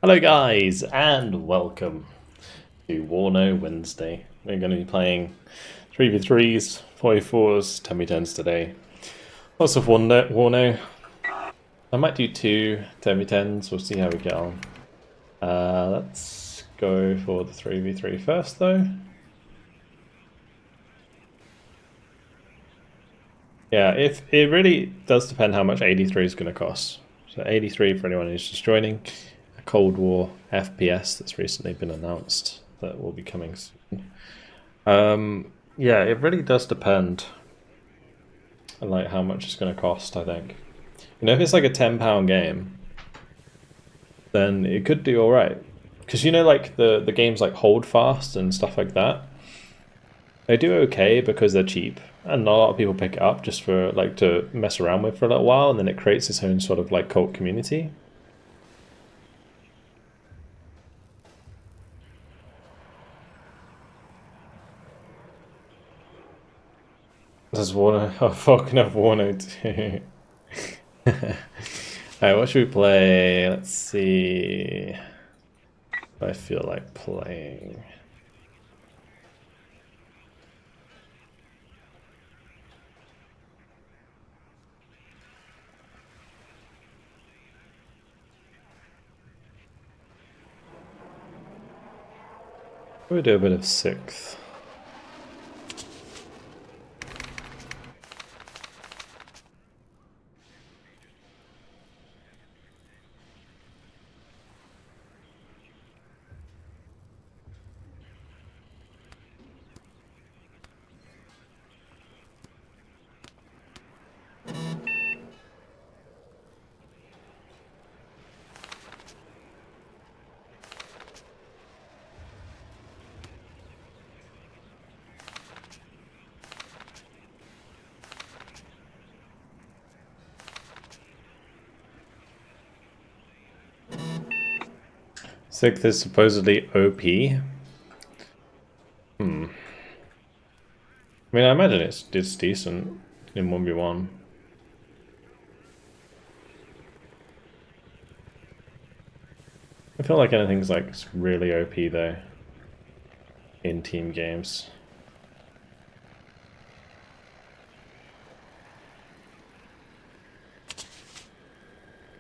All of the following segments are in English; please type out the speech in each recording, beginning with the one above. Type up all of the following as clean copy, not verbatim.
Hello guys, and welcome to Waro Wednesday. We're going to be playing 3v3s, 4v4s, 10v10s today. Lots of Waro. I might do 2 10v10s, we'll see how we get on. Let's go for the 3v3 first though. Yeah, if it really does depend how much 83 is going to cost. So 83 for anyone who's just joining. Cold War FPS that's recently been announced that will be coming soon. Yeah, it really does depend on like how much it's going to cost. I think, you know, if it's like a £10 game, then it could do all right. Because you know, like the games like Hold Fast and stuff like that, they do okay because they're cheap, and a lot of people pick it up just for like to mess around with for a little while, and then it creates its own sort of like cult community. There's Warno. Oh, fucking have Warno too. Alright, what should we play? Let's see. What I feel like playing. We'll do a bit of 6th. Sixth is supposedly OP. I mean, I imagine it's decent in 1v1. I feel like anything's like really OP though in team games.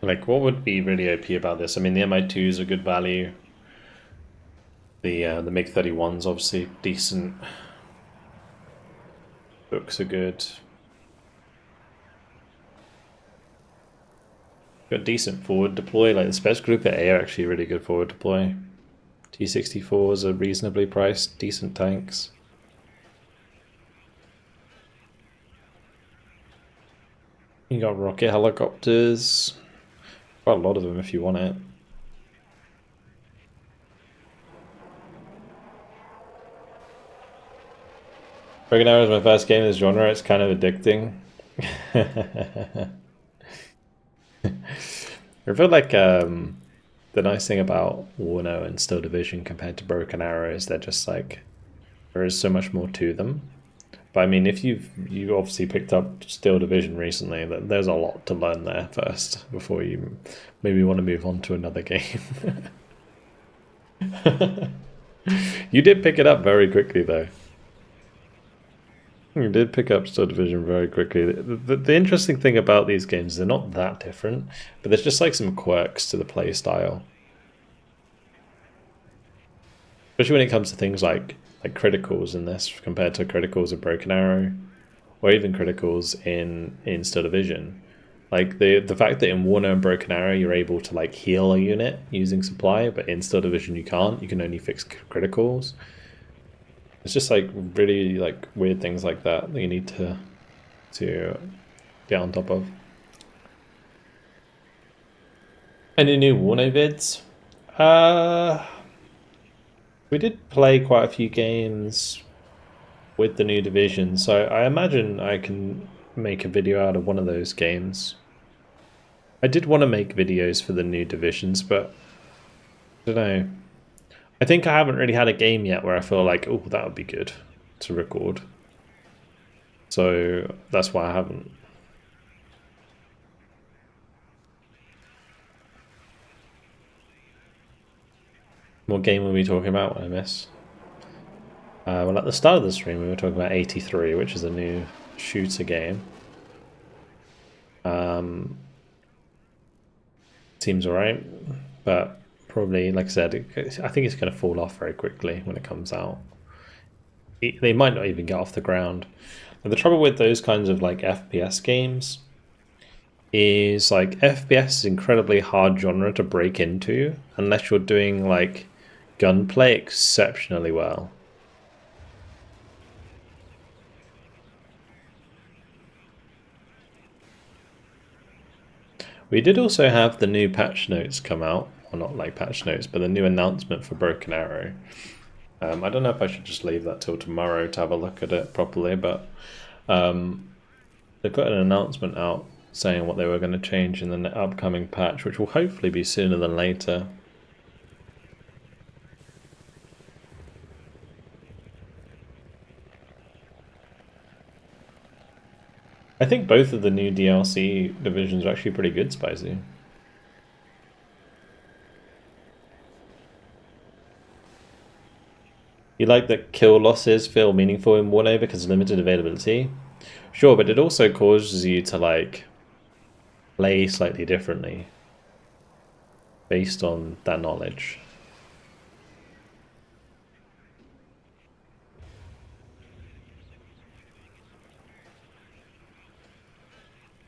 Like, what would be really OP about this? I mean, the MI2 is a good value. The MiG-31's obviously decent. Books are good. Got decent forward deploy. Like the Spec Group at A are actually really good forward deploy. T-64s are reasonably priced, decent tanks. You got rocket helicopters. Quite a lot of them if you want it. Broken Arrow is my first game in this genre. It's kind of addicting. I feel like the nice thing about WARNO and Steel Division compared to Broken Arrow is they're just like, there is so much more to them. But I mean, if you obviously picked up Steel Division recently, there's a lot to learn there first before you maybe want to move on to another game. You did pick it up very quickly though. You did pick up Steel Division very quickly. The interesting thing about these games, they're not that different, but there's just like some quirks to the play style. Especially when it comes to things like criticals in this compared to criticals of Broken Arrow, or even criticals in Steel Division. Like the fact that in WARNO and Broken Arrow you're able to like heal a unit using supply, but in Steel Division you can't. You can only fix criticals. It's just like really like weird things like that that you need to get on top of. Any new WARNO vids? We did play quite a few games with the new division, so I imagine I can make a video out of one of those games. I did want to make videos for the new divisions, but I don't know. I think I haven't really had a game yet where I feel like, oh, that would be good to record. So that's why I haven't. What game were we talking about? What I miss? Well, at the start of the stream, we were talking about 83, which is a new shooter game. Seems alright, but probably, like I said, I think it's going to fall off very quickly when it comes out. They might not even get off the ground. And the trouble with those kinds of like FPS games is like FPS is incredibly hard genre to break into unless you're doing like gunplay exceptionally well. We did also have the new patch notes come out, well not like patch notes, but the new announcement for Broken Arrow. I don't know if I should just leave that till tomorrow to have a look at it properly, but they put an announcement out saying what they were going to change in the upcoming patch, which will hopefully be sooner than later. I think both of the new DLC divisions are actually pretty good, Spicy. You like that kill losses feel meaningful in WARNO because of limited availability? Sure, but it also causes you to like play slightly differently based on that knowledge.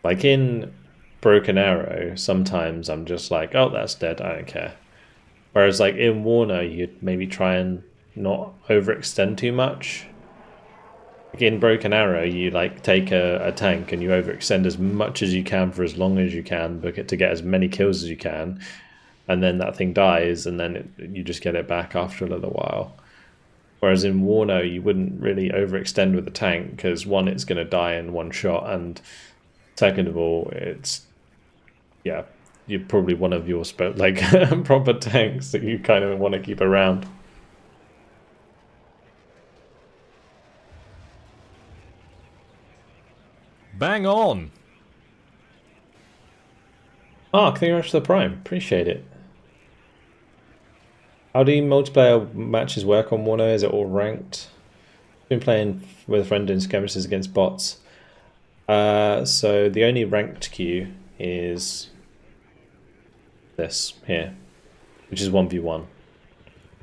Like in Broken Arrow, sometimes I'm just like, oh, that's dead, I don't care. Whereas like in WARNO, you'd maybe try and not overextend too much. Like in Broken Arrow, you like take a tank and you overextend as much as you can for as long as you can to get as many kills as you can, and then that thing dies, and then you just get it back after a little while. Whereas in WARNO, you wouldn't really overextend with the tank because one, it's going to die in one shot, and second of all, it's you're probably one of your like proper tanks that you kind of want to keep around. Bang on! Thank you very much for the Prime. Appreciate it. How do multiplayer matches work on WARNO? Is it all ranked? Been playing with a friend in skirmishes against bots. So the only ranked queue is this here, which is 1v1.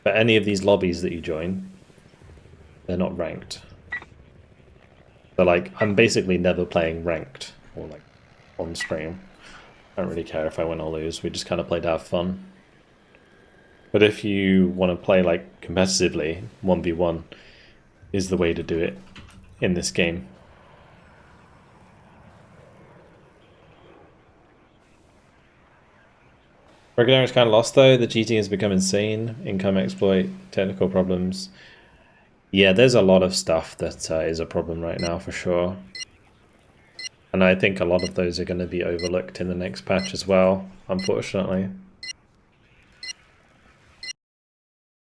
But any of these lobbies that you join, they're not ranked. So like, I'm basically never playing ranked or like on stream. I don't really care if I win or lose. We just kind of play to have fun. But if you want to play like competitively, 1v1 is the way to do it in this game. Broken Arrow is kind of lost though. The cheating has become insane. Income exploit, technical problems. Yeah, there's a lot of stuff that is a problem right now for sure. And I think a lot of those are going to be overlooked in the next patch as well, unfortunately.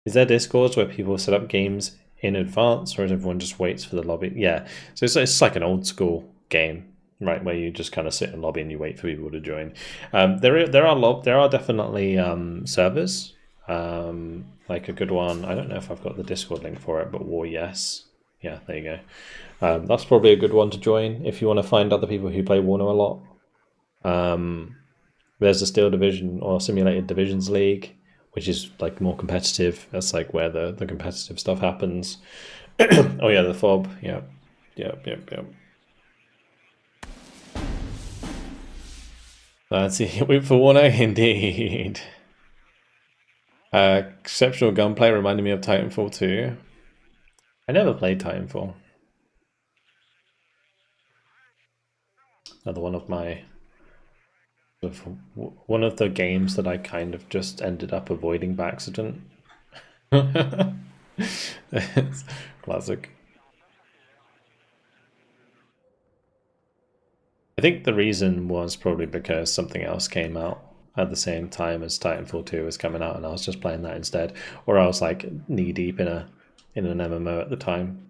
Is there Discords where people set up games in advance, or does everyone just waits for the lobby? Yeah, so it's like an old school game, right, where you just kind of sit in lobby and you wait for people to join. There are definitely servers. Like a good one, I don't know if I've got the Discord link for it, but War Yes. Yeah, there you go. That's probably a good one to join if you want to find other people who play WARNO a lot. There's the Steel Division or Simulated Divisions League, which is like more competitive. That's like where the competitive stuff happens. Oh yeah, the FOB. Yep. Let's see. Wait for WARNO, indeed. Exceptional gunplay reminded me of Titanfall 2. I never played Titanfall. Another one of my one of the games that I kind of just ended up avoiding by accident. It's classic. I think the reason was probably because something else came out at the same time as Titanfall 2 was coming out, and I was just playing that instead, or I was like knee deep in an MMO at the time.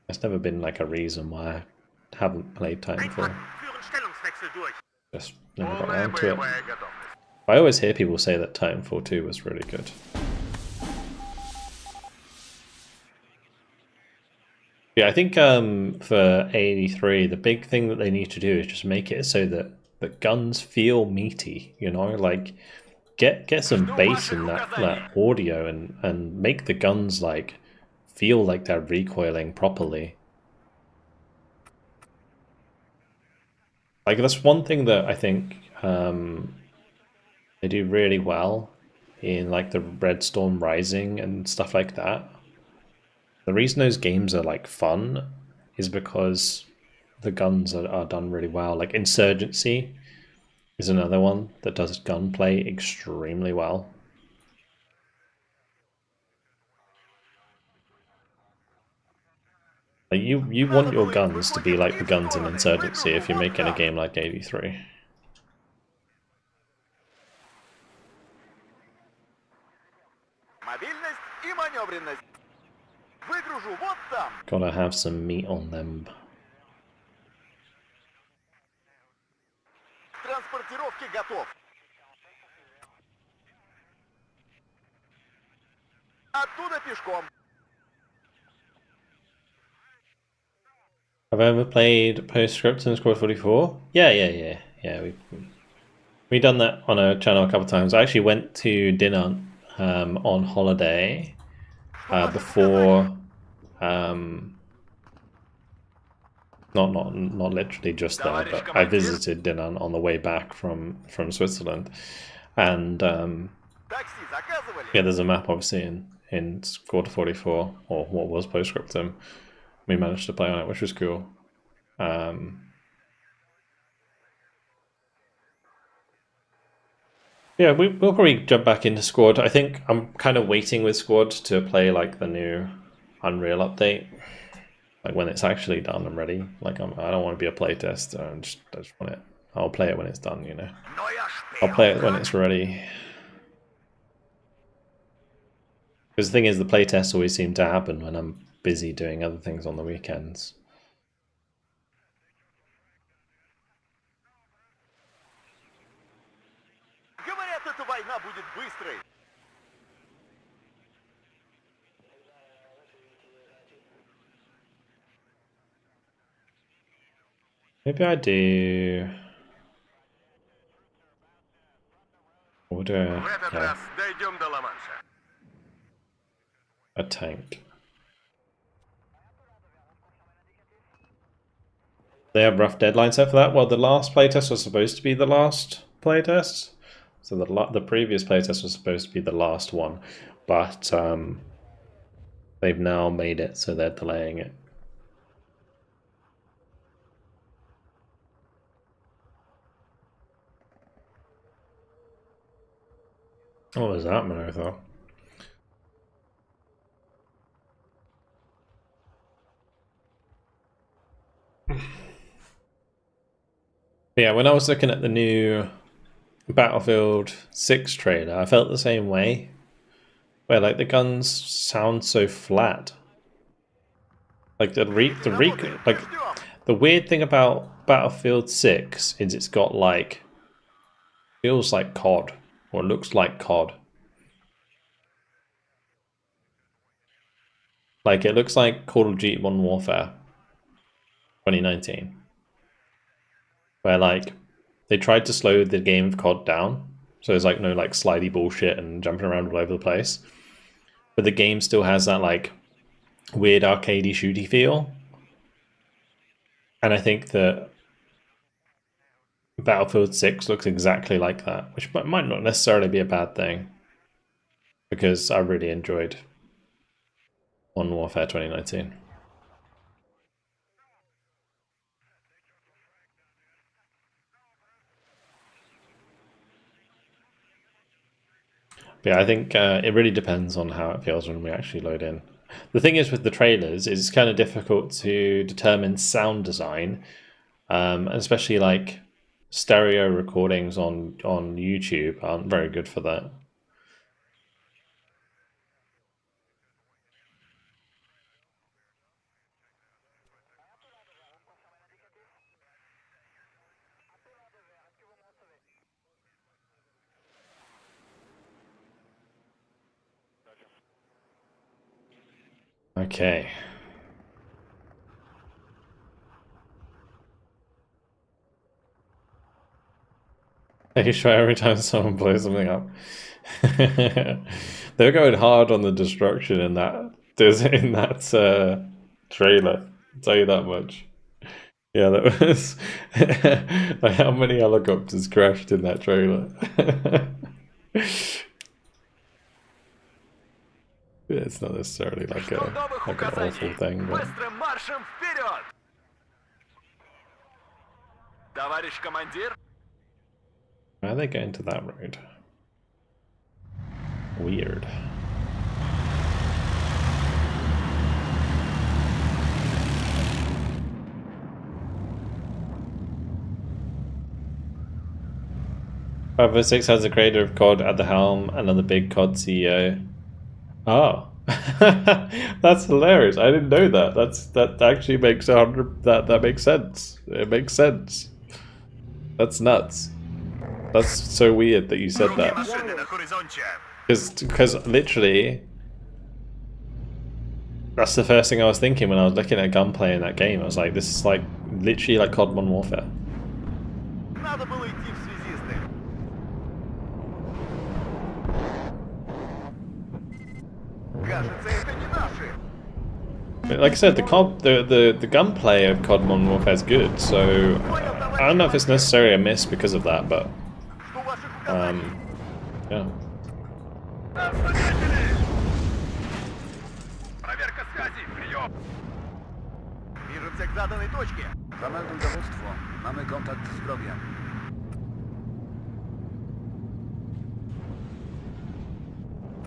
There's never been like a reason why I haven't played Titanfall. Just never got around to it. I always hear people say that Titanfall 2 was really good. Yeah, I think for 83, the big thing that they need to do is just make it so that the guns feel meaty, you know, like get some bass in that audio and make the guns like feel like they're recoiling properly. Like that's one thing that I think they do really well in like the Red Storm Rising and stuff like that. The reason those games are like fun is because the guns are done really well. Like Insurgency is another one that does gunplay extremely well. Like you want your guns to be like the guns in Insurgency if you're making a game like 83. Gotta have some meat on them. Have I ever played Postscript in Squad 44? Yeah. We done that on a channel a couple of times. I actually went to dinner on holiday before. Not literally just there, but I visited dinner on the way back from Switzerland, and yeah, there's a map obviously in Squad 44 or what was Postscriptum. We managed to play on it, which was cool. Yeah, we'll probably jump back into Squad. I think I'm kind of waiting with Squad to play like the new Unreal update, like when it's actually done and ready. Like I don't want to be a playtester. I just want it. I'll play it when it's done. You know, I'll play it when it's ready. Because the thing is, the playtests always seem to happen when I'm busy doing other things on the weekends. Maybe I do. Order a tank. They have rough deadlines set for that. Well, the last playtest was supposed to be the last playtest, so the previous playtest was supposed to be the last one, but they've now made it so they're delaying it. What was that, Manotho? Yeah, when I was looking at the new Battlefield 6 trailer, I felt the same way. Where like the guns sound so flat. Like the weird thing about Battlefield 6 is it's got like feels like COD or looks like COD. Like it looks like Call of Duty Modern Warfare 2019. Where like they tried to slow the game of COD down. So there's like no like slidey bullshit and jumping around all over the place. But the game still has that like weird arcadey shooty feel. And I think that Battlefield 6 looks exactly like that, which might not necessarily be a bad thing. Because I really enjoyed Modern Warfare 2019. But yeah, I think it really depends on how it feels when we actually load in. The thing is with the trailers, is it's kind of difficult to determine sound design, especially like stereo recordings on YouTube aren't very good for that. Okay. Make sure every time someone blows something up. They're going hard on the destruction in that trailer. I'll tell you that much. Yeah, that was like how many helicopters crashed in that trailer. It's not necessarily like an awful thing, but why are they going to that road? Weird. Waro 6 has the creator of COD at the helm, another big COD CEO. Oh, that's hilarious! I didn't know that. That actually makes that makes sense. It makes sense. That's nuts. That's so weird that you said that. Because literally, that's the first thing I was thinking when I was looking at gunplay in that game. I was like, this is like literally like COD Modern Warfare. Like I said, the gunplay of COD Modern Warfare is good, so I don't know if it's necessarily a miss because of that, but yeah.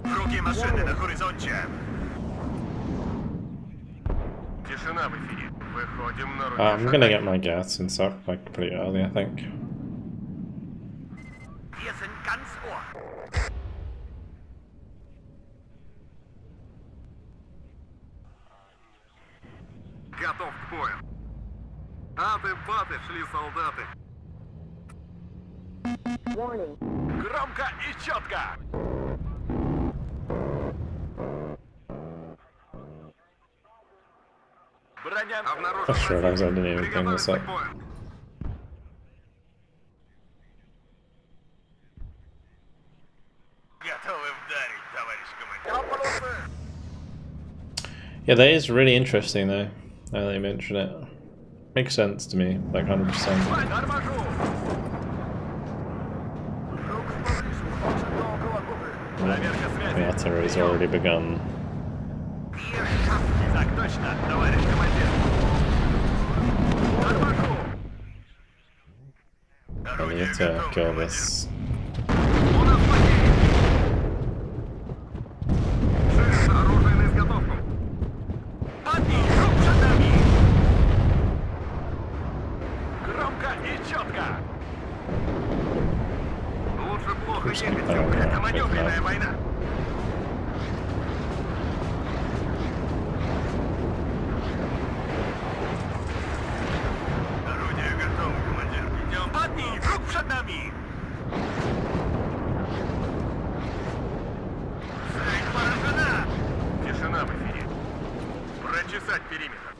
Враги машины на горизонте. Тишина в эфире. Выходим на рубеж. I'm gonna get my gas and stuff like pretty early, I think. Wir sind ganz Ohr. Готов к бою. Аты-баты шли солдаты. Warning. Громко и четко. Броня I just realized I didn't even bring this up. Готовы вдарить, товарищ командир. Yeah, that is really interesting though, now that you mention it. Makes sense to me, like 100%. The artillery's already begun. Так точно, товарищ командир. I need to kill this. Оружие на изготовку. Подними руку перед нами. Громко и четко. Лучше плохо ехать, это маневренная война. Орудие готово, командир. Идем. Подними руку перед нами. Цель поражена. Тишина в эфире. Прочесать периметр.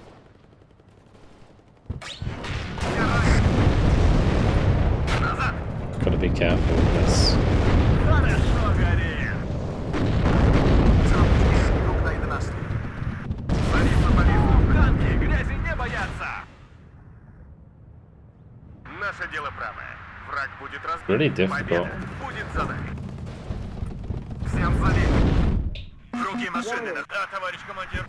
Назад. Gotta be careful with this. Хорошо, Гарри. Полиция, полиция. Танки грязи не боятся. Наше дело правое. Враг будет разбит. Really difficult. Победа будет за нами. Всем залить. Другие машины. Да, товарищ командир.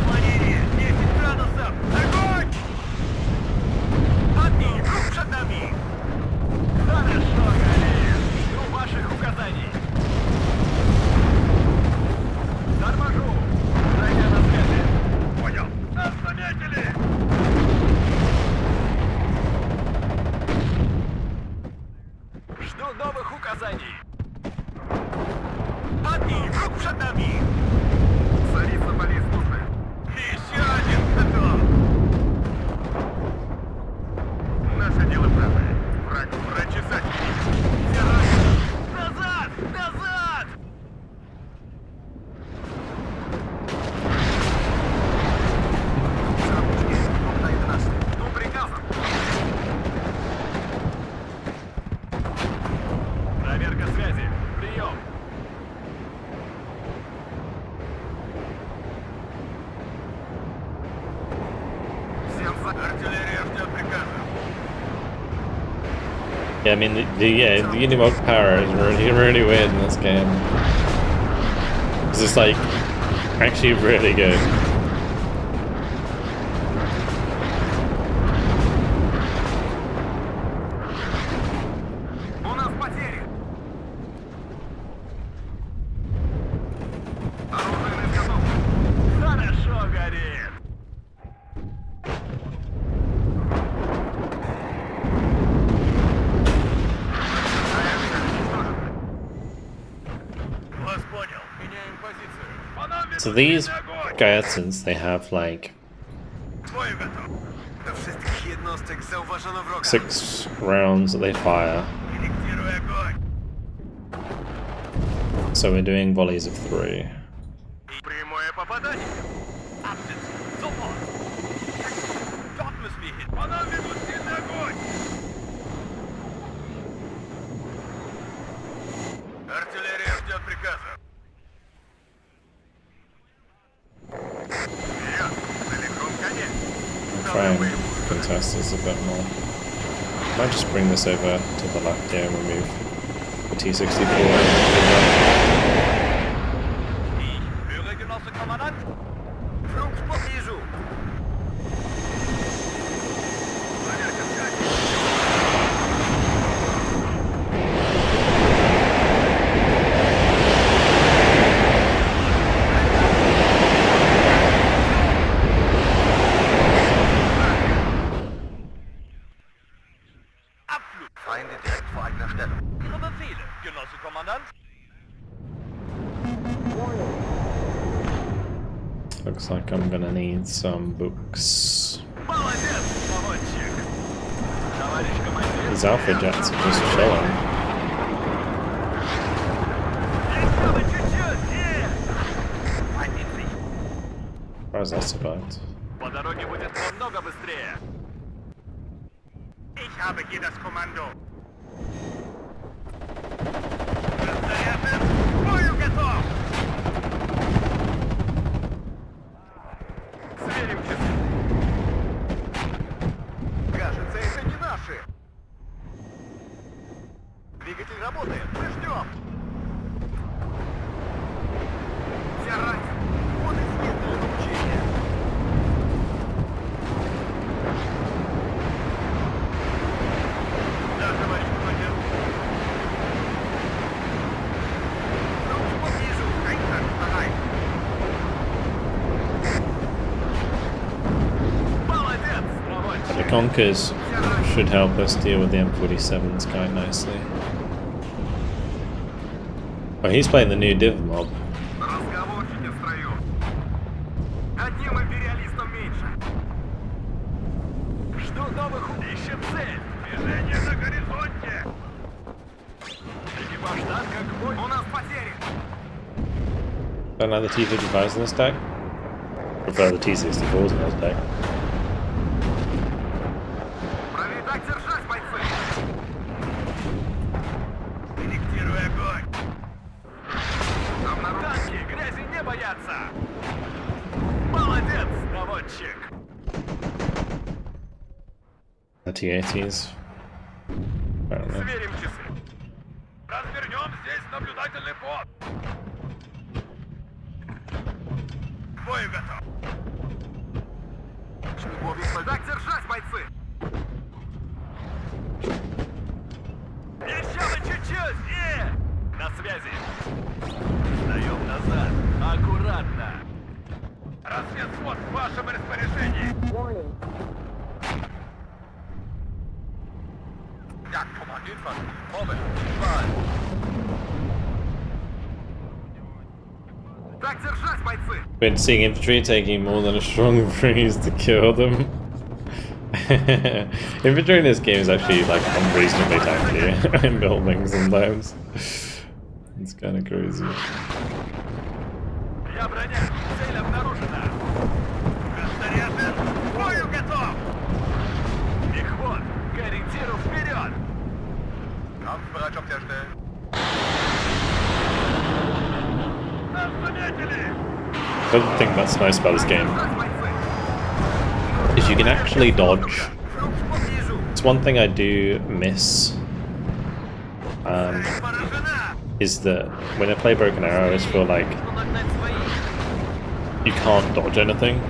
Манери, 10 градусов. Огонь! Подними руку перед нами. Хорошо, Гарри. Жду ваших указаний. Торможу. Зайдя на связи. Понял. Нас заметили. Жду новых указаний. Подними руку перед нами. Царица полис слушает. Еще один готов. Наше дело правое. Враг прочесать. Назад! Назад! Проверка связи. Прием. Всем за... Артиллерия ждет приказа. Yeah, I mean, the Unimog power is really weird in this game. It's just like actually really good. У нас потери. Оружие готово. Хорошо горит. Вас понял. Меняем позицию. По нам So ведут these огонь. Gaetsons, they have like Бою готов. До wszystkich jednostek zauważono wroga. 6 rounds that they fire. Корректируй огонь. So we're doing volleys of 3. Прямое попадание. Abschnitt. Sofort. Dort müssen wir hin. По нам ведут сильный огонь. Артиллерия ждет приказа. Вперед. Целиком коне. Try and contest this a bit more. Might just bring this over to the left here and remove the T-64. Ich höre, Genosse Kommandant. Flug поближе. Проверка связи. Abflug. Feinde direkt vor eigener Stellung. Ihre Befehle, Genosse Kommandant. Looks like I'm gonna need some books. Молодец, наводчик. Товарищ командир. These alpha jets are just chilling. Еще бы чуть-чуть. Позиции. How's that survived? По дороге будет намного быстрее. Ich habe hier das Kommando. Раззаряжен. К бою готов. Сверим часы. Кажется, это не наши. Двигатель работает. Мы ждем. Все ранен. Вот и следует учение. Да, товарищ командир. Ну, поближе. Кайфер, давай. Молодец, The наводчик. Conkers should help us deal with the M47s quite nicely. Oh, he's playing the new div mob. Разговорчики в строю. Одним империалистом меньше. Жду новых... Ищем цель. Движение на горизонте. Экипаж танка к бою. У нас потери. Don't like the T-55s in this deck. Prefer the T-64s in this deck. Правее так держать, бойцы. Корректируй огонь. Танки грязи не боятся. Молодец, наводчик. The T-80s. Apparently. Сверим часы. Развернем здесь наблюдательный пост. К бою готов. Так держать, бойцы. Еще бы чуть-чуть. На связи. Сдаем назад. Аккуратно. Разведсвод в вашем распоряжении. Warning. Так, командир, Мобиль. Бай. Так держать, бойцы. Been seeing infantry taking more than a strong breeze to kill them. Infantry in this game is actually like unreasonably tanky in buildings sometimes. It's kind of crazy. Я броня. Цель обнаружена. Раззаряжен. К бою готов. Их вот. Корректиру вперед. Kampfbereitschaft herstellen. The other thing that's nice about this game is you can actually dodge. It's one thing I do miss. Is that when I play Broken Arrow, I just feel like you can't dodge anything.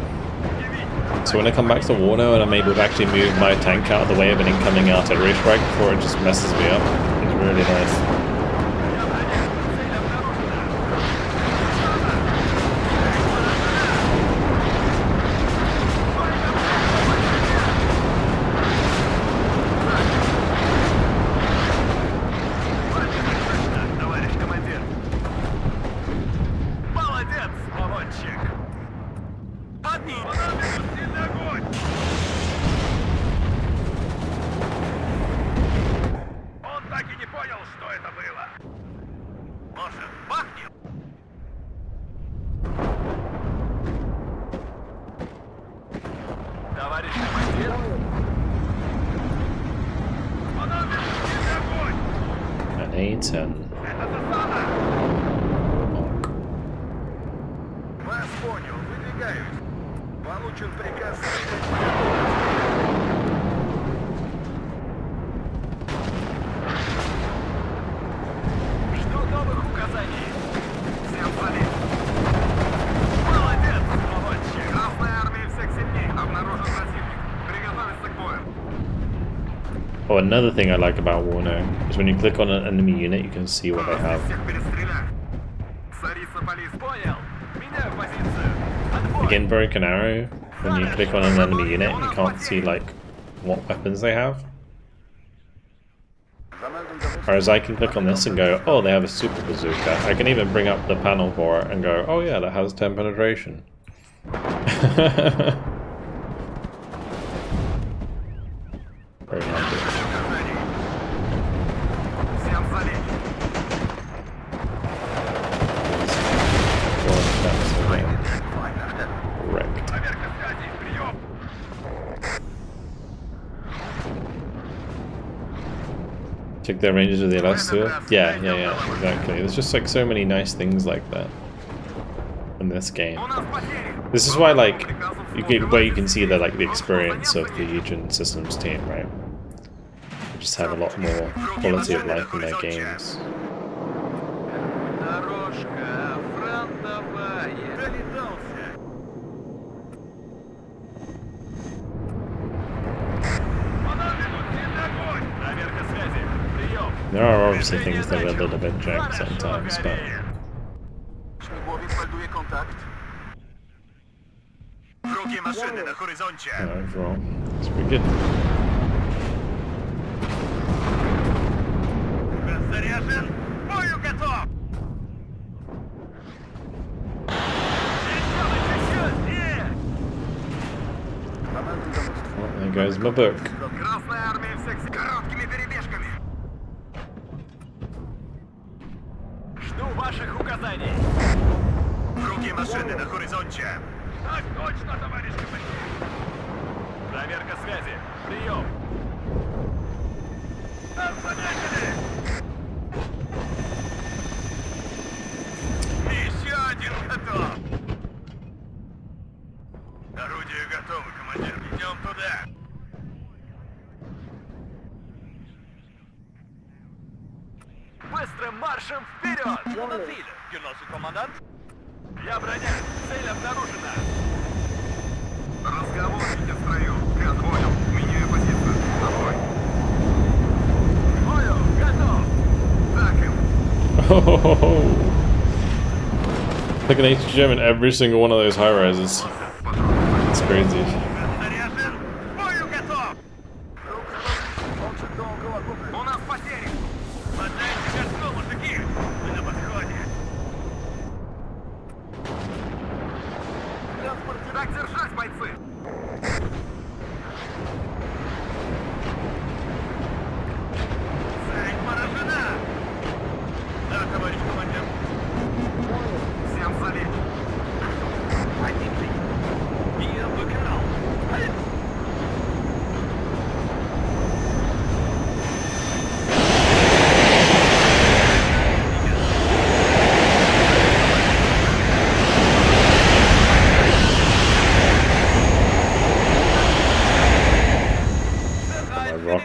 So when I come back to Warno and I'm able to actually move my tank out of the way of an incoming artillery strike before it just messes me up, it's really nice. An A10. Вас понял, выдвигаюсь. Получен приказ. Жду новых указаний. Всем залез. Молодец, молодчик. Красная армия всех сильней. Обнаружен противник. Приготовиться к бою. Oh, another thing I like about Warno is when you click on an enemy unit, you can see what they have. Again, Broken Arrow, when you click on an enemy unit, you can't see like what weapons they have. Whereas I can click on this and go, oh, they have a super bazooka. I can even bring up the panel for it and go, oh yeah, that has 10 penetration. Very handy. Wrecked. Check their ranges with the LS too. Yeah, exactly. There's just like so many nice things like that in this game. This is why, like, where you can see the experience of the Legion Systems team, right? Just have a lot more quality of life in their games. There are obviously things that are a little bit jank sometimes, but overall, it's pretty good. Well, there goes my book. Ваших указаний. Другие машины на горизонте. Так точно, товарищ командир. Проверка связи. Прием. Заметили. Еще один готов. Орудие готово, командир. Идем туда. Быстрым маршем вперед! На цели! Геносу, командант! Я броня! Цель обнаружена! Разговорники в строю! Я понял! Меняю позицию! Огонь! Понял! Готов! Так им! Like an HGM in every single one of those high rises. It's crazy.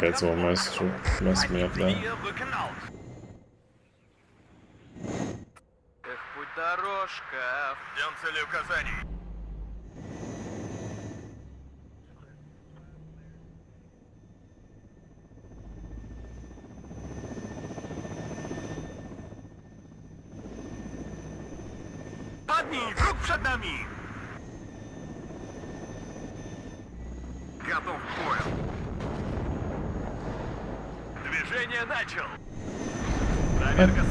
rockets almost messed me up there. Путь дорожка. Ждем цели указаний. Падни! Враг przed nami! Готов к бою. Движение начал.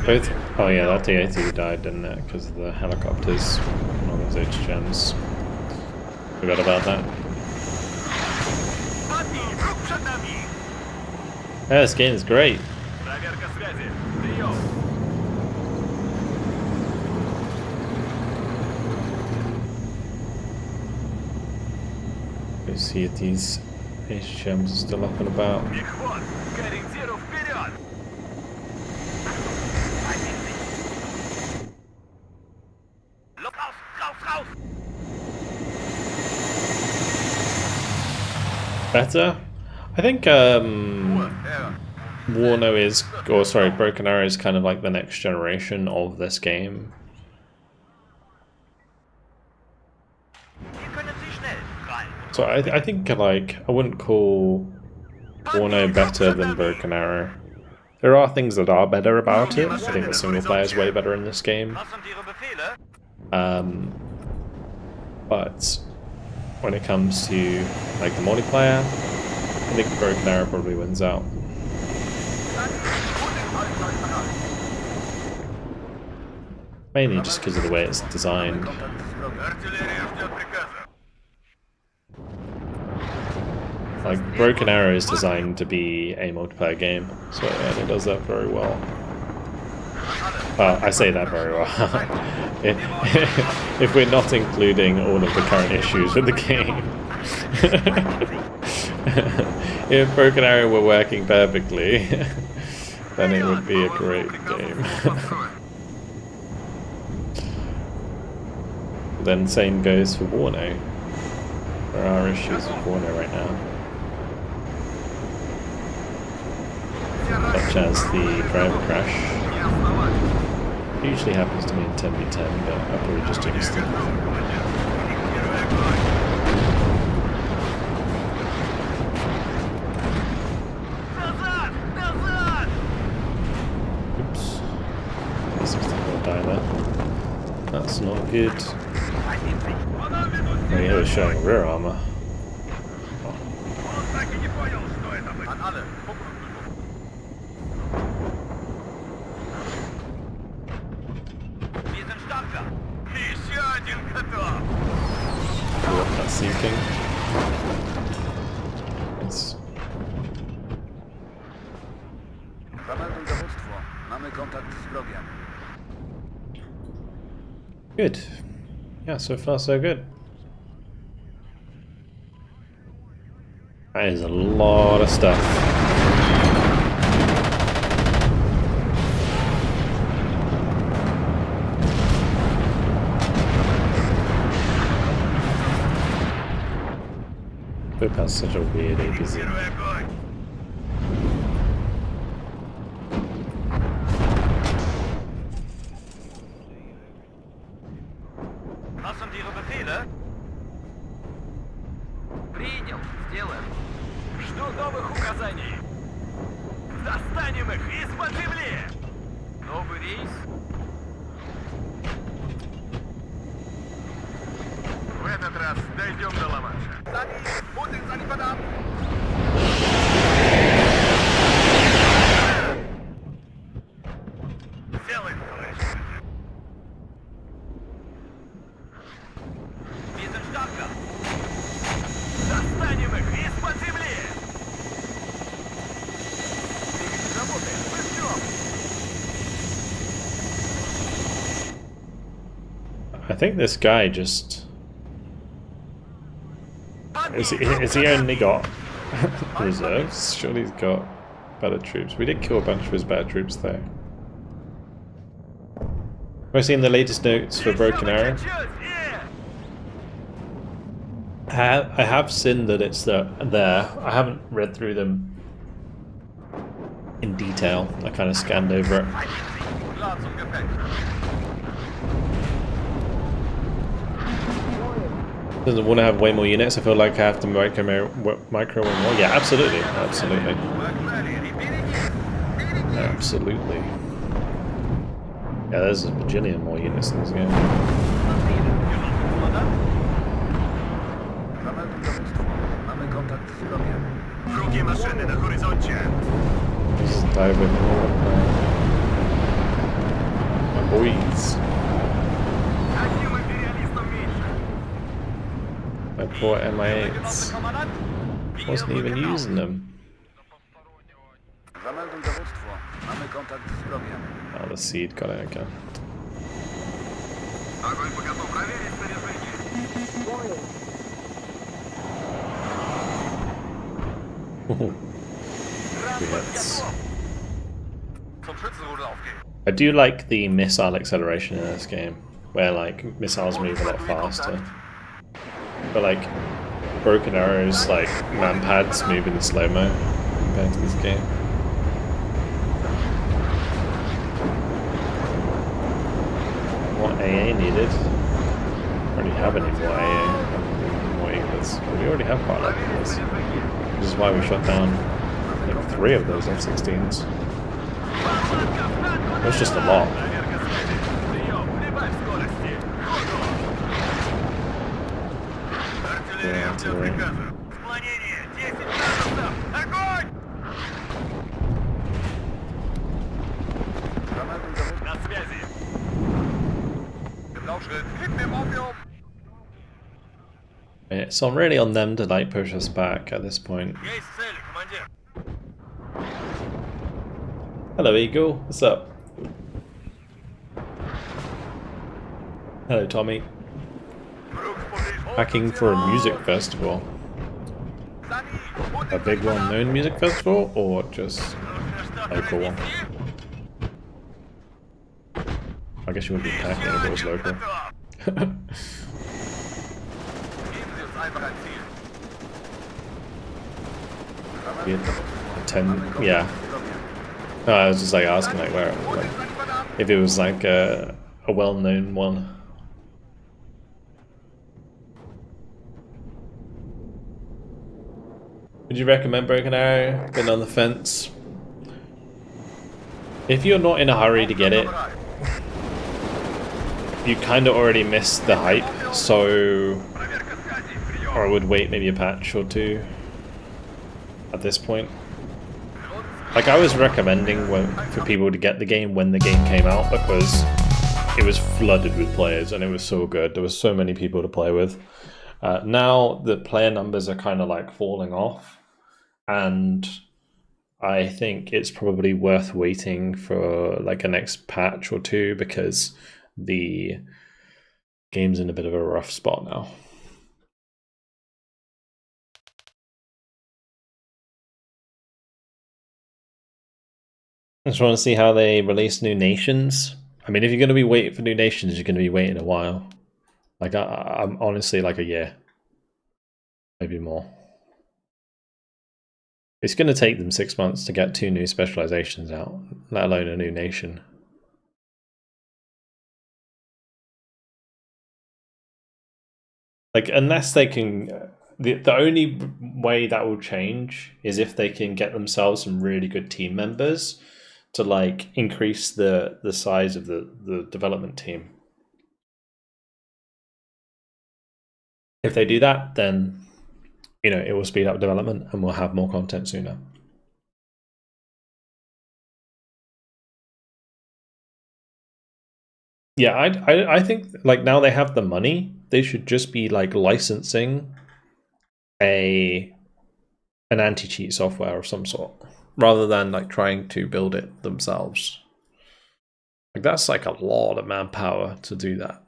Both. Oh yeah, that T-80 died, didn't it? Because of the helicopters and all those HGMs. Forgot about that. Падни! Враг przed nami! Yeah, this game is great. Проверка связи. Прием. You see if these HGMs are still up and about. Мехвод! К ориентиру вперед! Raus! Raus! Raus! Better? I think Warno is, or sorry, Broken Arrow is kind of like the next generation of this game. So I think like I wouldn't call Warno better than Broken Arrow. There are things that are better about it. I think the single player is way better in this game. But when it comes to like the multiplayer, I think Broken Arrow probably wins out. Mainly just because of the way it's designed. Like, Broken Arrow is designed to be a multiplayer game, so and it does that very well. Well, I say that very well. If we're not including all of the current issues with the game. If Broken Arrow were working perfectly, then it would be a great game. Then same goes for Warno. There are issues with Warno right now. Such as the driver crash. It usually happens to me in 10v10, but I probably just jinxed it. Oops. This was the whole die there. That's not good. Oh, yeah, we're showing rear armor. That's sinking. Nice. Good. Yeah, so far so good. That is a lot of stuff. Whip has such a weird APC. Was sind Ihre Befehle? Принял, сделаем. Жду новых указаний. Достанем их из-под земли. Новый рейс. В этот раз дойдем до Ла-Манша. Будет за никуда. Сделаем, товарищ. Визенштабка. Достанем их из-под земли. Двигатель работает. Мы ждем. I think this guy just... Is he only got reserves? Surely he's got better troops. We did kill a bunch of his better troops though. Have I seen the latest notes for Broken Arrow? I have seen that it's there. I haven't read through them in detail. I kind of scanned over it. Klar zum Gefecht. Doesn't want to have way more units. I feel like I have to micro way more. Yeah, absolutely, absolutely, absolutely. Yeah, there's a bajillion more units in this game. Wrogie maszyny na horyzoncie. This is diving. My boys. Одним империалистом меньше. My poor MI8s. Wasn't even using them. Zamelduj dowództwo. Mamy kontakt z wrogiem. Oh, the seed got it again. Огонь по готов. Проверить снаряжение. Hits. Zum Schützenrudel aufgehen. I do like the missile acceleration in this game, where like missiles move a lot faster. But like Broken Arrows, like manpads move in slow-mo compared to this game. What AA needed? I already have any more AA. More Eaglets. We already have quite a lot of Eaglets. This is why we shot down like 3 of those F-16s. That's just a lot. Артиллерия в приказа. Склонение. 10 градусов. Огонь! На связи. Geblauschritt. Hit them off your... Yeah, so I'm really on them to like push us back at this point. Есть цель, командир. Hello Eagle, what's up? Hello Tommy. Packing for a music festival. A big well-known music festival or just a local one? I guess you wouldn't be packing if it was local. Yeah. No, I was just like asking like where, like, if it was like a well-known one. Would you recommend Broken Arrow? Been on the fence. If you're not in a hurry to get it, you kind of already missed the hype, so I would wait maybe a patch or 2 at this point. Like I was recommending for people to get the game when the game came out because it was flooded with players and it was so good. There was so many people to play with. Now the player numbers are kind of like falling off, and I think it's probably worth waiting for like a next patch or 2 because the game's in a bit of a rough spot now. I just want to see how they release new nations. I mean, if you're going to be waiting for new nations, you're going to be waiting a while. Like, I'm honestly like a year. Maybe more. It's going to take them 6 months to get 2 new specializations out, let alone a new nation. Like, unless they can... The only way that will change is if they can get themselves some really good team members to like increase the size of the development team. If they do that, then you know it will speed up development and we'll have more content sooner. Yeah, I think like now they have the money, they should just be like licensing an anti-cheat software of some sort, rather than like trying to build it themselves. Like that's like a lot of manpower to do that.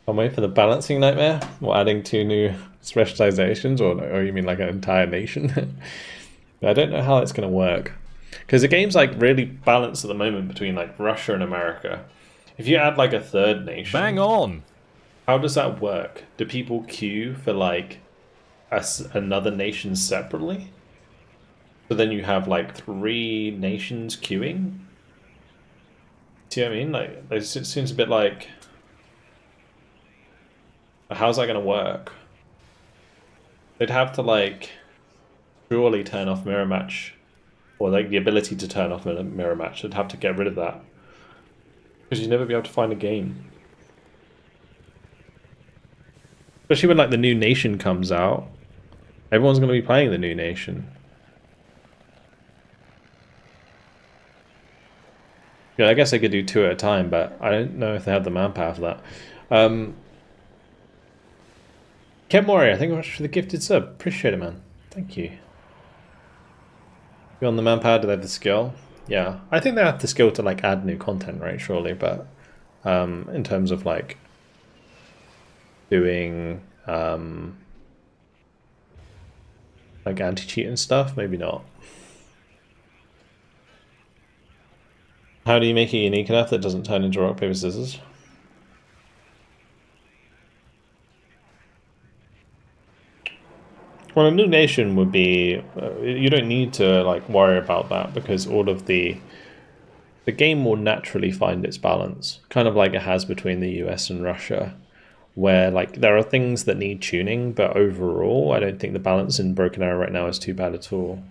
I'm waiting for the balancing nightmare. Or adding 2 new specializations, or you mean like an entire nation? I don't know how it's going to work, because the game's like really balanced at the moment between like Russia and America. If you add like a 3rd nation, Bang on! how does that work? Do people queue for like as another nation separately. So then you have like 3 nations queuing. See what I mean? Like, it seems a bit like, how's that going to work? They'd have to like surely turn off mirror match, or like the ability to turn off mirror match. They'd have to get rid of that because you'd never be able to find a game. Especially when like the new nation comes out, everyone's going to be playing the new nation. Yeah, I guess they could do 2 at a time, but I don't know if they have the manpower for that. Ken Mori, I think much for the gifted sub. Appreciate it, man. Thank you. Beyond the manpower, do they have the skill? Yeah, I think they have the skill to like add new content, right? Surely, but in terms of like doing like anti-cheat and stuff, maybe not. How do you make it unique enough that it doesn't turn into rock, paper, scissors? Well, a new nation would be... you don't need to like worry about that because all of the game will naturally find its balance, kind of like it has between the US and Russia, where like there are things that need tuning, but overall, I don't think the balance in Broken Arrow right now is too bad at all.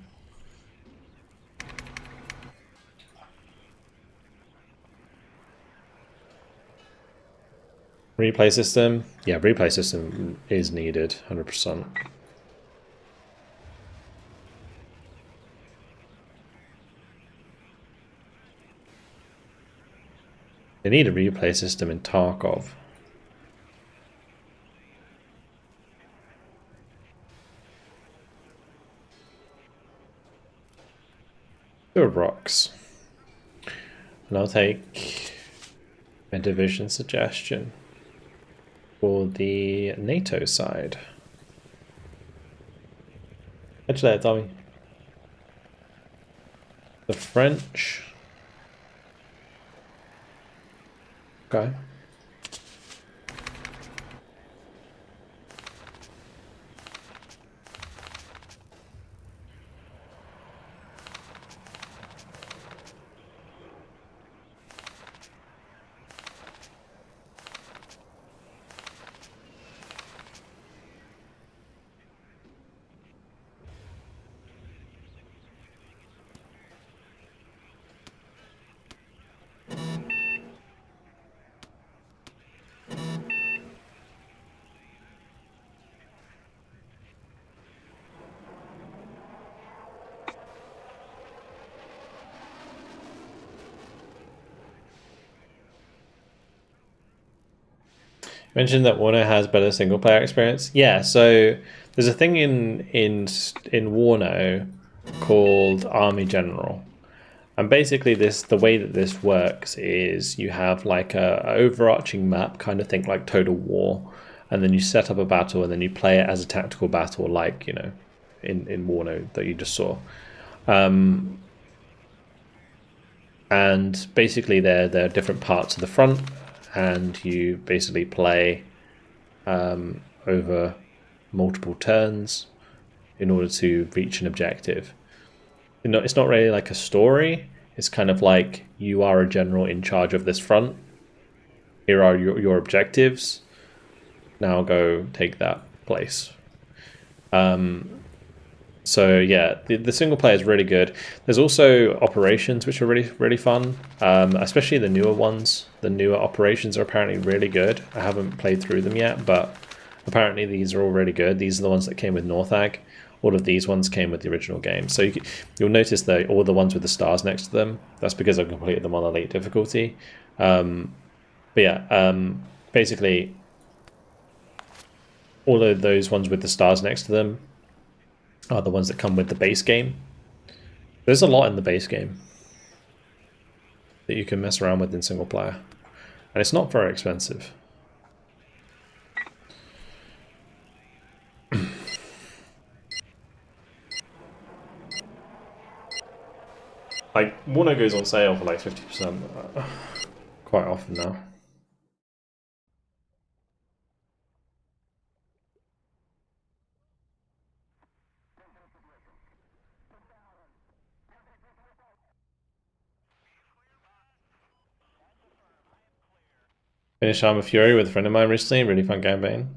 Replay system? Yeah, replay system is needed, 100%. They need a replay system in Tarkov. Two rocks. And I'll take a division suggestion for the NATO side. Actually, Tommy. The French. Okay. Mentioned that WARNO has better single player experience. Yeah, so there's a thing in WARNO called Army General, and basically the way that this works is you have like a overarching map, kind of think like Total War, and then you set up a battle and then you play it as a tactical battle, like in WARNO that you just saw. And basically there are different parts of the front, and you basically play over multiple turns in order to reach an objective. It's not really like a story. It's kind of like you are a general in charge of this front. Here are your objectives. Now go take that place. So yeah, the single player is really good. There's also operations which are really fun, especially the newer ones. The newer operations are apparently really good. I haven't played through them yet, but apparently these are all really good. These are the ones that came with Northag. All of these ones came with the original game. So you'll notice that all the ones with the stars next to them, that's because I've completed them on elite difficulty. But yeah, basically all of those ones with the stars next to them are the ones that come with the base game. There's a lot in the base game that you can mess around with in single player, and it's not very expensive. Like, WARNO goes on sale for like 50% quite often now. Finished Armor Fury with a friend of mine recently. Really fun campaign.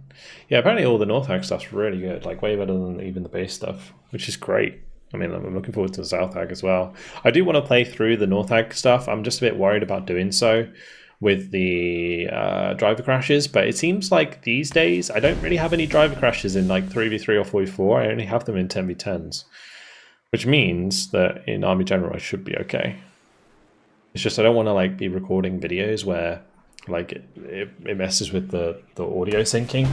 Yeah, apparently all the North Hag stuff's really good. Like way better than even the base stuff, which is great. I mean, I'm looking forward to the South Hag as well. I do want to play through the North Hag stuff. I'm just a bit worried about doing so with the driver crashes, but it seems like these days I don't really have any driver crashes in like 3v3 or 4v4. I only have them in 10v10s, which means that in Army General I should be okay. It's just I don't want to like be recording videos where like it messes with the audio syncing.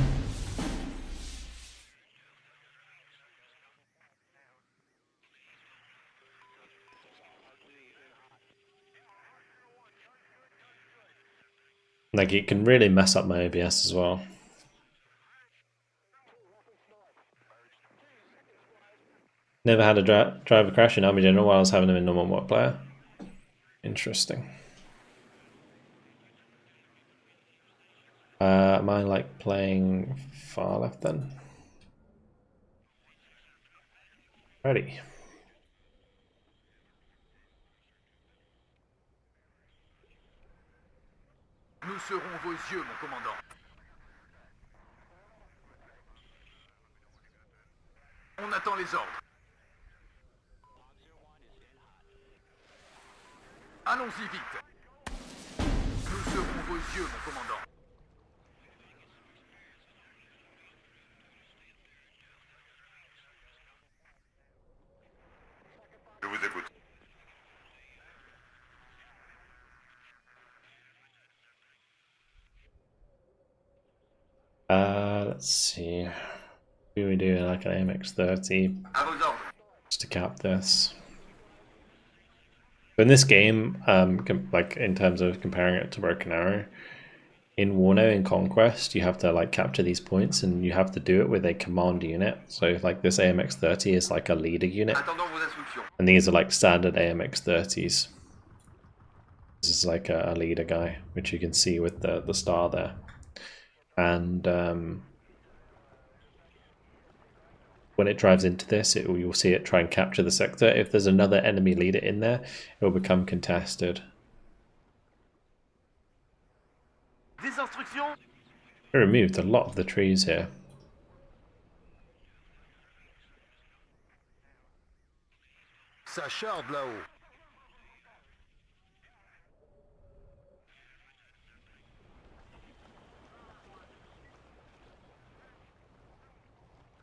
Like it can really mess up my OBS as well. Never had a driver crash in Army General while I was having them in normal multiplayer. Interesting. Am I like playing far left then? Ready. Nous serons vos yeux, mon commandant. On attend les ordres. Allons-y vite. Nous serons vos yeux, mon commandant. Je vous écoute. Let's see. Do we do like an AMX30 À vos ordres. just to cap this? In this game, like in terms of comparing it to Broken Arrow, in Warno in Conquest, you have to like capture these points, and you have to do it with a command unit. So like this AMX30 is like a leader unit, Attendons vos instructions. and these are like standard AMX30s. This is like a leader guy, which you can see with the star there, and when it drives into this, you'll see it try and capture the sector. If there's another enemy leader in there, it will become contested. Des instructions. I removed a lot of the trees here. Ça charde là-haut.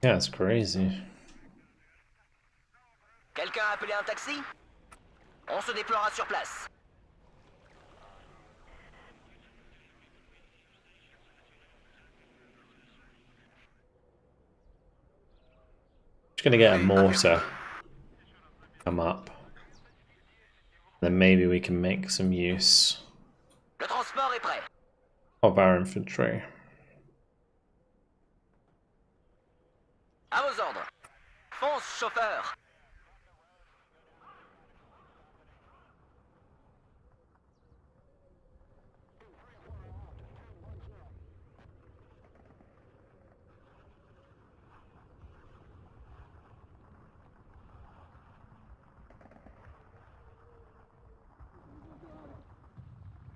Yeah, it's crazy. Quelqu'un a appelé un taxi? On se déploiera sur place. Just gonna get a mortar come up. Then maybe we can make some use Le transport est prêt. of our infantry. À vos ordres. Fonce, chauffeur.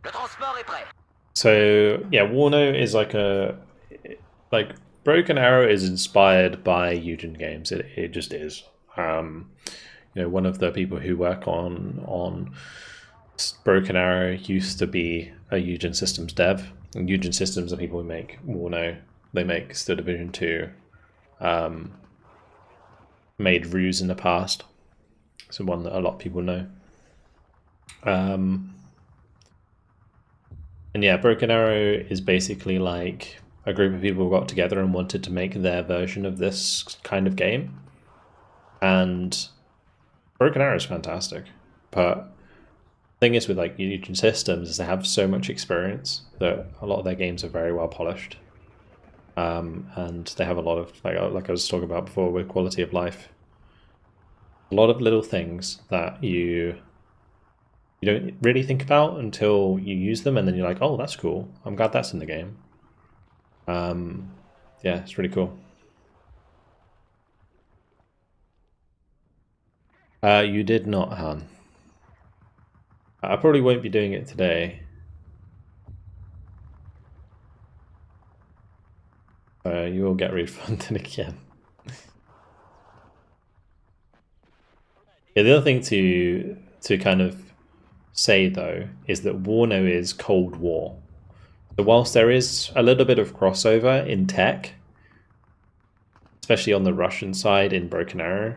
Le transport est prêt. So yeah, Warno is like Broken Arrow is inspired by Eugen games. It just is. You know, one of the people who work on Broken Arrow used to be a Eugen Systems dev. And Eugen Systems are people who make Warno. They make Steel Division 2. Made Ruse in the past. So one that a lot of people know. And yeah, Broken Arrow is basically like a group of people got together and wanted to make their version of this kind of game. And Broken Arrow is fantastic. But the thing is with like Eugen Systems is they have so much experience that a lot of their games are very well polished. And they have a lot of, like I was talking about before, with quality of life. A lot of little things that you don't really think about until you use them, and then you're like, oh, that's cool. I'm glad that's in the game. Yeah, it's really cool. You did not, Han. I probably won't be doing it today. So you will get refunded again. Yeah, the other thing to kind of say though is that Warno is Cold War. So whilst there is a little bit of crossover in tech, especially on the Russian side in Broken Arrow,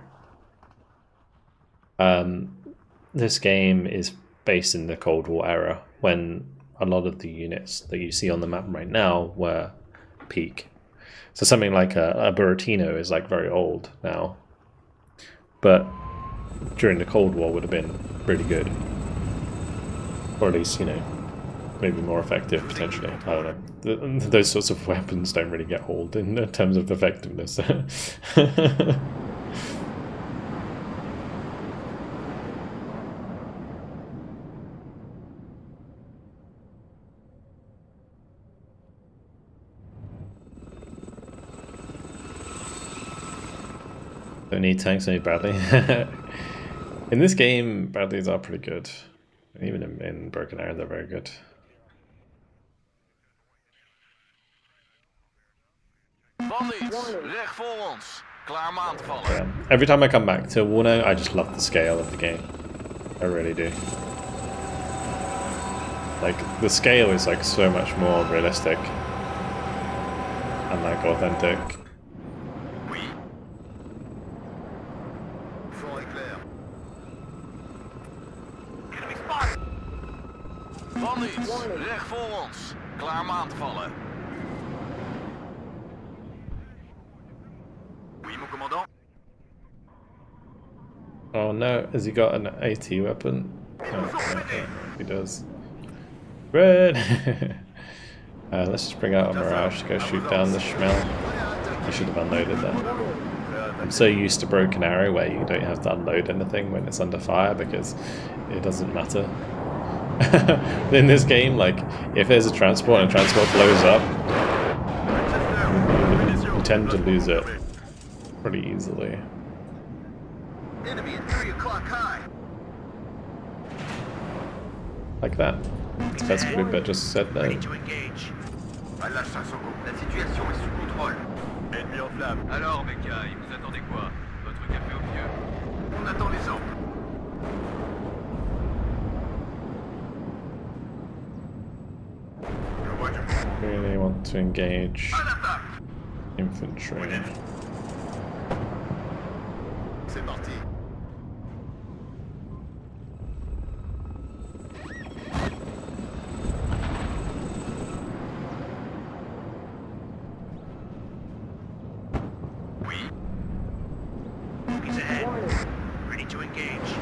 this game is based in the Cold War era when a lot of the units that you see on the map right now were peak. So something like a Buratino is like very old now, but during the Cold War would have been pretty good, or at least, you know, maybe more effective potentially. I don't know. Those sorts of weapons don't really get old in terms of effectiveness. Don't need tanks, don't need Bradley. In this game, Bradleys are pretty good. Even in Broken Arrow, they're very good. Yeah. Every time I come back to Warno, I just love the scale of the game. I really do. Like, the scale is like so much more realistic and like authentic. Recht voor ons. Klaar om aan te vallen. Oui, mon commandant. Oh no, has he got an AT weapon? Oh, he does. Red! Let's just bring out a Mirage to go shoot down the Schmel. I should have unloaded that. I'm so used to Broken Arrow where you don't have to unload anything when it's under fire because it doesn't matter. In this game, like, if there's a transport and a transport blows up, you tend to lose it pretty easily. Enemy at 3 o'clock high. Like that. That's what I just said there. Ready to engage. À la chasse au groupe. La situation est sous contrôle. Ennemi en flamme. Alors, Mecha, vous attendez quoi? Votre café au pieu. On attend les ordres. Really want to engage infantry. C'est parti. Oui. He's ahead. Ready to engage.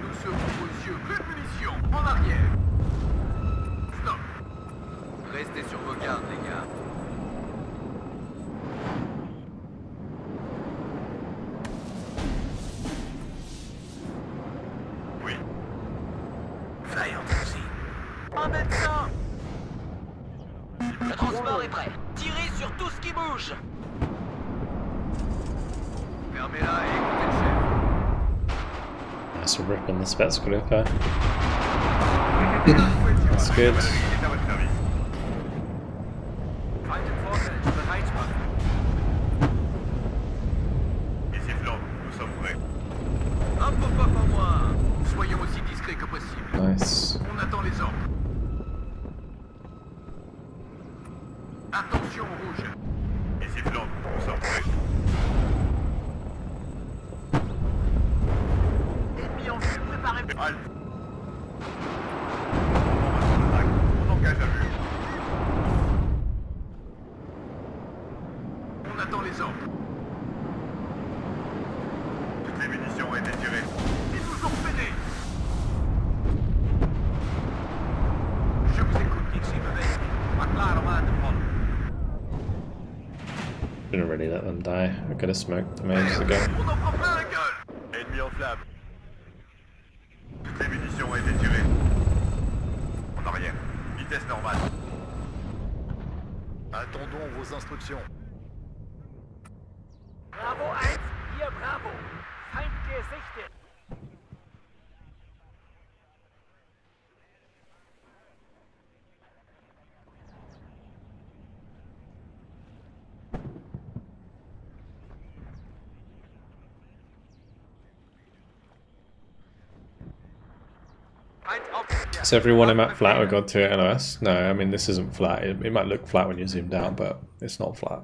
Nous sommes aux yeux. Plus de munitions. En arrière. Stop. Restez sur vos gardes, les gars. Oui. Fly en taxi. Un médecin. Le transport est prêt. Tirez sur tout ce qui bouge. Fermez-la et écoutez le chef. That's a rip on the Spetskulika. That's good. Soyons aussi discrets que possible. Nice. On attend les ordres. Attention au rouge. Et ses flancs, nous sommes prêts. Ennemi en vue, préparez-vous. Halte. On engage à vue. On attend les ordres. Toutes les munitions ont été tirées. Ils nous ont freinés. Je vous écoute, Dixie Bebek. Klaar om aan te vallen. Didn't really let them die. I could have smoked them ages ago. On en prend plein la gueule. Ennemi en flamme. Toutes les munitions ont été tirées. En arrière. Vitesse normale. Attendons vos instructions. Bravo 1, hier Bravo. Feind gesichtet. So everyone in map flat with God 2 LOS? No, I mean this isn't flat. It might look flat when you zoom down, but it's not flat.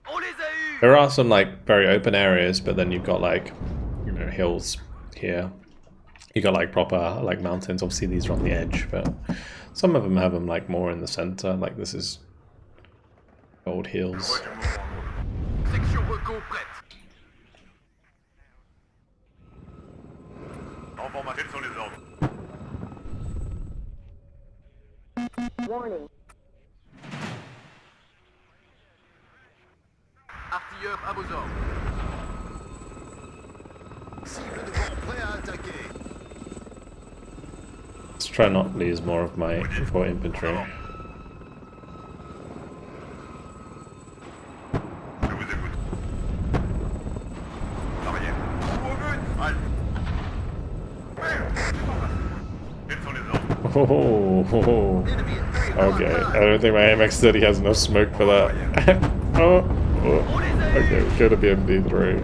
On les a eus. There are some like very open areas, but then you've got like, you know, hills here. You got like proper like mountains. Obviously these are on the edge, but some of them have them like more in the center. Like this is old hills. Section reco prête. Quels sont les ordres? Warning. Artilleurs à vos ordres. Cible devant, prêt à attaquer. Let's try not to lose more of my for infantry. Je vous écoute. Arrière. Au but. Halte. Quels sont les ordres? Oh, okay. I don't think my MX-30 has enough smoke for that. Oh, okay, we go to BMD3.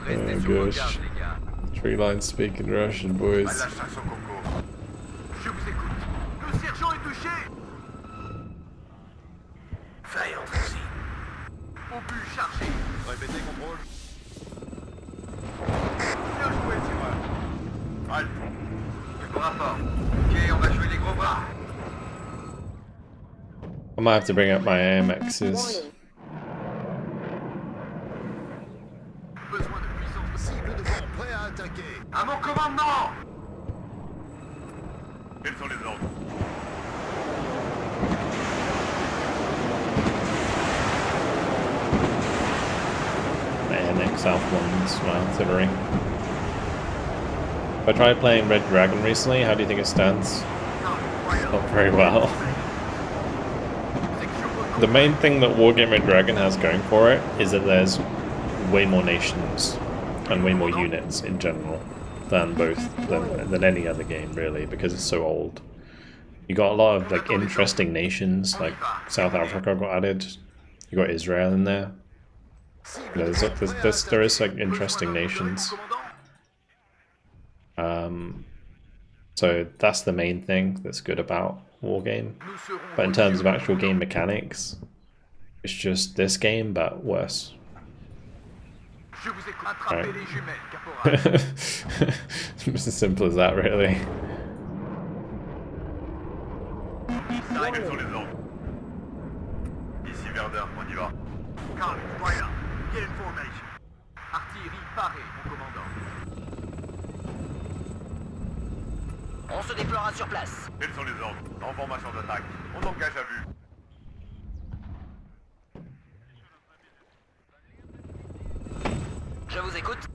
Oh gosh. 3 lines speaking Russian, boys. À la chasse au coco. Je vous écoute. Le sergent est touché. Failed ici. Au but chargé. Répétez, contrôle. Bien joué, tireur. Halte. Bon rapport. Ok, on va jouer les gros bras. I might have to bring up my AMXs. Warning. Besoin de puissance. Cible devant, prêt à attaquer. À mon commandement. Quels sont les ordres? My AMX South ones, my artillery. I tried playing Red Dragon recently. How do you think it stands? Not very well. The main thing that Wargame Red Dragon has going for it is that there's way more nations and way more units in general than than any other game really, because it's so old. You got a lot of like interesting nations, like South Africa got added. You got Israel in there. You know, there is like interesting nations. So that's the main thing that's good about Wargame. But in terms of actual game mechanics, it's just this game, but worse. Je vous écoute. Attrapez Right. les jumelles, caporal. It's as simple as that, really. Quels sont les ordres? Ici Verdun, on y va. Calme, voilà. Get in formation. Artillerie parée, mon commandant. On se déploiera sur place. Quels sont les ordres? En formation d'attaque. On engage à vue. Je vous écoute.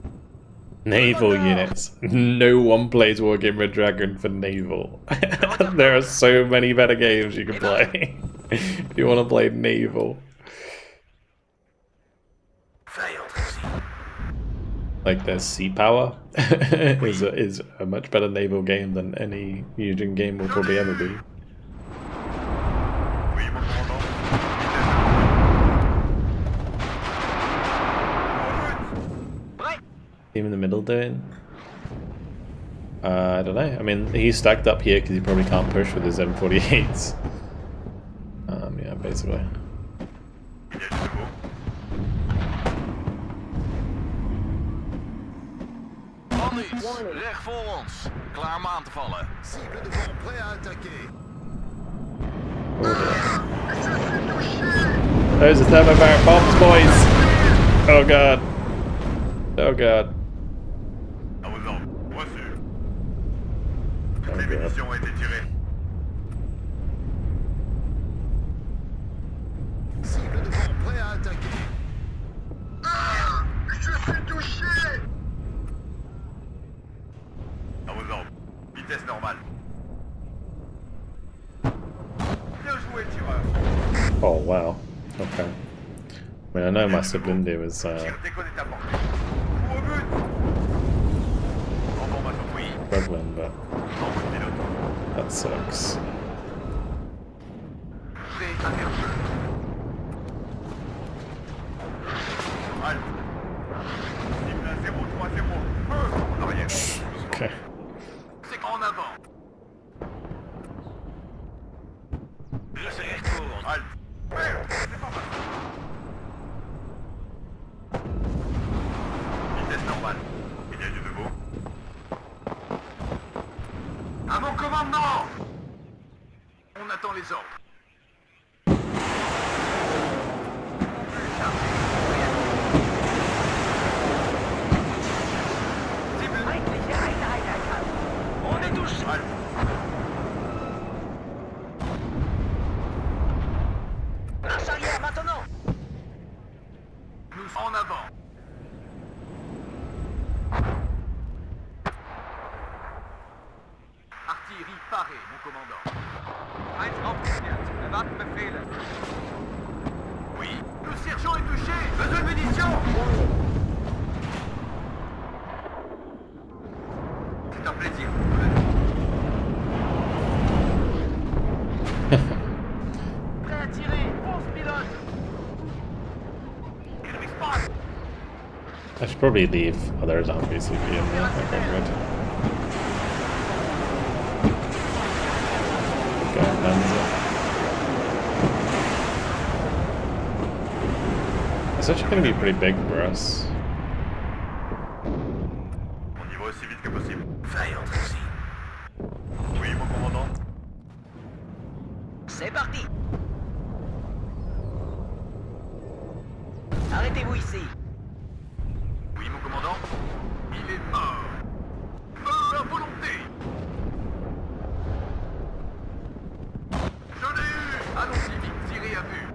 Naval units. No one plays Wargame Red Dragon for naval. There are so many better games you can play if you want to play naval. Failed ici. Like their sea power is a much better naval game than any Eugene game will probably ever be. Oui, mon commandant. Prêt. Team in the middle doing? I don't know. I mean, he's stacked up here because he probably can't push with his M48s. Yeah, basically. Il y a du nouveau. Man iets. Recht voor ons. Klaar om aan te vallen. Cible devant, prêt à attaquer. Those are thermobaric bombs, boys! Oh god. Oh god. À vos ordres. Reçu. Oh Les god. munitions ont été tirées. Cible devant, prêt à attaquer. Je suis touché. À vos ordres. Vitesse normale. Bien joué, tireur. Oh wow. Okay. I mean, I know my Sublindi was Tir déconne est apporté. Au but. En formation, oui. struggling, but En mode pilote. that sucks. Prêt à faire feu. Halte. Cible à 030. En avant. Artillerie parée, mon commandant. 1 aufgeklärt. Erwarten Befehle. Oui. Le sergent est touché. Besoin de munitions. C'est un plaisir. Prêt à tirer. Fonce, pilote. Enemy spot. I should probably leave other zombies if you in there. Okay, good. Go, Panzer. It's actually going to be pretty big for us. On y va aussi vite que possible. Veille entre ici. Oui, mon commandant. C'est parti. Arrêtez-vous ici. Oui, mon commandant. Il est mort. Feu à volonté. Je l'ai eu. Allons-y vite, tirez à vue.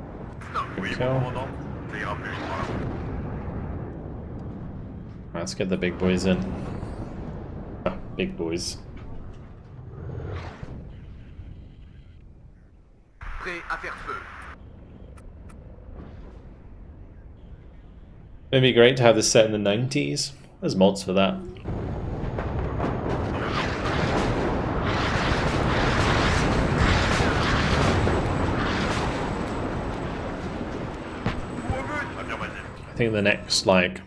Stop. Oui, Ciao. mon commandant. Ça ira plus. Let's get the big boys in. Ah, big boys. Prêt à faire feu. It'd be great to have this set in the 90s. There's mods for that. I think the next, like,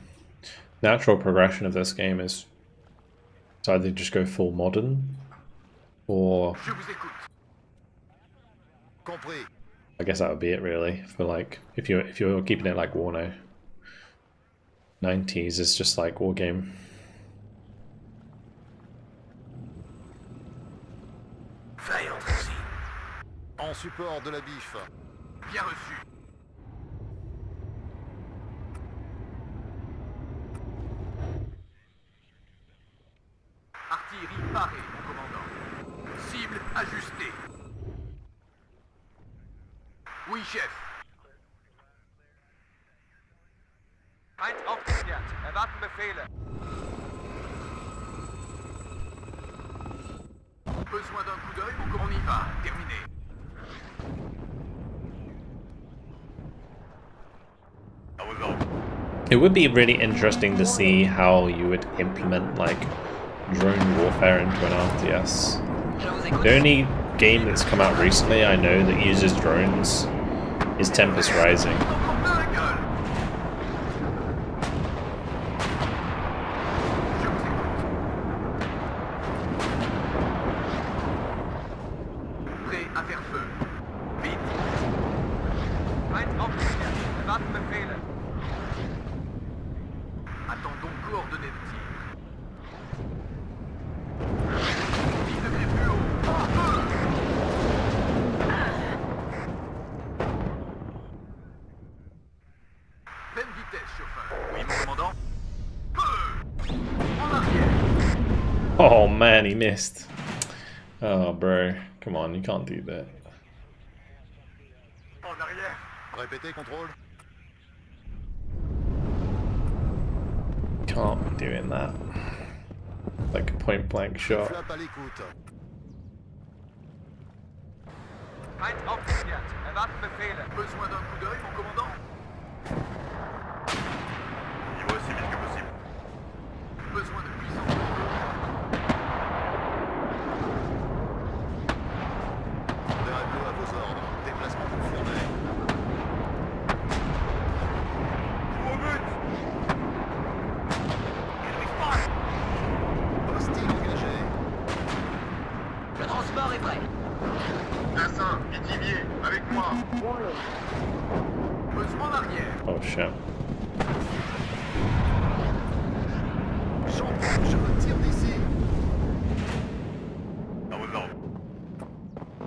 natural progression of this game is to either just go full modern, or Je vous écoute. Compris. I guess that would be it really. For like, if you're keeping it like WARNO, 90s is just like Wargame. Veille entre ici. En support de la BIF. Bien reçu. Artillerie parée, mon commandant. Cible ajustée. Oui, chef. 1 aufgeklärt. Erwarten Befehle. Besoin d'un coup d'œil, mon on y va. Terminé. À vos ordres. It would be really interesting to see how you would implement like drone warfare into an RTS. Je vous écoute. The only game that's come out recently I know that uses drones is Tempest Rising. Encore plein la gueule. Je vous écoute. Prêt à faire feu. Vite. 1 aufgeklärt. Erwarten Befehle. Attendons coordonnées de tir. Il devient plus haut. En feu. Pleine vitesse, chauffeur. Oui, mon commandant. Feu. En arrière. Oh man, he missed. Oh bro, come on, you can't do that. En arrière. Répétez, contrôle. Can't be doing that. Like a point blank shot. Flap à l'écoute. 1 aufgeklärt. Erwarten Befehle. Besoin d'un coup d'œil, mon commandant. On y va aussi vite que possible. Besoin de puissance de feu. Vert et bleu à vos ordres. Déplacement confirmé. Au but. Enemy spot. Hostile engagé. Le transport est prêt. Vincent, Vitivier, avec moi. Warning. Besoin d'arrière. Oh shit. Je retire d'ici. À vos ordres.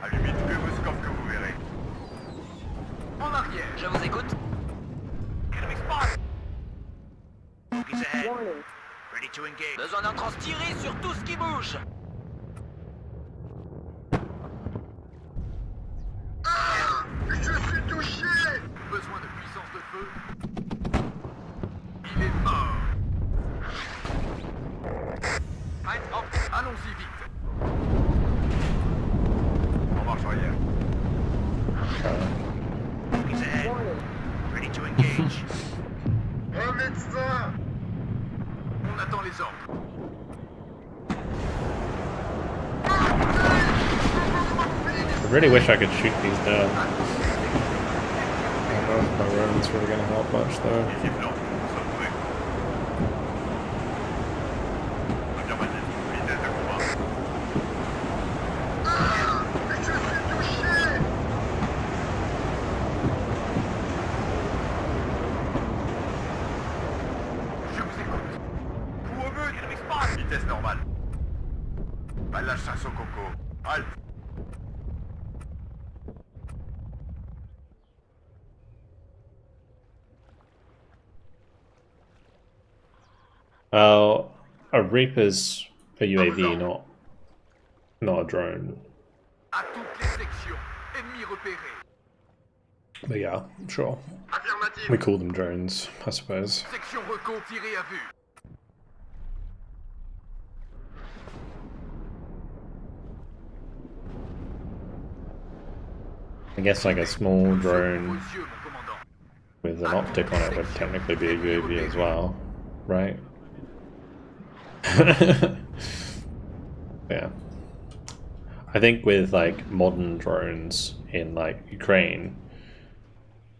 Allumez tous les vos scopes que vous verrez. En arrière. Je vous écoute. Enemy spot. He's ahead. Warning. Ready to engage. Besoin d'un trans tiré sur tout ce qui bouge. Je suis touché. Besoin de puissance de feu. Allons-y vite. En marche arrière. Enemies ahead. Warning. Ready to engage. Un médecin. On attend les ordres. I really wish I could shoot these down. I don't know if my roam's really going to help much though. Ici blanc, nous sommes prêts. Affirmatif, vitesse de combat. Mais je suis touché. Je vous écoute. Coup au but, enemy spot. Vitesse normale. À la chasse au coco. Halte. A Reaper's a UAV, not a drone. À toutes les sections. Ennemis repérés. But yeah, sure. Affirmatif. We call them drones, I suppose. Section reco tirée à vue. I guess like a small drone Vos yeux, mon commandant. with an optic on it would technically be a UAV as well, right? Yeah. I think with like modern drones in like Ukraine,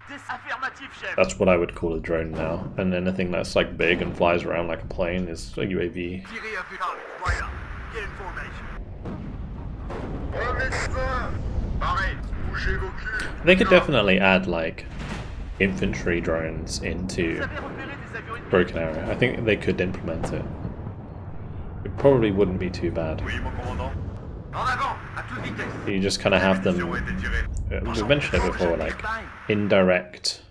Affirmatif, chef. that's what I would call a drone now. And anything that's like big and flies around like a plane is a UAV. Tiré à vue. Right up. Get in formation. Un médecin. Pareil. Bougez vos culs. They could definitely add like infantry drones into Broken Arrow. I think they could implement it. It probably wouldn't be too bad. Oui, mon commandant. En avant, à toute vitesse. You just kind of have them. Mission a été tirée. We mentioned it before, like indirect.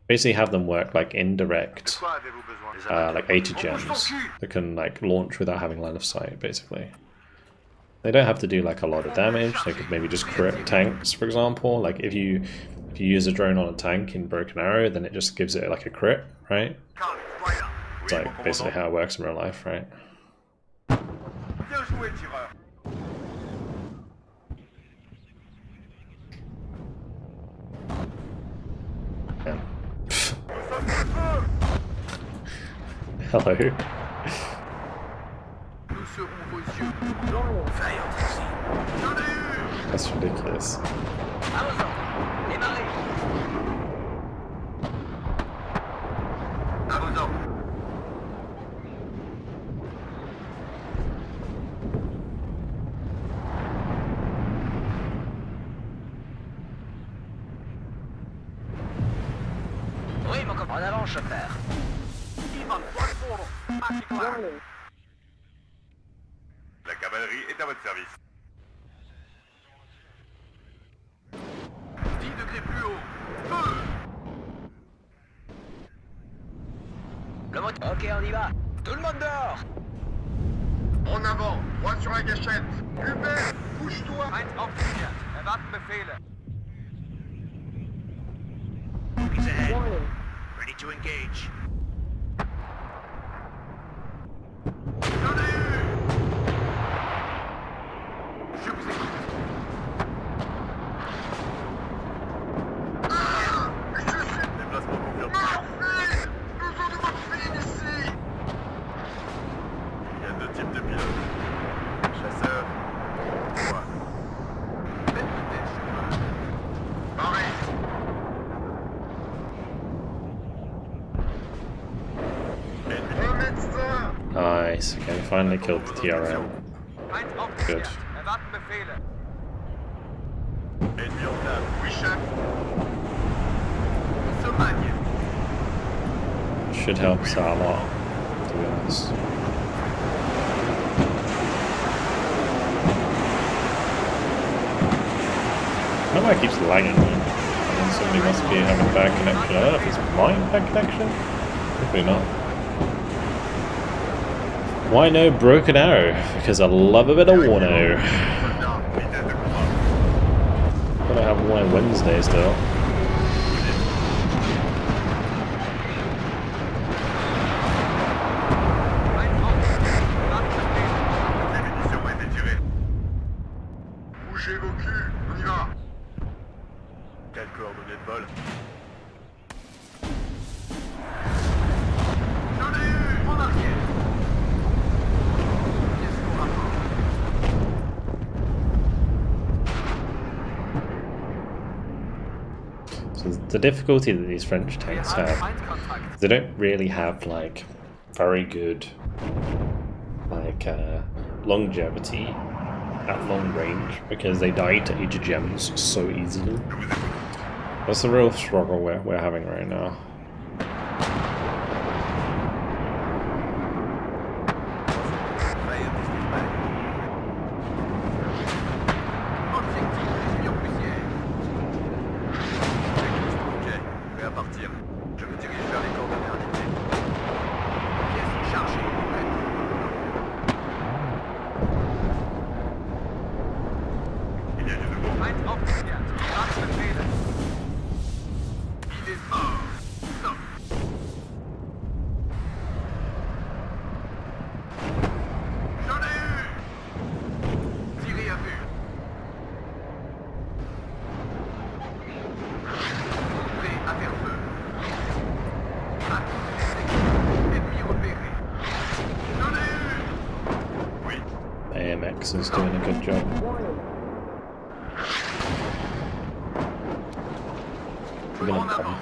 Basically, have them work like indirect, Quoi avez-vous besoin? like ATGMs that can like launch without having line of sight. Basically, they don't have to do like a lot of damage. They could maybe just crit tanks, for example. Like if you use a drone on a tank in Broken Arrow, then it just gives it like a crit, right? Right up. It's like basically how it works in real life, right? Bien joué, tireur. Yeah. Nous sommes de feu. Hello. Nous serons vos yeux. Warning. Vaillant taxi. J'en ai eu. That's ridiculous. À vos ordres. Démarrez. À vos ordres. Oui, mon commandant. En avant, chauffeur. Ivan, wat voor ons. Maak je klaar. Warning. La cavalerie est à votre service. 10 degrés plus haut. Feu. Le moteur. Ok, on y va. Tout le monde dehors. En avant, droit sur la gâchette. Hubert, bouge-toi. Feind aufgeklärt. Erwarten Befehle. Enemies ahead. Warning. Ready to engage. J'en ai eu. Je vous écoute. Déplacement confirmé. Morphine. Besoin de morphine ici. Il y a deux types de pilotes. Chasseur. Moi. Pareil. Un médecin. Nice. Okay, we finally killed the TRM. Feind aufgeklärt. Erwarten Befehle. Ennemi en table. Oui, chef. On se magne. Should help us out a lot, to be honest. I don't know why it keeps lagging. I mean, somebody must be having bad connection. I don't know if it's my bad connection. Hopefully not. Why no Broken Arrow? Because I love a bit of Warno. Gotta have Waro Wednesday still. Feind aufgeklärt. Erwarten Befehle. The difficulty that these French tanks have, Feindkontakt. they don't really have like very good like longevity at long range because they die to each gems so easily. That's the real struggle we're having right now. Objectif détruire poussière. Ok, prêt à partir. Je me dirige vers les coordonnées indiquées. Pièce chargée, prête. Il y a du nouveau. Feind aufgeklärt. Erwarte Befehle. Il est mort. Stop. J'en ai eu. Tirez à vue. Prêt à faire feu. Acte détecté. Ennemi repéré. J'en ai eu. Oui. AMX is doing a good job. Warning.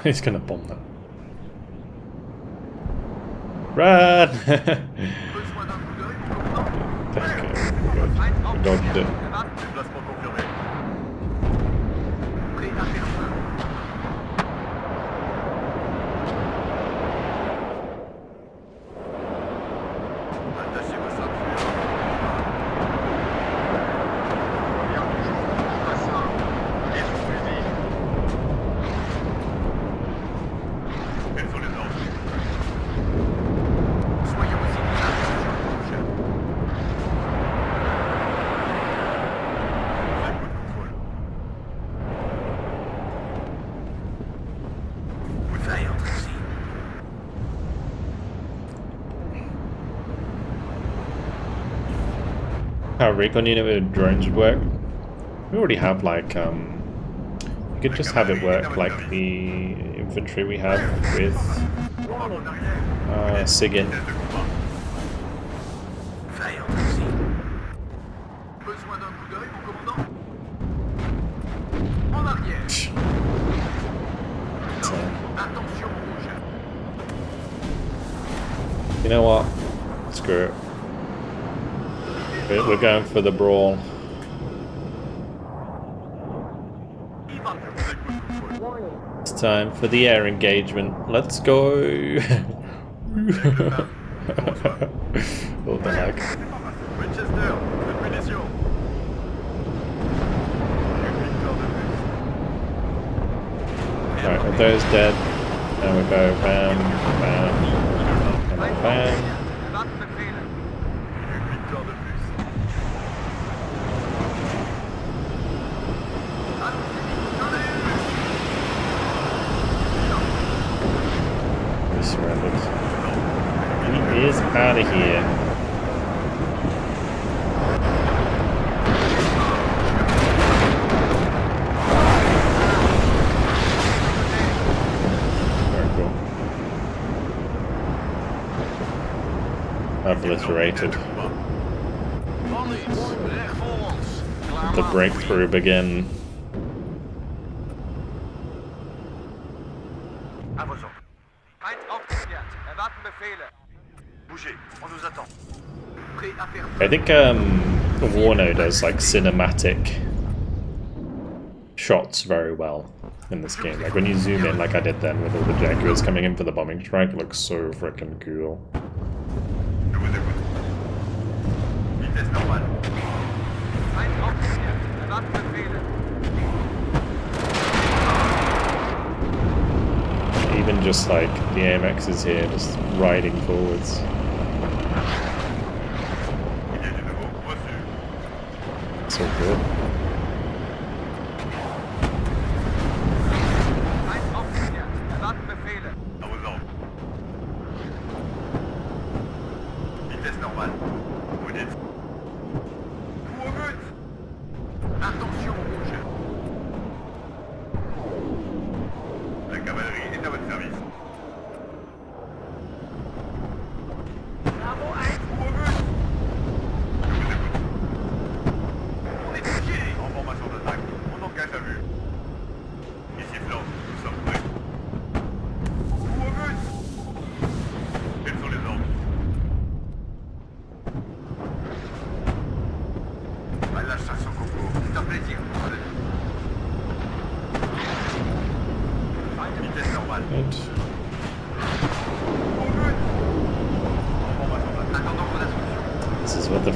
He's gonna bomb that. Run! Besoin d'un coup d'œil, commandant. Okay, Feind good. We dodged aufgeklärt. it. Erwarte Déplacement confirmé. Prêt à faire feu. Attachez vos ceintures. Quels sont les ordres? Soyons aussi attention rouge. Faites votre contrôle. Vous allez entre ici. How a recon unit with drones would work. We already have like we could just have it work like the infantry we have with En arrière. Sigyn. Vitesse de combat. Veille entre ici. Besoin d'un coup d'œil, mon commandant? En arrière. So, Attention rouge. you know what? Screw it. We're going for the brawl. Ivan, je vous écoute, contrôle. Warning. It's time for the air engagement. Let's go! Oh, the lag. Winchester, faites munitions. Victor de plus. Alright, well, those dead. And we go bam, bam, and then bam. Erwarte Befehle. Victor de plus. He's surrounded. He is out of here. Very cool. Obliterated. Mannies, recht voor ons. Klaar The maar. breakthrough begin. À vos ordres. Feind aufgeklärt. Erwarte Befehle. Bougez, on nous attend. Prêt à faire I think Warno does like cinematic shots very well in this game. Like when you zoom in like I did then with all the Jaguars coming in for the bombing strike, it looks so freaking cool. Je vous écoute. Vitesse normale. Feind aufgeklärt. Erwarte Befehle. Even just like the AMX is here, just riding forwards. Il y a du nouveau, reçu. So good. Feind aufgeklärt. Erwarte Befehle. À vos ordres. Vitesse normale. Vous dites. Coup au but. Attention rouge. La cavalerie est à votre service. Bravo 1. Coup au but. Je vous écoute. On est touché. En formation d'attaque. On engage à vue. Ici Flandre, nous sommes prêts.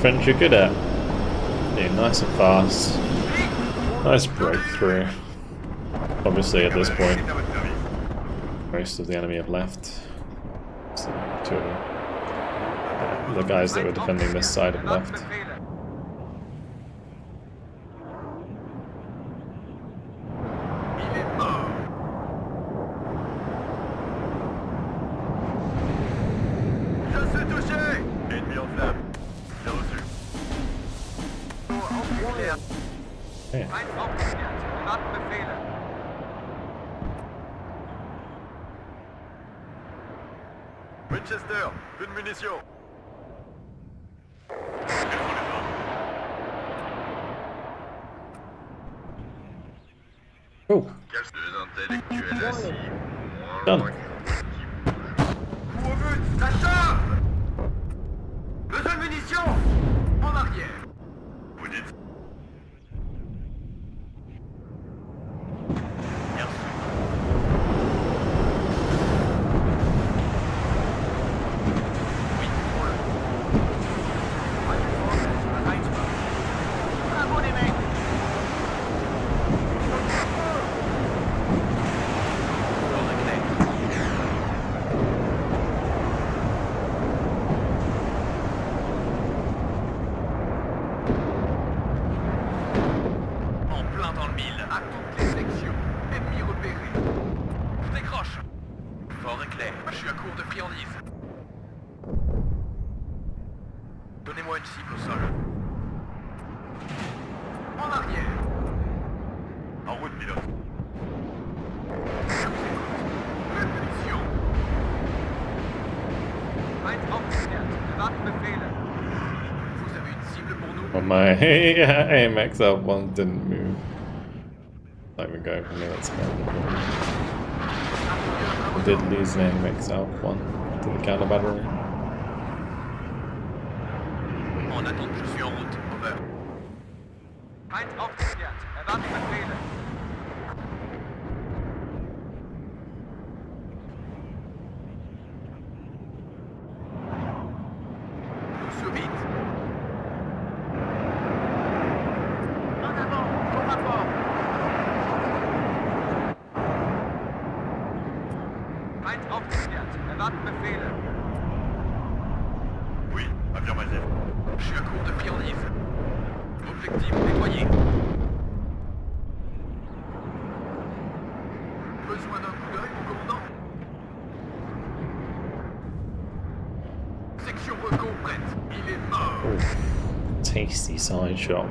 French are good at. Nice and fast. Nice breakthrough. Obviously, at this point, most of the enemy have left. So, two of the guys that were defending this side have left. Winchester, une munition. Oh, Deux intellectuels assis. done. Coup au but, ça charge. Besoin de munitions. En arrière. Vous dites. Donnez-moi une cible au sol. En arrière. En route, pilote. Pleine munition. Feind aufgeklärt. Erwarten Befehle. Vous avez une cible pour nous? Well, my AMX L1 didn't move. Not even going for me, that's good. I did lose an AMX L1 to the counter battery. En attente, je suis en route. Over. Feind aufgeklärt. Erwarten Befehle. Nous sur vite. En avant, au rapport. Feind aufgeklärt. Erwarten Befehle. Oui, affirmatif. Je suis à court de friandises. Objectif nettoyé. Besoin d'un coup d'œil, mon commandant. Section reco prête. Il est mort. Oh, tasty side shot.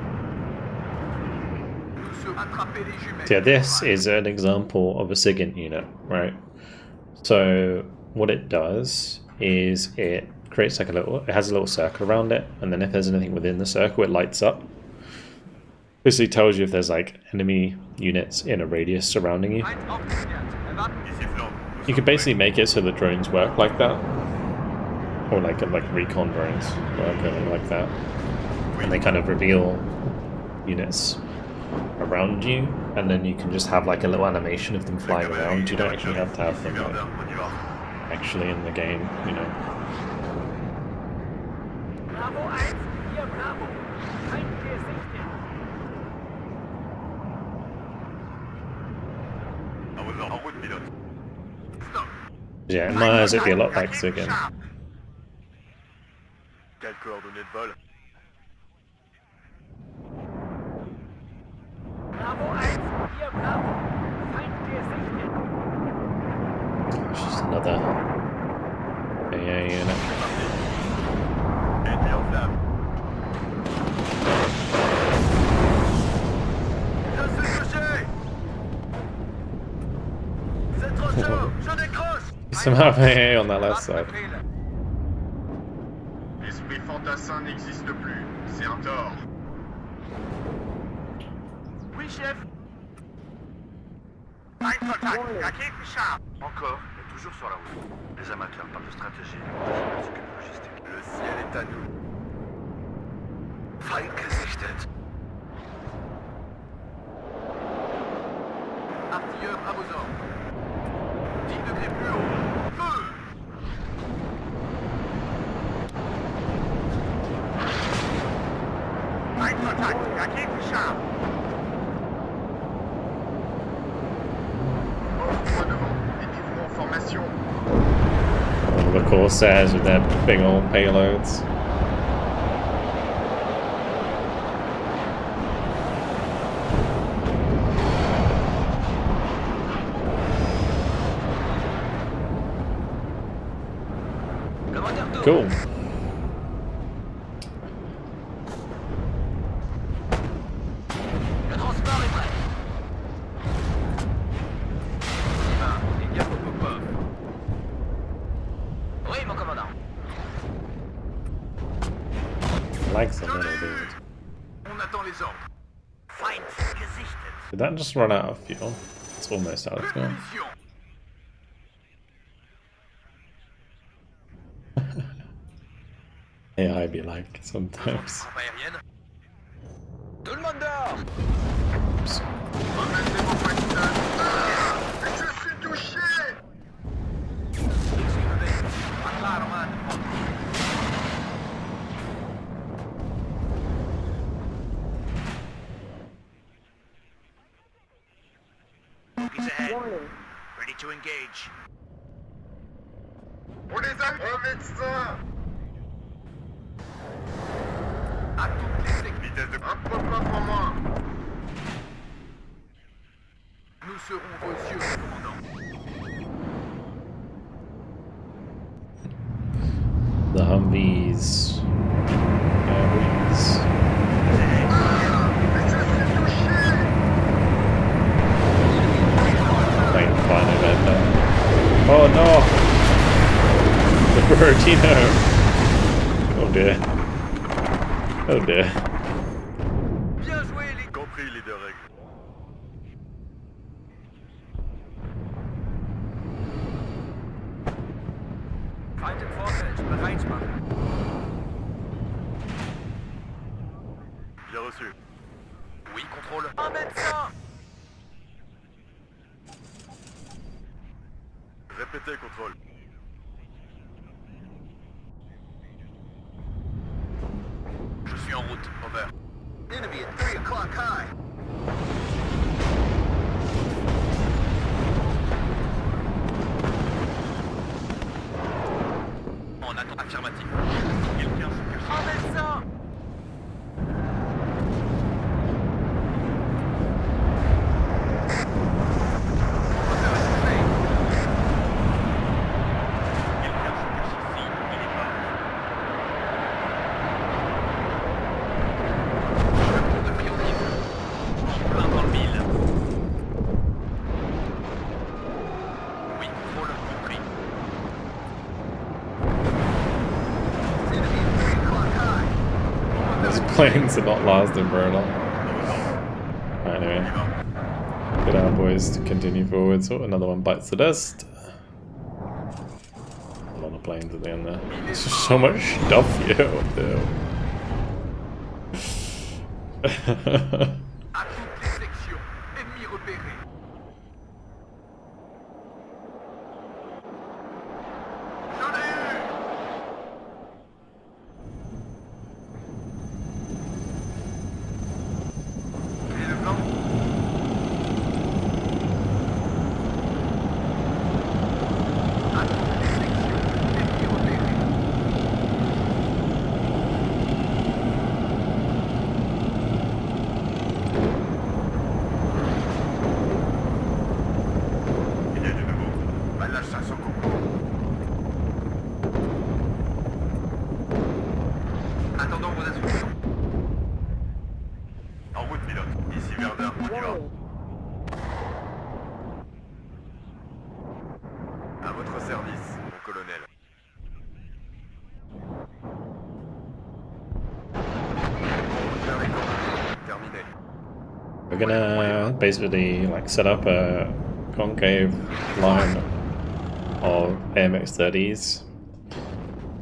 Nous serons attrapés les jumelles. So yeah, this is an example of a SIGINT unit, right? So what it does is it creates like it has a little circle around it, and then if there's anything within the circle, it lights up. Basically tells you if there's like enemy units in a radius surrounding you. Feind aufgeklärt. Erwarten Ici Flan. You can basically make it so the drones work like that, or like recon drones work like that, and they kind of reveal units around you, and then you can just have like a little animation of them flying around. You don't actually have to have them like, actually in the game, you know. Bravo 1, hier Bravo. Feind gesichtet. En route, pilote. Stop. Yeah, in my eyes it'd be a lot like SIGINT. Quelles coordonnées de vol? Bravo 1, hier Bravo. Feind gesichtet. It's just another AA unit. Ennemi en flamme. Je suis touché. C'est trop chaud. Je décroche. Some AA on that left side. Befehle. L'esprit fantassin n'existe plus. C'est un tort. Oui, chef. Encore, mais toujours sur la route. Les amateurs parlent de stratégie, je m'occupe de logistique. Le ciel est à nous. Feind gesichtet. Artilleur à vos ordres. 10 degrés plus haut. Feu! Contact, la Gegenschaft. Moi devant, équivalent en formation. All the Corsairs with their big old payloads. Cool. Le transport est prêt. Les gars, pop. Oui, mon commandant. Likes a little bit. On attend les ordres. Feind gesichtet. Did that just run out of fuel? It's almost out of Plus de fuel. munitions. AI be like sometimes. Frappe aérienne. Tout le monde dehors. Ramenez vos Winston. Ah, je suis touché. Acclaro, man. He's ahead. Warning. Ready to engage. On les a. Un médecin. À toutes les vitesses de... Un peu pas pour moi. Nous serons vos yeux, commandant. The Humvees. Humvees. Wait, fine, I bet that. Oh no! The Bertino! Oh dear. Oh dear. Bien joué, les... Compris les deux règles. Feind im Vorfeld, bereit machen. Bien reçu. Oui, contrôle. Un médecin. Répétez, contrôle. Je suis en route, over. Enemy at 3 o'clock high. En attente affirmatif. Quelqu'un se cache. Un médecin. Quelqu'un se cache ici. Il est mort. De pionnier. Plein dans le mille. Oui, contrôle, compris. Enemy at 3 o'clock high. Those planes are not lasting very long. Anyway. Good our boys to continue forward. So another one bites the dust. A lot of planes at the end there. There's just so much stuff here. What the hell? À toutes les sections. Ennemis repérés. J'en ai eu. Et le blanc. À toutes les sections. Ennemis repérés. Il y a de nouveau. Bah la chasse au coco. Attendons vos instructions. En route, pilote. Ici Verdun, on y va. Warning. À votre service, mon colonel. Terminé. We're gonna basically like set up a concave line of AMX-30s,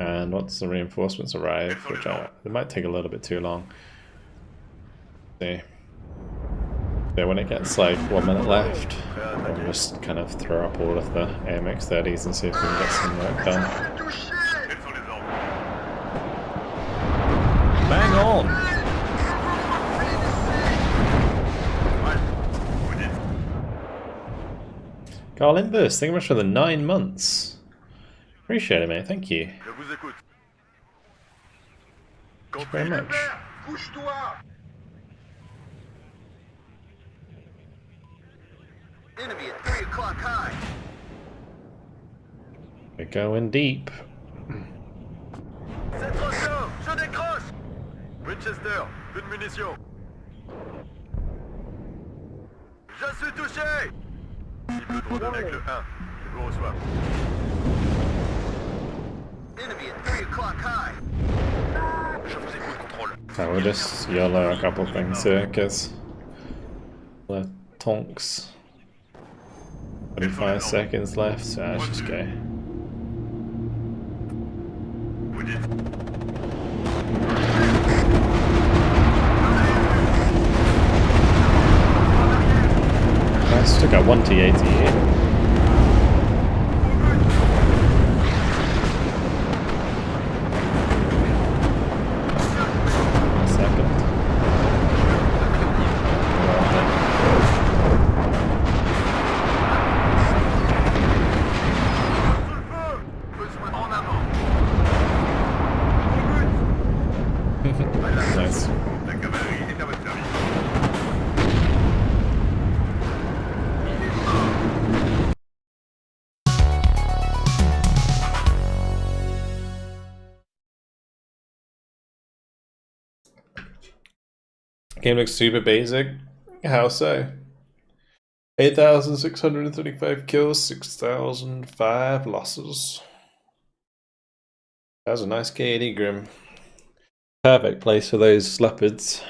and once the reinforcements arrive, which it might take a little bit too long. See. So when it gets like 1 minute left, we'll just kind of throw up all of the AMX-30s and see if we can get some work done. Quels sont les ordres? Bang on! Carl Inverse, thank you much for the 9 months. Appreciate it, mate. Thank you. Je vous écoute. Thank you very much. Couche-toi! Enemy at 3 o'clock high. We're going deep. C'est trop chaud! Je décroche! Winchester, plus de munitions. Je suis touché! Cible drone avec le 1. Je vous reçois. Enemy at 3 o'clock high. Je vous écoute, contrôle. We'll just YOLO a couple things here, because the tonks. 25 seconds left, so let's just go. Vous dites. I still got 1 T80 here. Nice. La cavalerie est à votre service. Game looks super basic. How so? 8,635 kills, 6,005 losses. That was a nice KD, Grim. Perfect place for those leopards.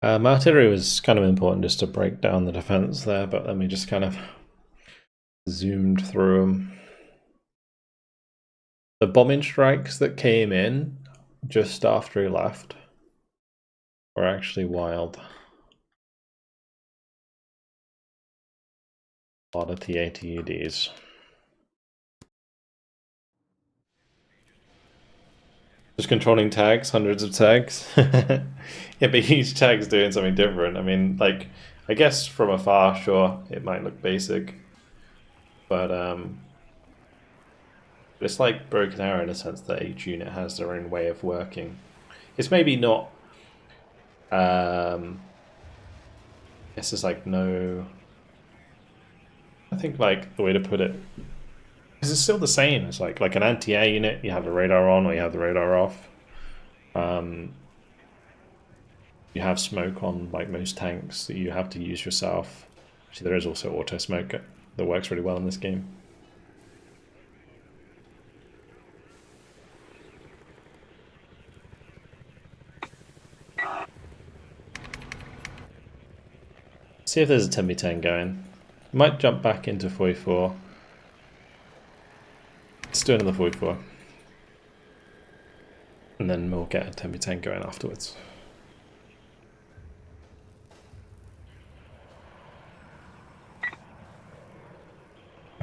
My artillery was kind of important just to break down the defense there, but then we just kind of zoomed through them. The bombing strikes that came in just after he left were actually wild. A lot of T80UDs. Just controlling tags, hundreds of tags. Yeah, but each tag's doing something different. I mean, like, I guess from afar, sure, it might look basic. But, it's like Broken Arrow in a sense that each unit has their own way of working. It's maybe not... this is like no... I think like the way to put it... Because it's still the same. It's like an anti-air unit, you have the radar on or you have the radar off. You have smoke on like most tanks that you have to use yourself. Actually, there is also auto smoke that works really well in this game. See if there's a 10v10 going. Might jump back into 44. Let's do another 44. And then we'll get a 10v10 going afterwards.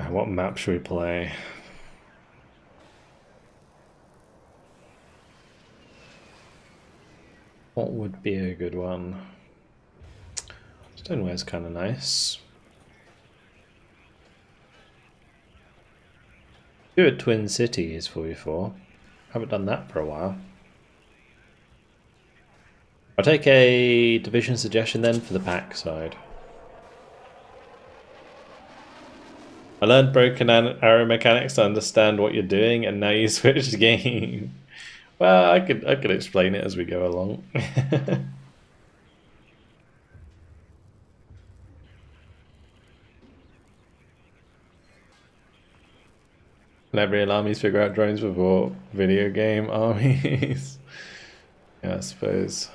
What map should we play? What would be a good one? Stoneware's kind of nice. Do a Twin Cities 44. Haven't done that for a while. I'll take a division suggestion then for the pack side. I learned Broken Arrow mechanics to understand what you're doing, and now you switched the game. Well, I could explain it as we go along. Never real armies figure out drones before video game armies. Yeah, I suppose.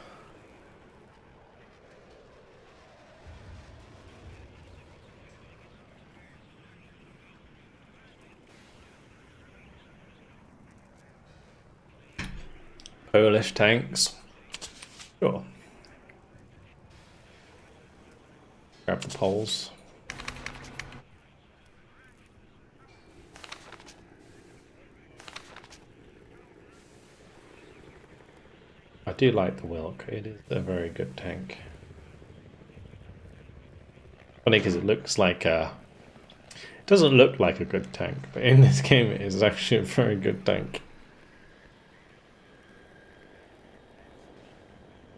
Polish tanks. Sure. Grab the poles. I do like the Wilk. It is a very good tank. Funny because it looks like a... It doesn't look like a good tank, but in this game it is actually a very good tank.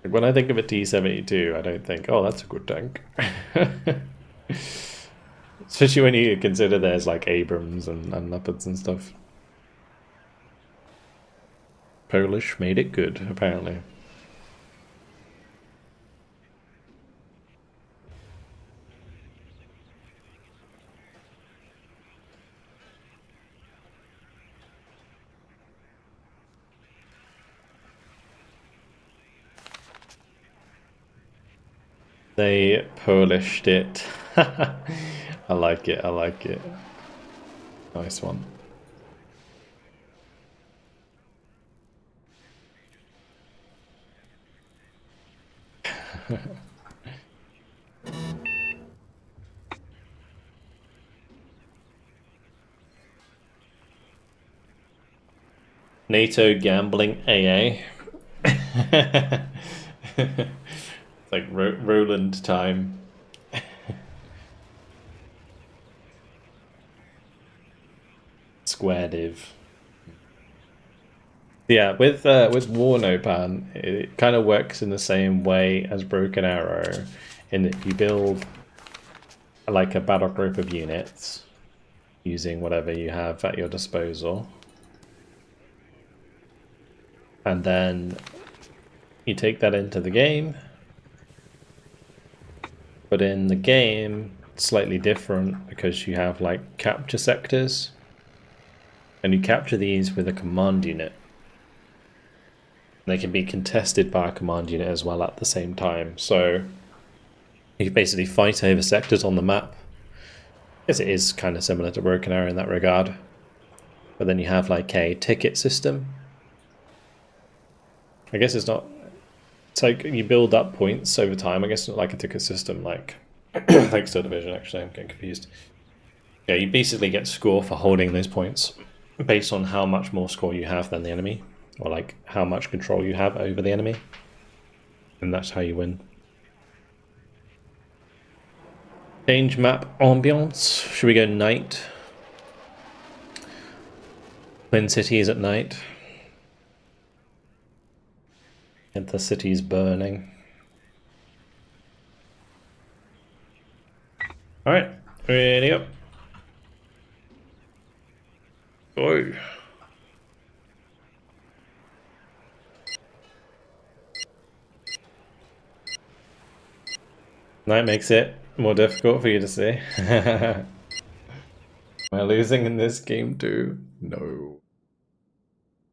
When I think of a T-72, I don't think, oh, that's a good tank. Especially when you consider there's like Abrams and Leopards and stuff. Polish made it good, apparently. They Polished it. I like it, I like it. Nice one. NATO gambling AA. It's like Roland time. Square div. Yeah, with WARNO pan, it kind of works in the same way as Broken Arrow, in that you build like a battle group of units using whatever you have at your disposal, and then you take that into the game. But in the game, it's slightly different because you have like capture sectors, and you capture these with a command unit. They can be contested by a command unit as well at the same time. So you basically fight over sectors on the map. I guess it is kind of similar to Broken Arrow in that regard. But then you have like a ticket system. I guess it's not... It's like you build up points over time. I guess it's not like a ticket system like like Star Division, actually. I'm getting confused. Yeah, you basically get score for holding those points based on how much more score you have than the enemy. Or like how much control you have over the enemy. And that's how you win. Change map ambiance. Should we go night? Twin cities at night. And the city's burning. Alright, ready up. Go. Night makes it more difficult for you to see. Am I losing in this game too? No.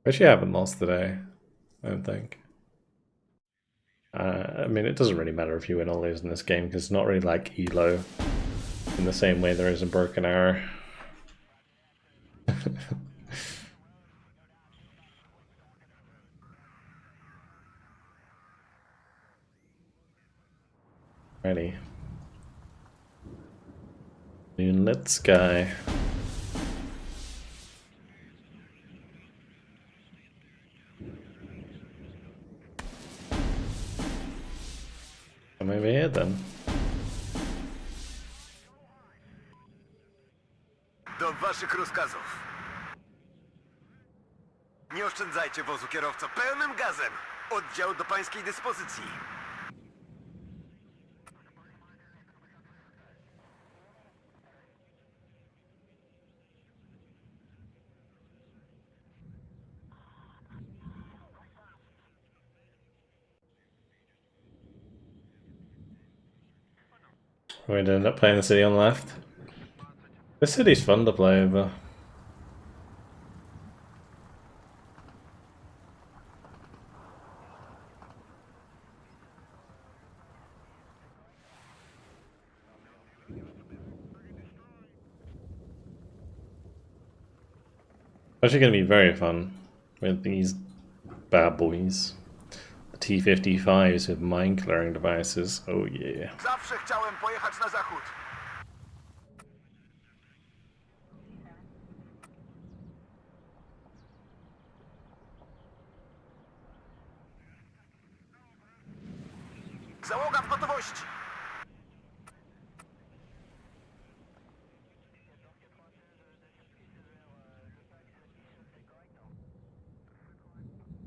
Actually, I haven't lost today, I don't think. I mean, it doesn't really matter if you win or lose in this game, because it's not really like ELO in the same way there is in Broken Arrow. Ready. Moonlit sky. Come over here then. Do waszych rozkazów. Nie oszczędzajcie wozu, kierowco. Pełnym gazem. Oddział do pańskiej dyspozycji. We're going to end up playing the city on the left. This city's fun to play over. Actually going to be very fun with these bad boys. The T-55s with mine clearing devices. Oh yeah. Zawsze chciałem pojechać na zachód. Załoga w gotowości.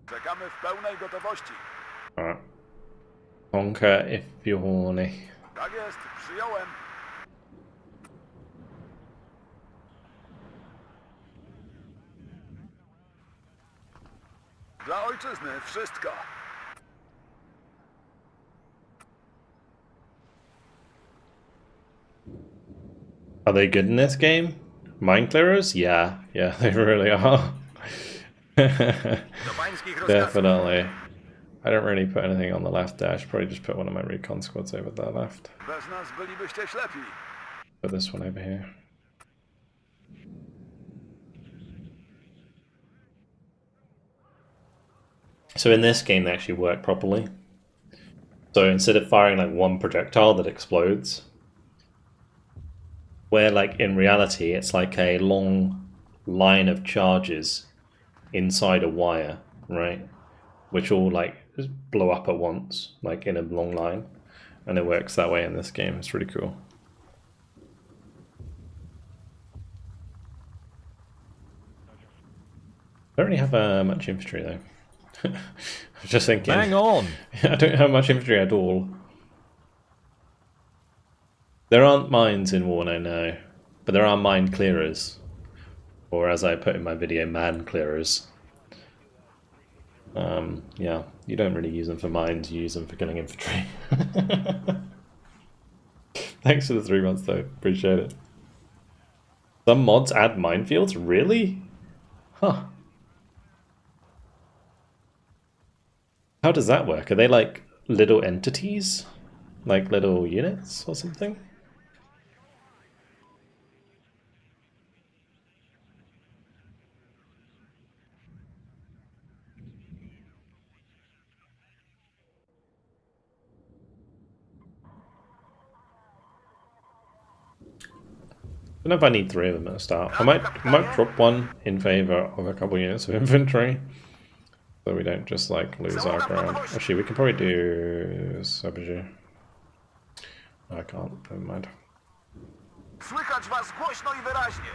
Czekamy w pełnej gotowości. Alright. Conquer if you're horny. Tak jest, przyjąłem. Dla ojczyzny wszystko. Are they good in this game? Mine clearers? Yeah, they really are. Do pańskich rozkazów. Definitely. I don't really put anything on the left there. I should probably just put one of my recon squads over the left. Bez nas bylibyście ślepi. Put this one over here. So in this game they actually work properly. So instead of firing like one projectile that explodes, where like in reality it's like a long line of charges inside a wire, right? Which all like just blow up at once, like in a long line. And it works that way in this game. It's really cool. I don't really have much infantry though. I was just thinking. Bang on! I don't have much infantry at all. There aren't mines in WARNO, no. But there are mine clearers. Or as I put in my video, man clearers. Yeah, you don't really use them for mines, you use them for killing infantry. Thanks for the 3 months though, appreciate it. Some mods add minefields? Really? Huh. How does that work? Are they like little entities? Like little units or something? I don't know if I need 3 of them at the start. I might drop one in favor of a couple units of infantry, so we don't just like lose our ground. Actually, we can probably do Saboteur. I can't. Never mind. Słychać was głośno i wyraźnie.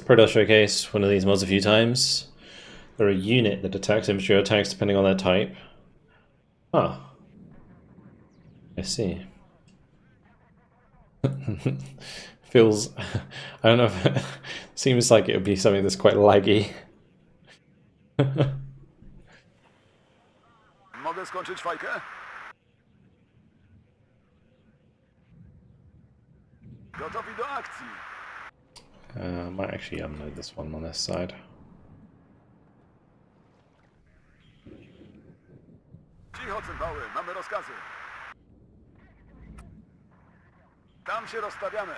Probably showcase one of these mods a few times. They're a unit that attacks infantry or tanks depending on their type. Ah, I see. Feels, I don't know if it seems like it would be something that's quite laggy. Mogę skończyć fajkę? Gotowi do akcji. I might actually unload this one on this side. Cicho, cymbały, mamy rozkazy. Tam się rozstawiamy.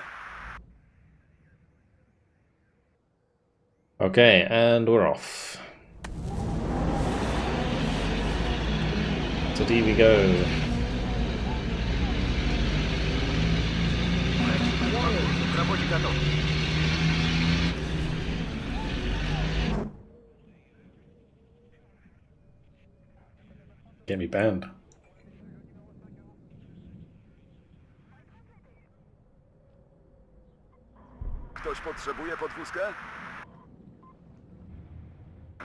Okay, and we're off. So D we go. Zawodnik gotowy. Get me banned. Ktoś potrzebuje podwózkę?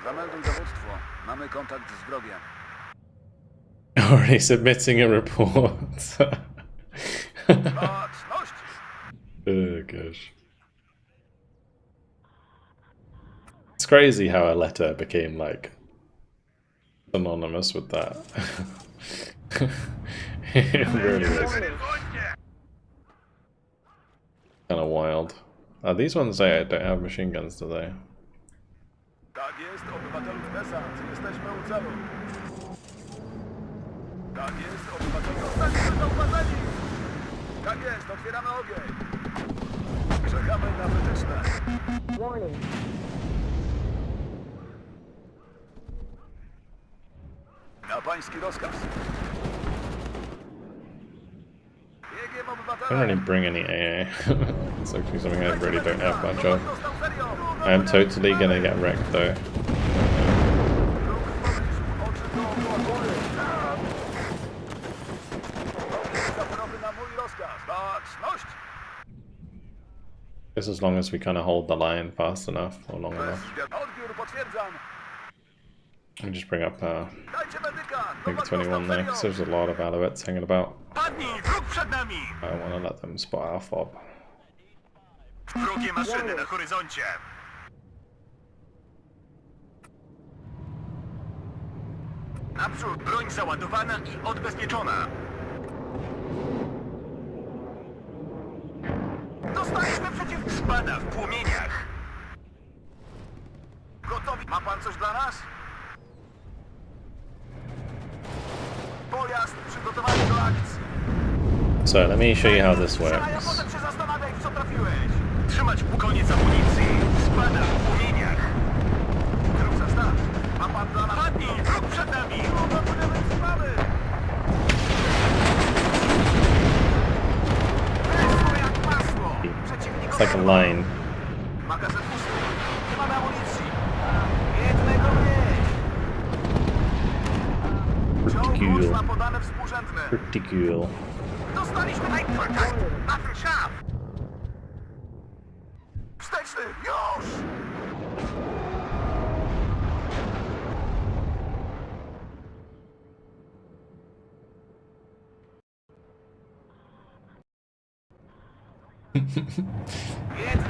Zamelduj dowództwo. Mamy kontakt z wrogiem. Already submitting a report. Baczność! Oh gosh. It's crazy how a letter became like synonymous with that. It really is. Kind of wild. These ones don't have machine guns, do they? Tak jest, obywatelów desant. Jesteśmy u celu. Tak jest, obywatele. Zostańcie zauważeni! Tak jest, otwieramy ogień. Czekamy na wytyczne. Warning. Na pański rozkaz. Biegiem I don't obywatele. really bring any AA. It's actually something I really don't have much of. Dostał serio. I am totally gonna get wrecked though. Just as long as we kind of hold the line fast enough or long enough. Let me just bring up maybe 21 there, because there's a lot of alouettes hanging about. I don't want to let them spot our fob. Wrogie maszyny na horyzoncie. Naprzód, broń załadowana i odbezpieczona. Dostaliśmy przeciw... Spada w płomieniach. Gotowi? Ma pan coś dla nas? Pojazd przygotowany do akcji. So let me show you how this works. Potem się zastanawiaj, w co trafiłeś. Trzymać koniec amunicji. Spada w płomieniach. Wróg zastaw. Ma pan dla nas... Padnij! Wróg przed nami! Będziemy trzymały! Weszło jak masło! It's like a line. Magazyn pusty. Nie mamy amunicji. Jednego mniej. Czołg na podane współrzędne. Pretty cool. Dostaliśmy kontakt! Na ten szaf! Wsteczny! Już!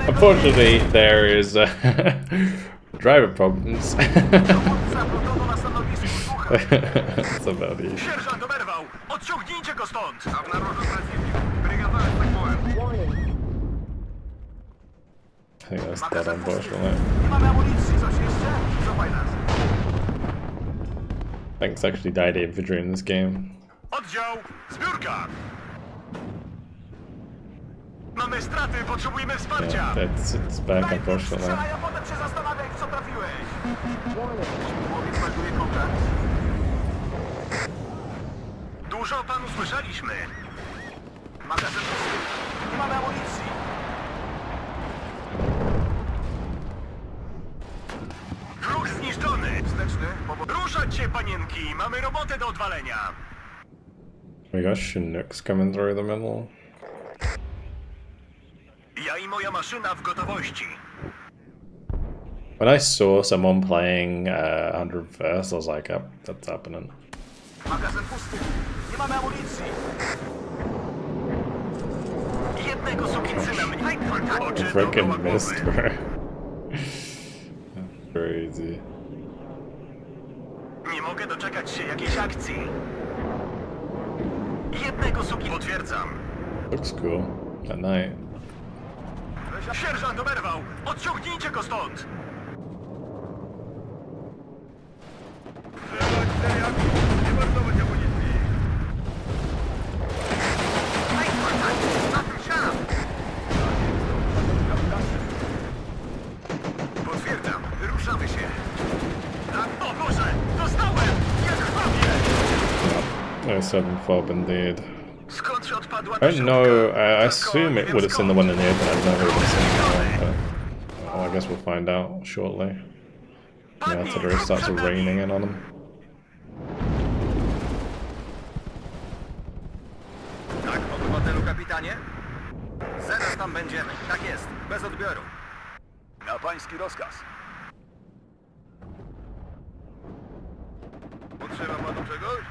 Unfortunately, there is driver problems. That's about it. Sierżant oberwał! Odciągnijcie go stąd! I think that's that, unfortunately. Nie mamy amunicji, coś jeszcze? Cofaj nas. Thanks actually died infantry in this game. Oddział! Zbiórka! Mamy straty, potrzebujemy wsparcia! Yeah, it's back, unfortunately. Strzelaj, a potem się zastanawiaj, w co trafiłeś! Chłopiec melduje kontakt. Dużo o panu słyszeliśmy. Magazyn pusty. Nie mamy amunicji. Wróg zniszczony. Wsteczny. Ruszać się, panienki. Mamy robotę do odwalenia. We got Chinooks coming through the middle. Ja i moja maszyna w gotowości. When I saw someone playing 100 first, I was like, oh, that's happening. Magazyn pusty. Nie mamy amunicji. Jednego sukinsyna mniej. Oczy Freaking dookoła missed, głowy. bro. That's crazy. Nie mogę doczekać się jakiejś akcji. Jednego suki potwierdzam. Looks cool at night. Sierżant oberwał! Odciągnijcie go stąd! Nie marnować amunicji! Na ten szaf! Potwierdzam, ruszamy się. O Boże! Dostałem! Jak chwabię! No, 7 fob indeed. Skąd się odpadła I don't know, I assume it would have seen the one in the open, I've never even seen the one, but well, I guess we'll find out shortly. Yeah, after the rest starts raining in on them. Tak, obywatelu kapitanie? Zaraz tam będziemy. Tak jest, bez odbioru. Na pański rozkaz. Potrzeba panu czegoś?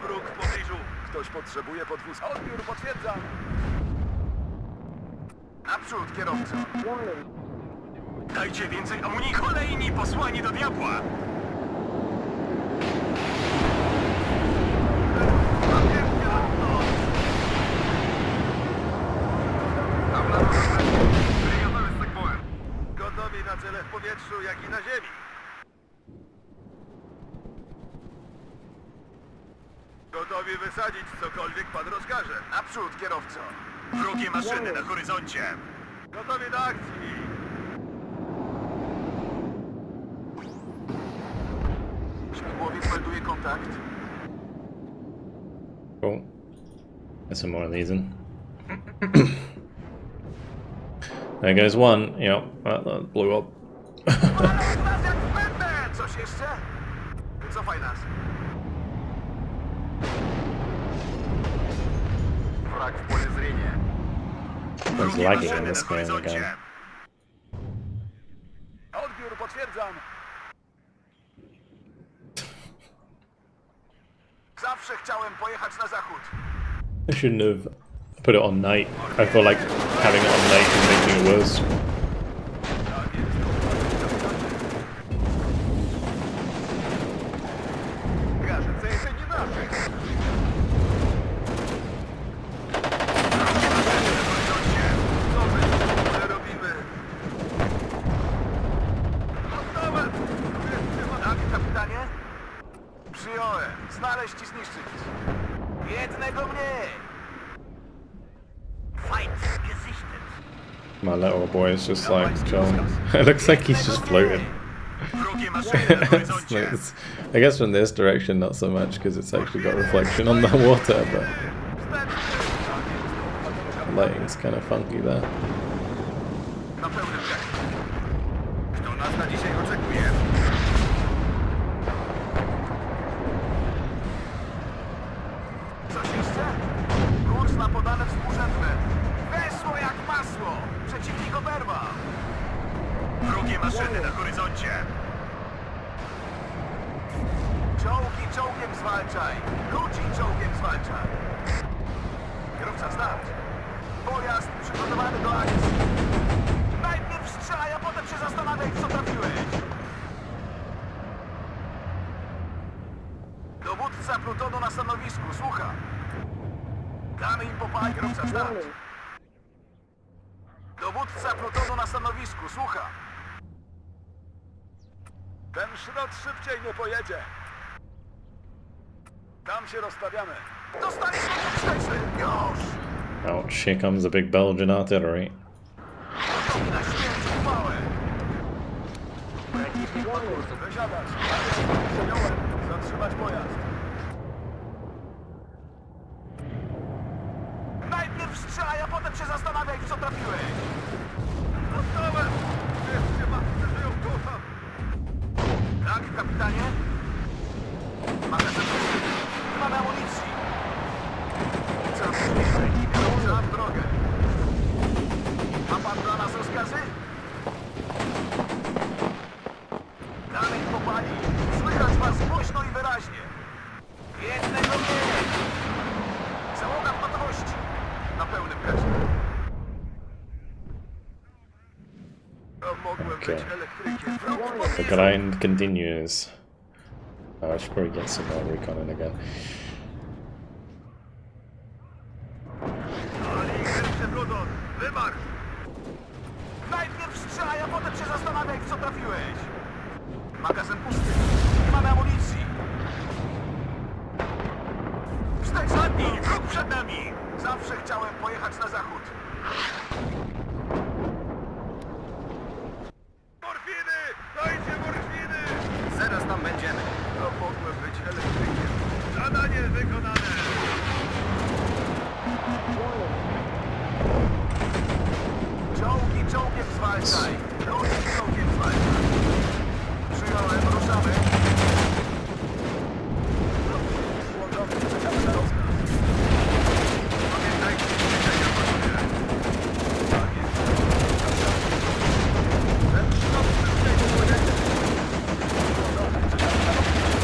Wróg w pobliżu. Ktoś potrzebuje podwózka. Odbiór potwierdzam. Naprzód, kierowco. Dajcie więcej amunicji. Kolejni posłani do diabła. Gotowi na cele w powietrzu, jak i na ziemi. Gotowi wysadzić cokolwiek pan rozkaże. Naprzód, kierowco. Wrogie maszyny na horyzoncie. Gotowi do akcji. Śmigłowiec melduje kontakt. Cool. Get some more of these in. There goes one. Yep, that blew up. Walą w nas jak w będę! Coś jeszcze? Wycofaj nas. Враг в поле зрения. There's lagging in this game again. Odbiór, potwierdzam. Zawsze chciałem pojechać na zachód. I shouldn't have put it on night. I feel like having it on night is making it worse. Tak jest. Кажется, это не наши. Co my robimy? Gotowe! Tak, kapitanie? Przyjąłem. Znaleźć i zniszczyć. Jednego mniej. Fight gesichtet. My little boy is just like chilling. It looks like he's just floating. Wrogie maszyny na horyzoncie. I guess from this direction not so much because it's actually got reflection on the water, but lighting's kind of funky there. Na pełnym gazie. Kto nas na dzisiaj oczekuje? Coś jeszcze? Kurs na podane współrzędne. Weszło jak masło. Przeciwnik oberwał. Wrogie maszyny na horyzoncie. Czołgi czołgiem zwalczaj. Ludzi czołgiem zwalczaj. Kierowca start. Pojazd przygotowany do akcji. Najpierw strzelaj, a potem się zastanawiaj, w co trafiłeś. Dowódca plutonu na stanowisku, słucha. Damy im popaj, kierowca start. Dowódca plutonu na stanowisku, słucha. Ten szrot szybciej nie pojedzie. Tam się rozstawiamy. Dostaliśmy wsteczny! Już! Ouch, here comes the big Belgian artillery. Gotowi na śmierć uchwałę! Wysiadać! Przyjąłem! Zatrzymać pojazd! Najpierw strzelaj, a potem się zastanawiaj, w co trafiłeś! Dostałem! Jeszcze mam, przeżyją kocham! Tak, kapitanie? Mamy amunicji! Co za w drogę! Ma pan dla nas rozkazy? Dalej popali! Słychać was głośno i wyraźnie! Jednego mniej! Załoga w gotowości! Na pełnym gazie! To mogłem być elektrykiem! The grind continues. I should probably get some more recon in again. Wymarsz! Najpierw strzelaj, a potem się zastanawiaj, w co trafiłeś! Magazyn pusty. Nie mamy amunicji. Wstać za nami! Wróg przed nami! Zawsze chciałem pojechać na zachód. Morfiny! Dajcie morfiny! Zaraz tam będziemy. To mogłem być elektrykiem. Zadanie wykonane! Czołgi czołgiem zwalczaj! Ludzi czołgiem zwalczaj! Przyjąłem, ruszamy! Złożony, czekamy na rozkaz. Pamiętajcie, ćwiczenia maszyny. Tak jest. Ten sztab szybciej nie pojedzie. Złożony, czekamy na rozkaz.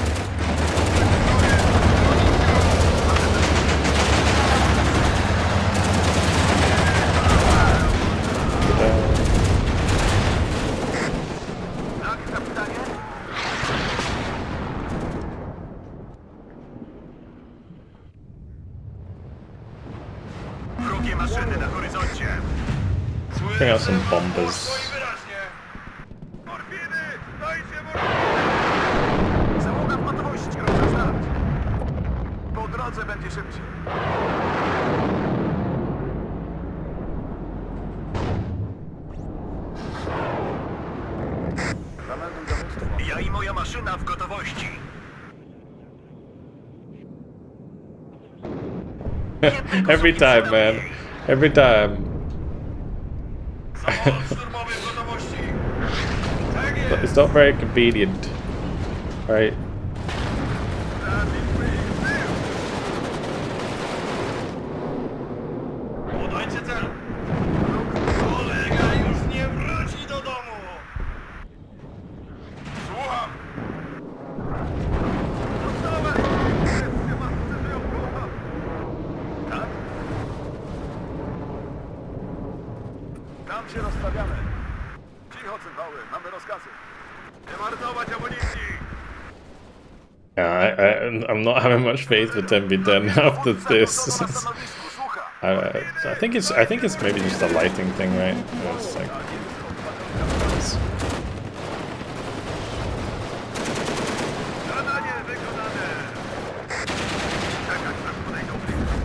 Tak, kapitanie? Wrogie maszyny na horyzoncie. Bring out some bombers. Morfiny! Dajcie morfiny! Załoga w gotowości, kierowca start. Po drodze będzie szybciej. Ja i moja maszyna w gotowości. Every time, man. Every time. szturmowej gotowości. Tak jest. It's not very convenient, right? Podajcie cel. Kolega już nie wróci do domu. Słucham. Tak? Tam się rozstawiamy. Cicho, cymbały, mamy rozkazy. Nie marnować amunicji. Yeah, I'm not having much faith with 10v10 after this. I think it's maybe just a lighting thing, right? It's like, Zadanie wykonane. Czekać, aż podejdą bliżej.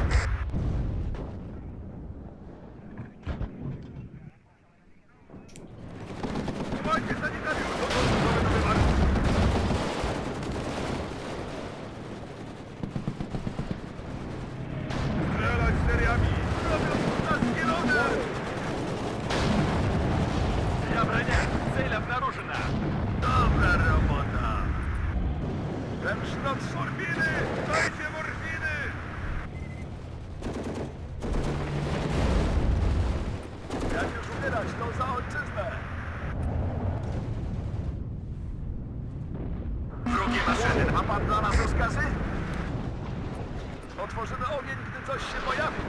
Trzymajcie sanitariusz, gotowy do wymaru. Strzelać seriami. Robią nas kierowe. Я броня. Цель обнаружена. Dobra robota. Ten szlot z morfiny! Dajcie morfiny! Jak już umierać, to za ojczyznę! Wrogie maszyny, ma pan dla nas rozkazy? Otworzymy ogień, gdy coś się pojawi.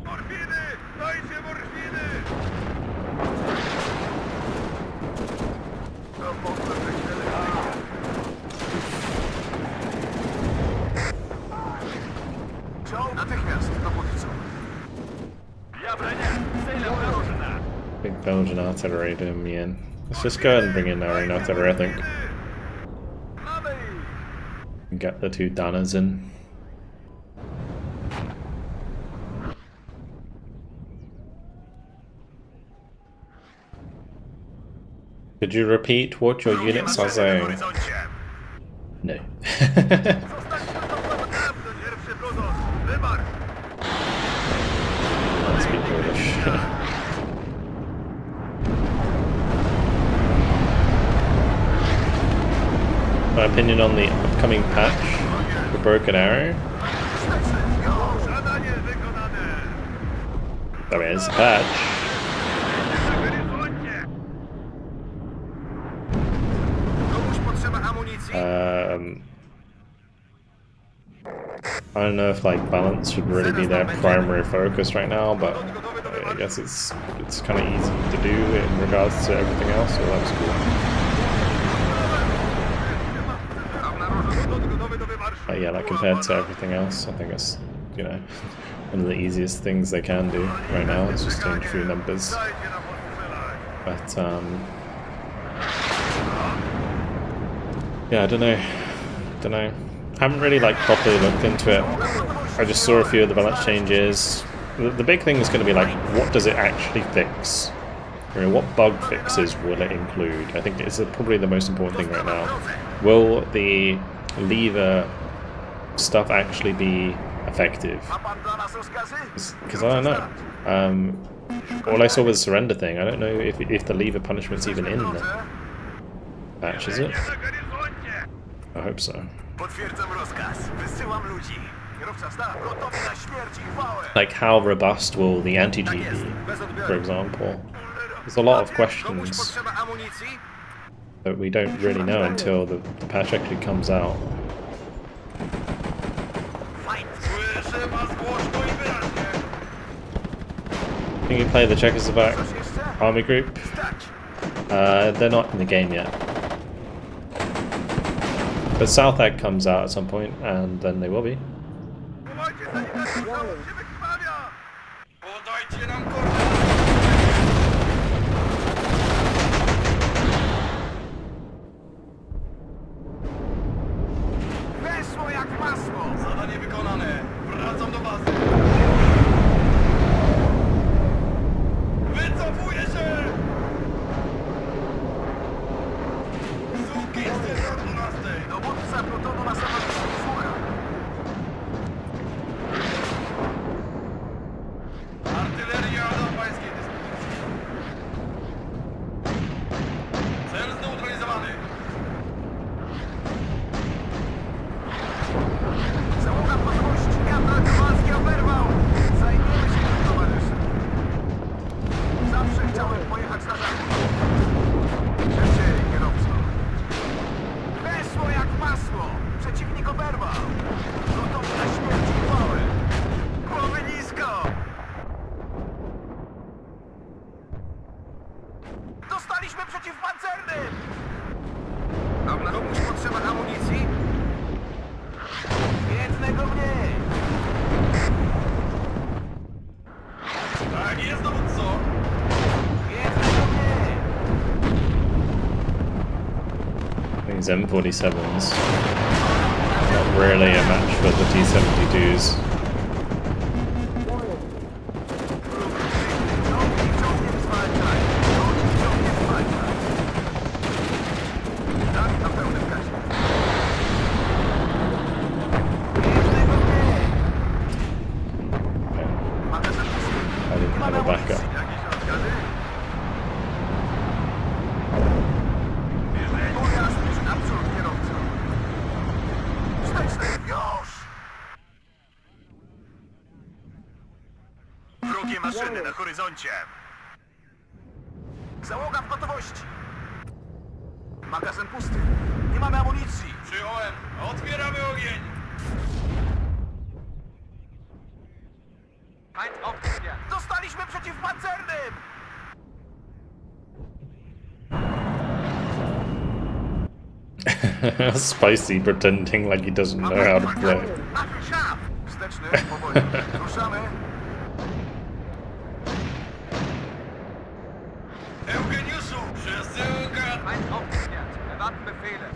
Morfiny! Dajcie morfiny! To podle wyświetlenia. Czoł, natychmiast do policją. Я броня. Цель обнаружена. big Belgian artillery doing me in. Let's just go ahead and bring in our own artillery, I think. Mamy ich! And get the two Danners in. Could you repeat what your units are saying? No. Let's be Polish. My opinion on the upcoming patch for Broken Arrow? I mean, it's a patch. I don't know if like balance should really be their primary focus right now, but I guess it's kind of easy to do in regards to everything else, so that's cool. Yeah, like compared to everything else, I think it's, you know, one of the easiest things they can do right now is just change through numbers. But yeah, I don't know. I haven't really like properly looked into it. I just saw a few of the balance changes. The big thing is going to be like, what does it actually fix? You know, what bug fixes will it include? I think it's probably the most important thing right now. Will the lever stuff actually be effective? Because I don't know. All I saw was the surrender thing. I don't know if the lever punishment's even in the patch, is it? I hope so. Like, how robust will the anti-G be, for example? There's a lot of questions that we don't really know until the patch actually comes out. Can you play the Czechoslovak army group? They're not in the game yet. But South Egg comes out at some point, and then they will be. Weszło jak masło! Zadanie wykonane! Wracam do bazy! Wycofuję się! Sukińscy z 12! Dowódca plutonu na samym słucha! przeciwpancernym! A komuś potrzeba amunicji? Jednego mniej! Tak jest, dowódco! Jednego mniej! These M47s not really a match for the T72s. I didn't have a backup. Wrogie maszyny na horyzoncie. Załoga w gotowości. Magazyn pusty. Nie mamy amunicji. Przyjąłem. Otwieramy ogień. Dostaliśmy przeciwpancernym! Spicy pretending like he doesn't know how to play. Wsteczny, powoli. Ruszamy. Eugeniuszu, przesyłka! Erwarten Befehle.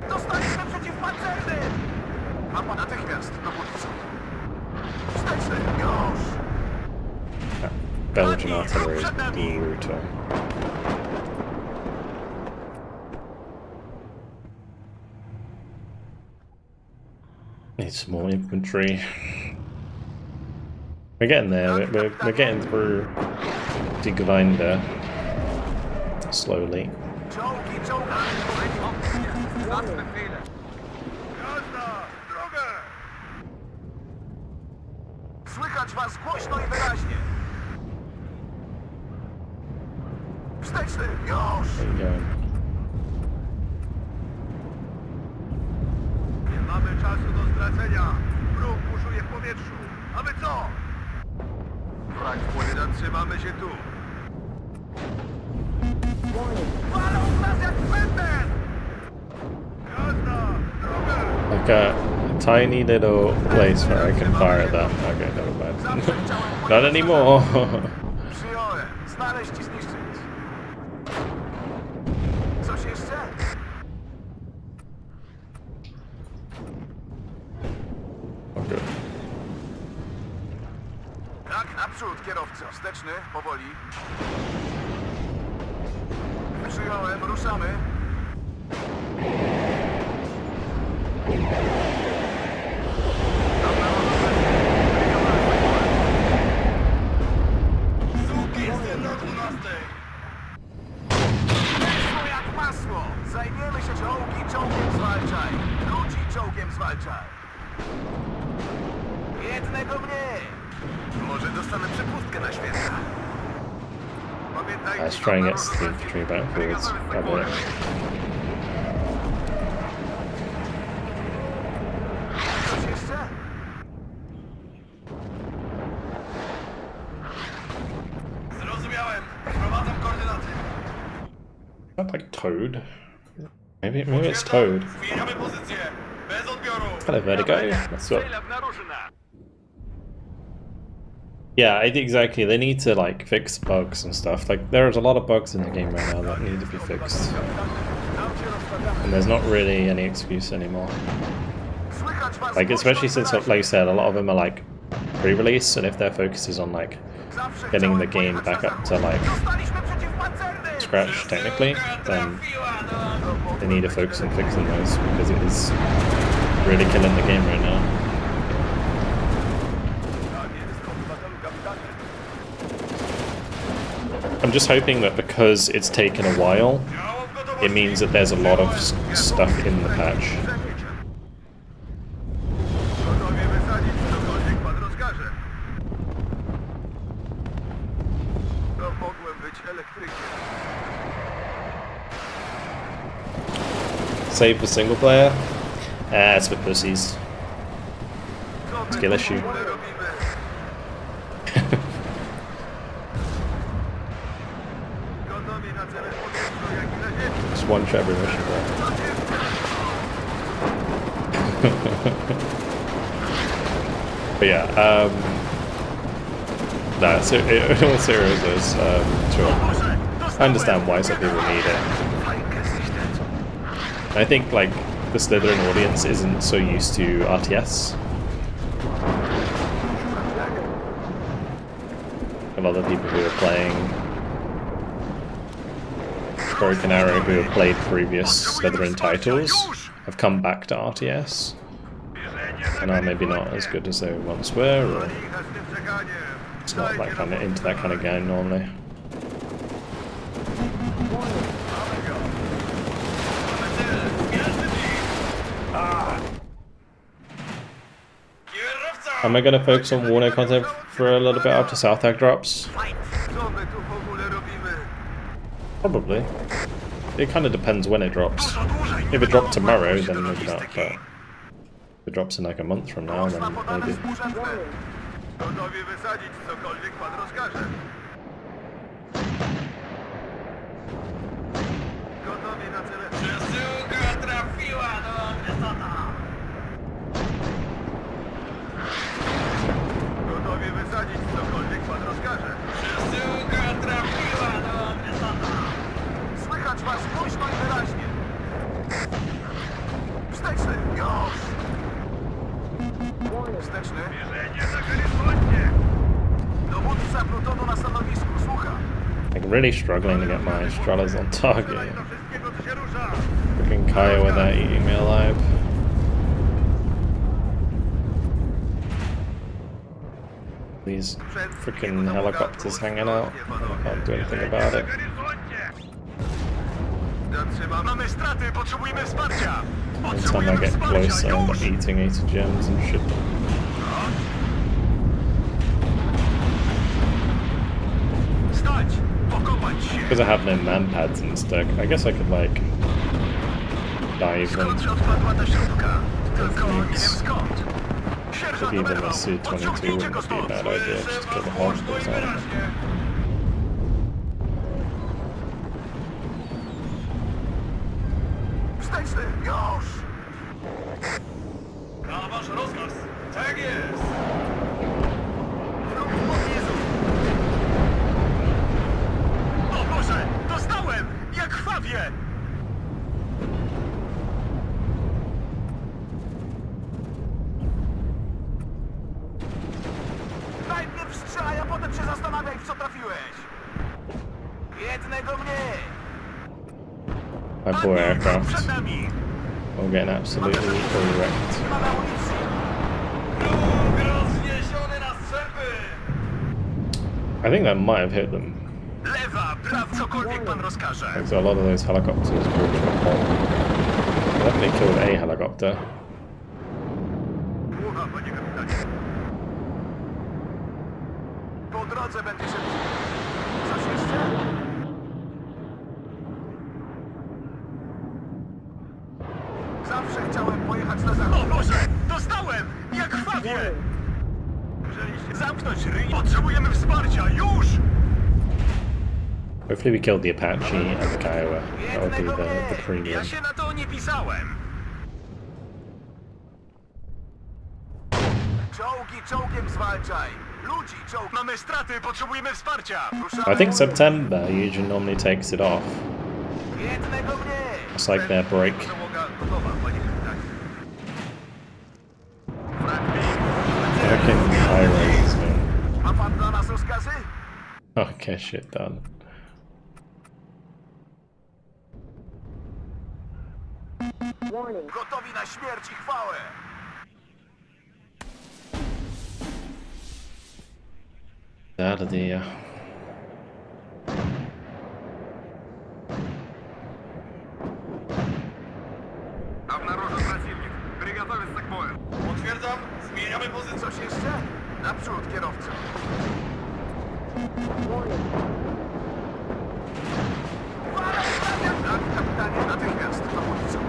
Dostaliśmy przeciwpancernym! Mapa natychmiast, dowódco. Wsteczny, już! Belgian artillery is brutal. Need some more infantry. We're getting there. We're getting through Digwinder slowly. Czołgi, czołgi! Erwarten Befehle. Jazda! Drogę! Słychać was głośno i wyraźnie. Wsteczny, już! There you go. Nie mamy czasu do stracenia. Wróg buszuje w powietrzu. A my co? Wrak wpłynie, zatrzymamy się tu. Walą w nas jak pędem! Jazda! Drogę! Like a tiny little place where I can fire them. Okay, never mind. Not anymore. Przyjąłem. Znaleźć i zniszczyć. Coś jeszcze? Okay. Tak, naprzód, kierowco. Wsteczny, powoli. Przyjąłem, ruszamy. Weszło jak masło. Zajmiemy się czołgi, czołgiem zwalczaj. Ludzi, czołgiem zwalczaj. Jednego mniej. Może dostanę przepustkę na święta. Pamiętajcie, Let's try and get the infantry backwards a bit. Coś jeszcze? Zrozumiałem. Wprowadzam koordynaty. Is that like Toad? Maybe it's Toad. Zmieniamy pozycję. Bez odbioru. Hello, Vertigo. What's up? Cel obnarużona. Yeah, exactly. They need to like fix bugs and stuff. Like there's a lot of bugs in the game right now that need to be fixed, and there's not really any excuse anymore. Słychać was Like especially since, głośno i like I said, a lot of them are like pre-release, and if their focus is on like Zawsze getting the chciałem game pojechać back na up to zachód. like Dostaliśmy przeciwpancerny! scratch technically, then they need to focus on fixing those because it is really killing the game right now. I'm just hoping that because it's taken a while, it means that there's a lot of stuff in the patch. Gotowie wysadzić cokolwiek pan rozkaże. To mogłem być elektrykiem. save for single player? It's for pussies. Skill issue. Just one shot every mission, bro. But yeah, no, in all seriousness, sure. I understand why some people need it. I think like the Slytherin audience isn't so used to RTS. A lot of people who are playing Broken Arrow, who have played previous Slytherin titles, have come back to RTS and are maybe not as good as they once were, or it's not like kind of into that kind of game normally. Am I going to focus on WARNO content for a little bit after Southag drops? Probably. It kind of depends when it drops. If it dropped tomorrow, then maybe not, but if it drops in like a month from now, then maybe. Słychać was głośno i wyraźnie. Wsteczny, już! Wsteczny. Wierzenie na horyzoncie. Dowódca plutonu na stanowisku, słucham. Like really struggling to get my Strellas on target. Freaking Kaya without eating me alive. These freaking helicopters hanging out. I can't do anything about it. Every time I get close, I end up eating 80 gems and shit. Because I have no man pads and stuff, I guess I could like dive and even a Su-22 wouldn't be a bad idea, just to kill the hostiles out. Na wasz rozkaz! Tak jest! O Boże! Dostałem! Jak krwawie! Najpierw strzelaj, a potem się zastanawiaj, w co trafiłeś! Jednego mniej! My poor aircraft. I'm getting absolutely wrecked. I think that might have hit them. So a lot of those helicopters were definitely killed a helicopter. Zawsze chciałem pojechać na zachód. O Boże! Dostałem! Jak krwawie! Zamknąć ryj! Potrzebujemy wsparcia! Już! Hopefully we killed the Apache and the Kiowa. That would be the premium. Ja się na to nie pisałem. Czołgi czołgiem zwalczaj. Ludzi czołg. Mamy straty, potrzebujemy wsparcia. I think September usually normally takes it off. Jednego mniej. It's like their break. Fucking highways, man. Ma pan dla nas rozkazy? Oh, get shit done. Warning. Gotowi na śmierć i chwałę. Out of the Обнаружен противник. Приготовиться к бою. Potwierdzam. Zmieniamy pozycję. Coś jeszcze? Naprzód, kierowco. Warning. Tak, kapitanie, natychmiast. Dowódco.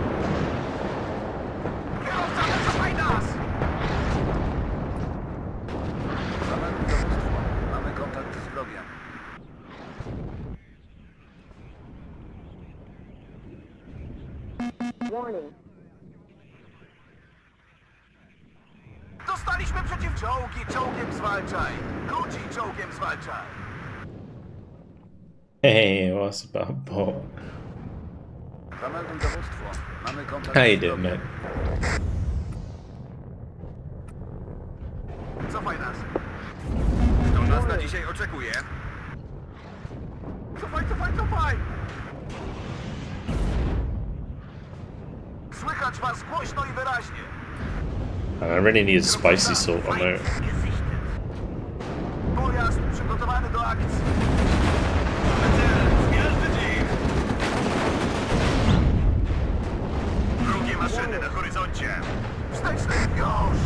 Warning. Dostaliśmy przeciwczołgi, czołgiem zwalczaj. Ludzi czołgiem zwalczaj. Hey, what's about bot? Zamelduj dowództwo. Mamy kontakt. How you doing, mate? Cofaj nas. Kto nas na dzisiaj oczekuje? Cofaj, cofaj, cofaj! Słychać was głośno i wyraźnie. And I really need a spicy salt on there. Pojazd przygotowany do akcji. Drugie maszyny na horyzoncie. Wsteczny już!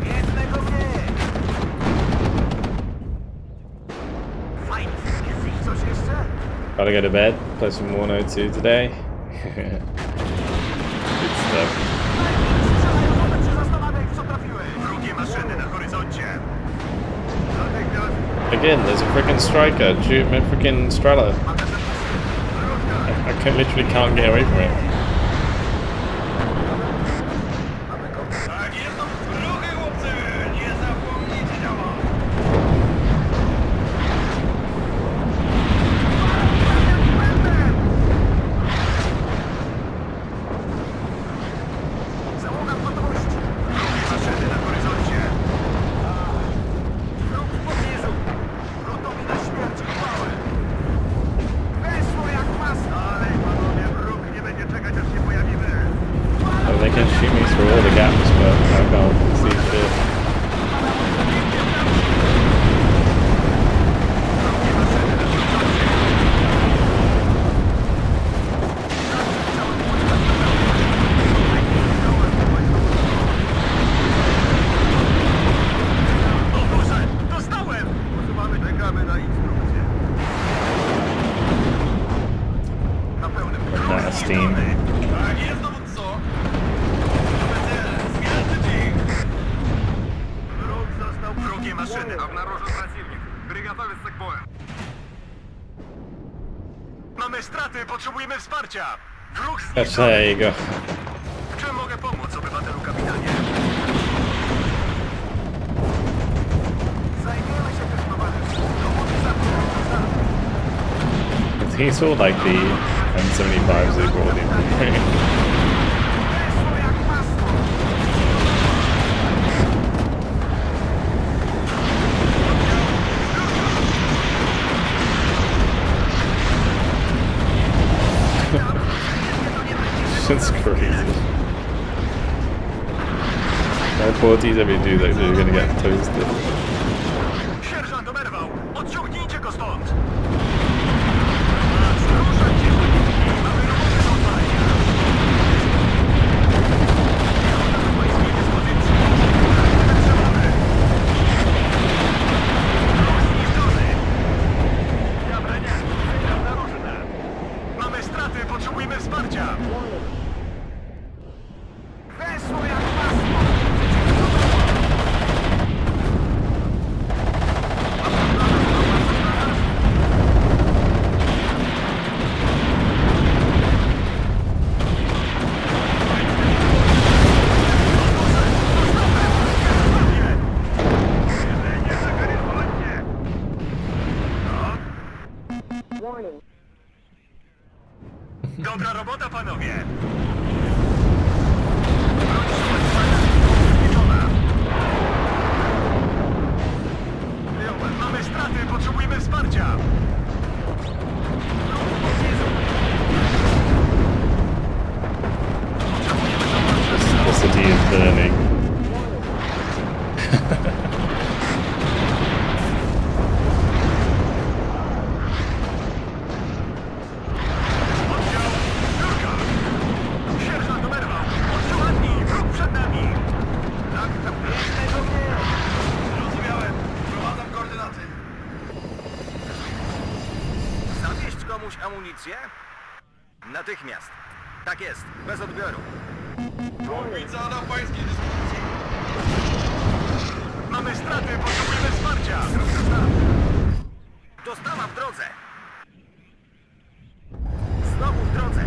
Jednego mniej! Fajnie, coś jeszcze? Gotta go to bed. Play some WARNO 2 today. Good stuff. Drugie maszyny na horyzoncie. Again, there's a freaking striker. Shoot my freaking Strela. I literally can't get away from it. Tak jest, drugie chłopcy! Nie zapomnijcie działa! Załoga gotowości! Drugie maszyny na horyzoncie! Wróg w pobliżu! Gotowi na śmierć i chwałę! Weszło jak masło! Ale panowie, wróg nie będzie czekać, aż się pojawimy! Oh, they can shoot me through all the gaps, but I can't see shit. O Boże, dostałem! Usuwamy, czekamy na instrukcję. Na pełnym Run out of steam. Tak jest, dowódco! Zmiany dźwig! Wróg został... Drugie maszyny. Obnarożony przeciwnik. Brygadowy z sekborem. Mamy straty, potrzebujemy wsparcia! Wróg zniszczony! There you go. Czym mogę pomóc, obywatelu kapitanie? Zajmiemy się tym towarzyszem. Dowódcy zabierają I think it's all like the M75s they brought in. Weszło jak masło! That's crazy. Airporties, if you do that, you're gonna get toasted. Sierżant oberwał! Odciągnijcie go stąd! Ruszać się! Mamy robotę do odwalenia! Na pańskiej dyspozycji! Wytrzymamy! Wróg zniszczony! Dobra, nie! Naruszone! Mamy straty, potrzebujemy wsparcia! Weszło jak masło! Warning. Dobra robota, panowie! Mamy straty, potrzebujemy wsparcia! The city is burning. Oddział! Druga! Sierżant oberwał! Oddziałani! Wróg przed nami! Tak, jednego mnie! Zrozumiałem! Prowadzam koordynaty. Zawieźć komuś amunicję? Natychmiast. Tak jest, bez odbioru. Czołgica na pańskiej dyspozycji. Mamy straty, potrzebujemy wsparcia. Dostawa w drodze. Znowu w drodze.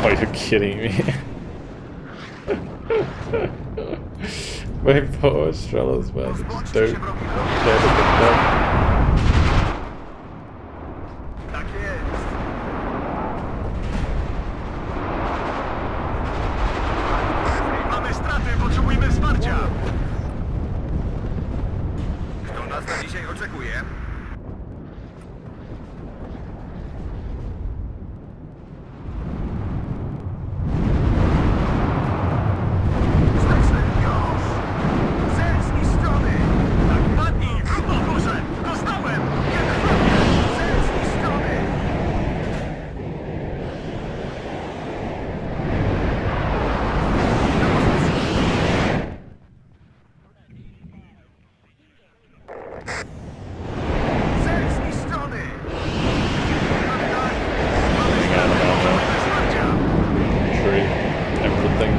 Oh, you're kidding me. Wait for strollers, man. Just Pozbądźcie don't się wrogi care to pick them. Tak jest. Mamy straty, potrzebujemy wsparcia. Kto nas na dzisiaj oczekuje? Zlecny już! Cel zniszczony! Tak, padnij! O Boże! Dostałem! Cel zniszczony! Cel zniszczony! Mamy dalej! Mamy wsparcia! Tree, everything.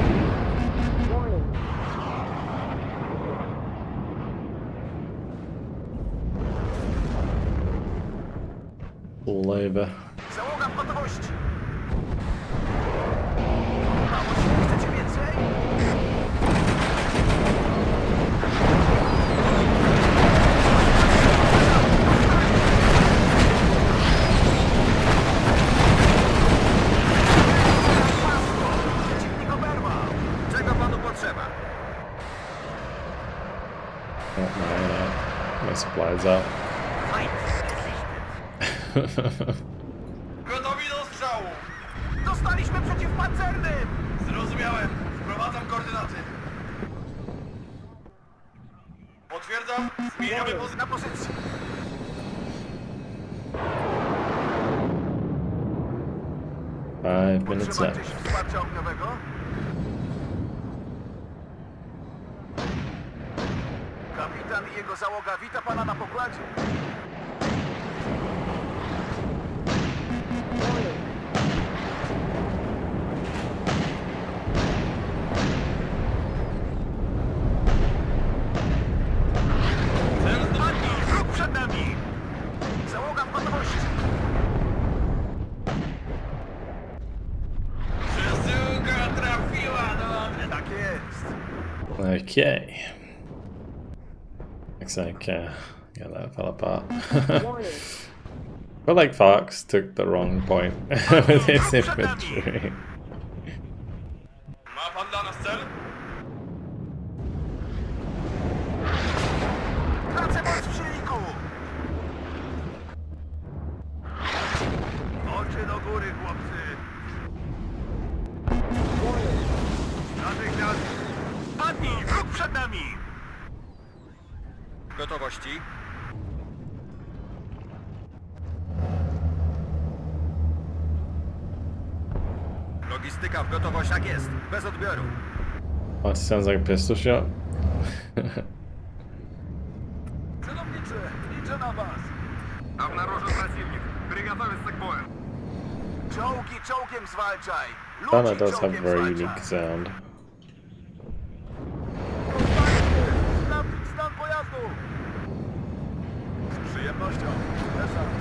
Warning. All over. Załoga w gotowości! Udało się, chcecie więcej? Przeciwnik oberwał! Czego panu potrzeba? My supplies out. Gotowi do strzału! Dostaliśmy przeciwpancernym! Zrozumiałem. Wprowadzam koordynaty. Potwierdzam. Zmieniamy pozycję. Na pozycji! Five minutes Potrzeba left. gdzieś wsparcia ogniowego? Kapitan i jego załoga wita pana na pokładzie. Warning. Padnij! Wróg przed nami! Załoga w gotowości! Przesyłka trafiła do... Tak jest! Okay. Looks like, yeah, that fell apart. Warning. But like Fox took the wrong point with his infantry. Ma pan dla nas cel? Tracę moc w silniku! Oczy do góry, chłopcy! Warning. Natychmiast! Padnij! Wróg przed nami! Gotowości. Logistyka w gotowości. Tak jest, bez odbioru. Oh, it sounds like a pistol shot. Celownicze, liczę na was. Обнаружен противник. Приготовиться к бою. Czołgi czołgiem zwalczaj. Banner Ludzi does have a czołgiem very zwalczaj. unique sound. Sprawdzić stan pojazdu. Z przyjemnością. Desant.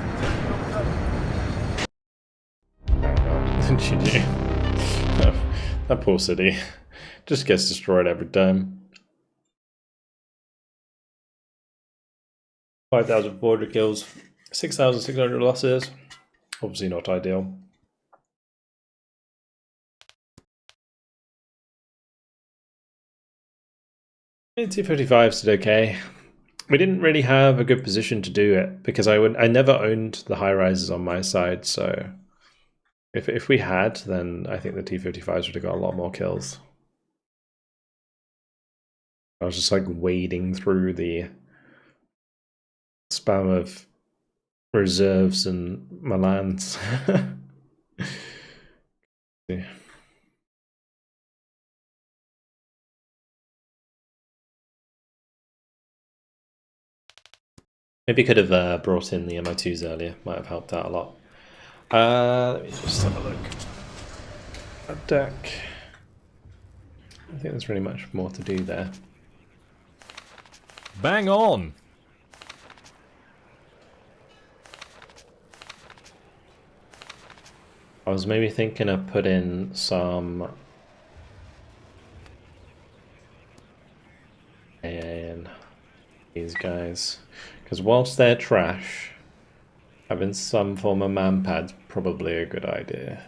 GG. That poor city just gets destroyed every time. 5,400 kills, 6,600 losses. Obviously not ideal. T55s did okay. We didn't really have a good position to do it because I never owned the high rises on my side, so if we had, then I think the T55s would have got a lot more kills. I was just like wading through the spam of reserves and Milans. Yeah. Maybe could have brought in the MO2s earlier, might have helped out a lot. Let me just have a look. A deck. I think there's really much more to do there. Bang on! I was maybe thinking of putting some AA in these guys, because whilst they're trash, having some form of manpad's probably a good idea.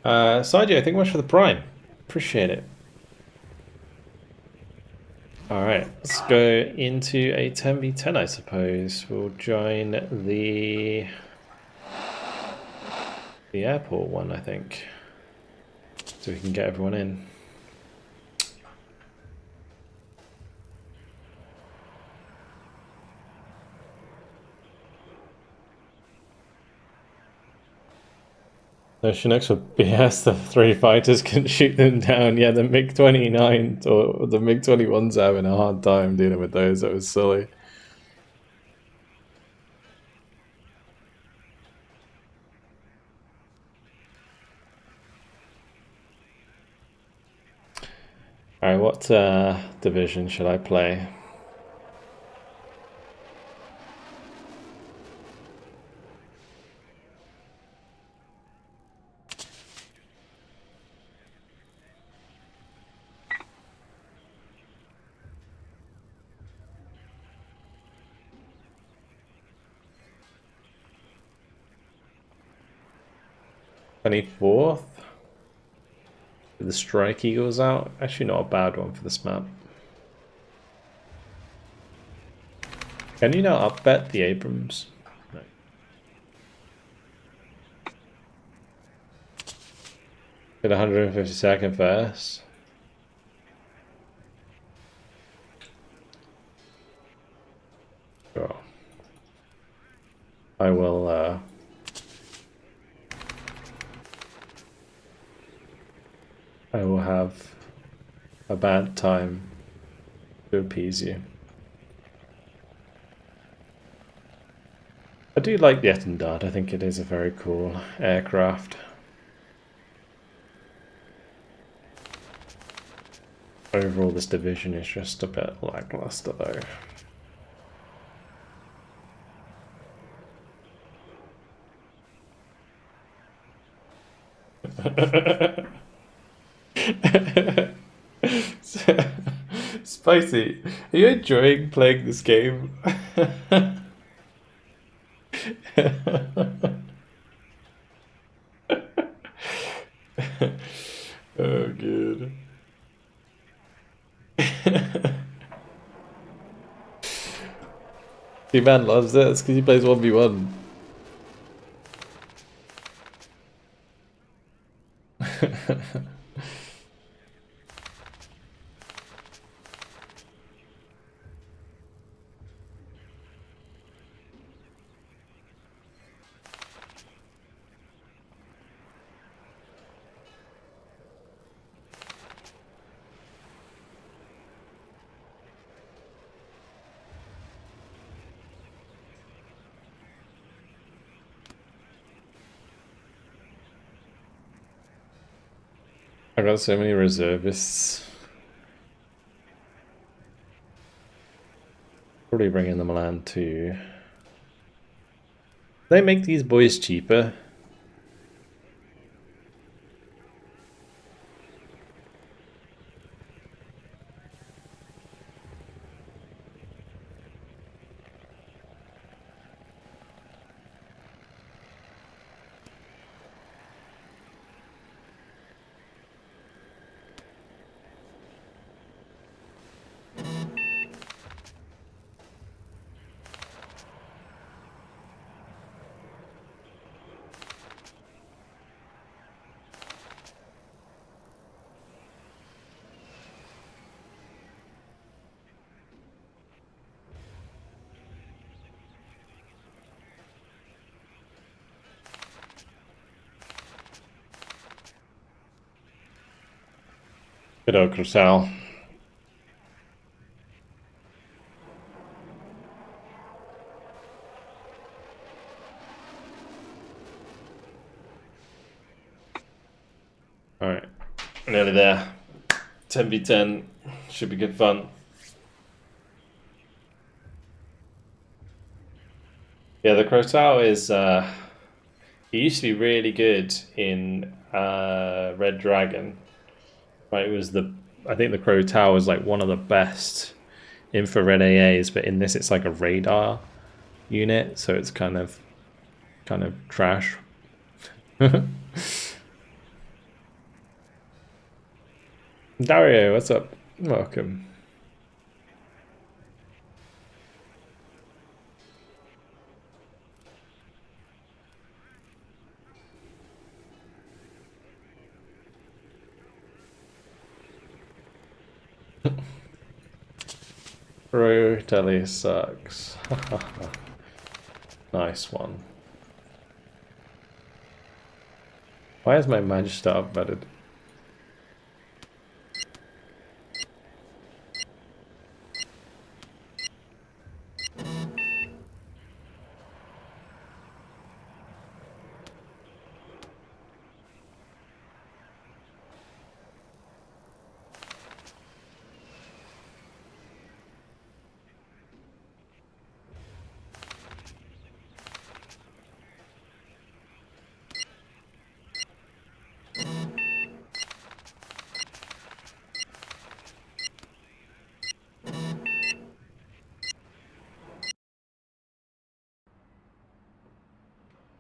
Saji, thank you much for the Prime. Appreciate it. Alright, let's go into a 10v10, I suppose. We'll join the airport one, I think. So we can get everyone in. No, Chinook's with BS, the 3 fighters can shoot them down. Yeah, the MiG-29 or the MiG-21's having a hard time dealing with those. That was silly. Alright, what division should I play? '24th. The Strike Eagles out. Actually, not a bad one for this map. Can you now upbet the Abrams? No. Get 152nd first. Sure. I will. I will have a bad time to appease you. I do like the Etendard. I think it is a very cool aircraft. Overall, this division is just a bit lackluster, though. Spicy, are you enjoying playing this game? Oh, good. T-Man loves it. It's because he plays 1v1. I got so many reservists. Probably bringing them land too. They make these boys cheaper. Good old Crusal. Alright. Nearly there. 10v10 should be good fun. Yeah, the Crotale is it used to be really good in Red Dragon. Right, it was I think the Crotale was like one of the best infrared AAs, but in this it's like a radar unit, so it's kind of trash. Dario, what's up? Welcome. Brutally sucks. Nice one. Why is my Magister upvoted?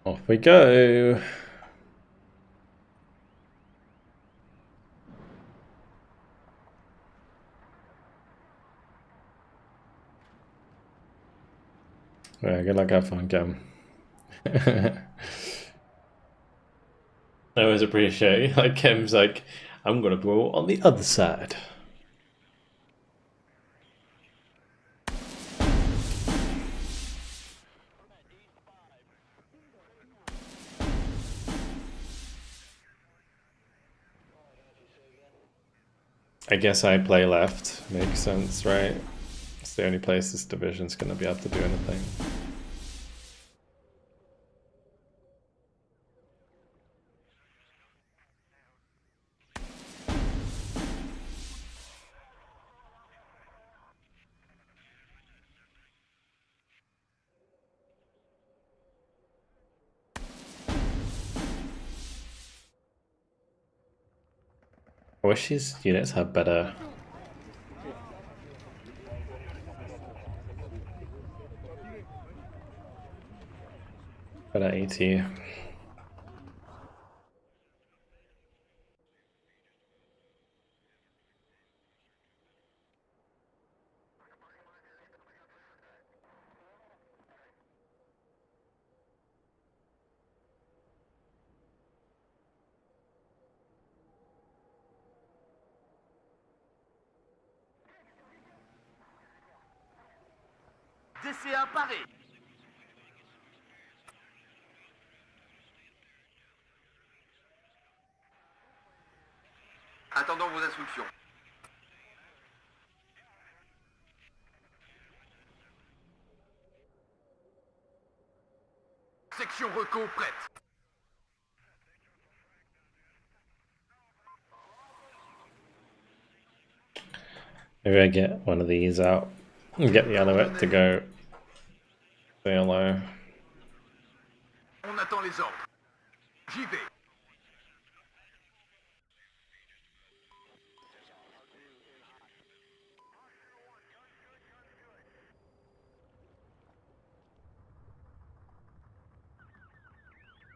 Off we go. Yeah, good luck, have fun, Cam. I always appreciate like Kem's like, I'm gonna go on the other side. I guess I play left. Makes sense, right? It's the only place this division's gonna be able to do anything. I wish these units had better AT. DC1 paré. Attendons vos instructions. Section reco prête. Maybe I get one of these out and get the Alouette to go yellow. On attend les ordres. J'y vais.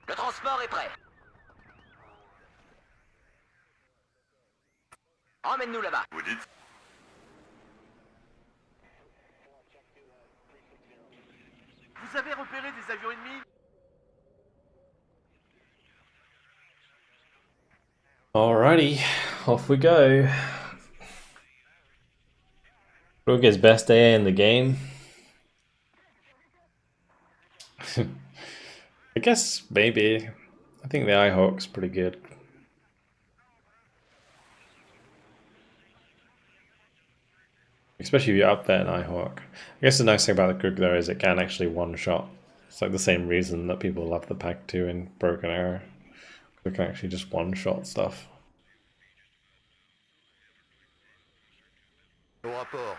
Le transport est prêt. Emmène-nous là-bas. Vous dites? Vous avez repéré des avions ennemis? Alrighty, off we go. Ruger's best AA in the game. I guess maybe. I think the Ihawk's pretty good. Especially if you're up there in Ihawk. I guess the nice thing about the Krug though is it can actually one-shot. It's like the same reason that people love the Pack 2 in Broken Arrow. It can actually just one-shot stuff. Au rapport.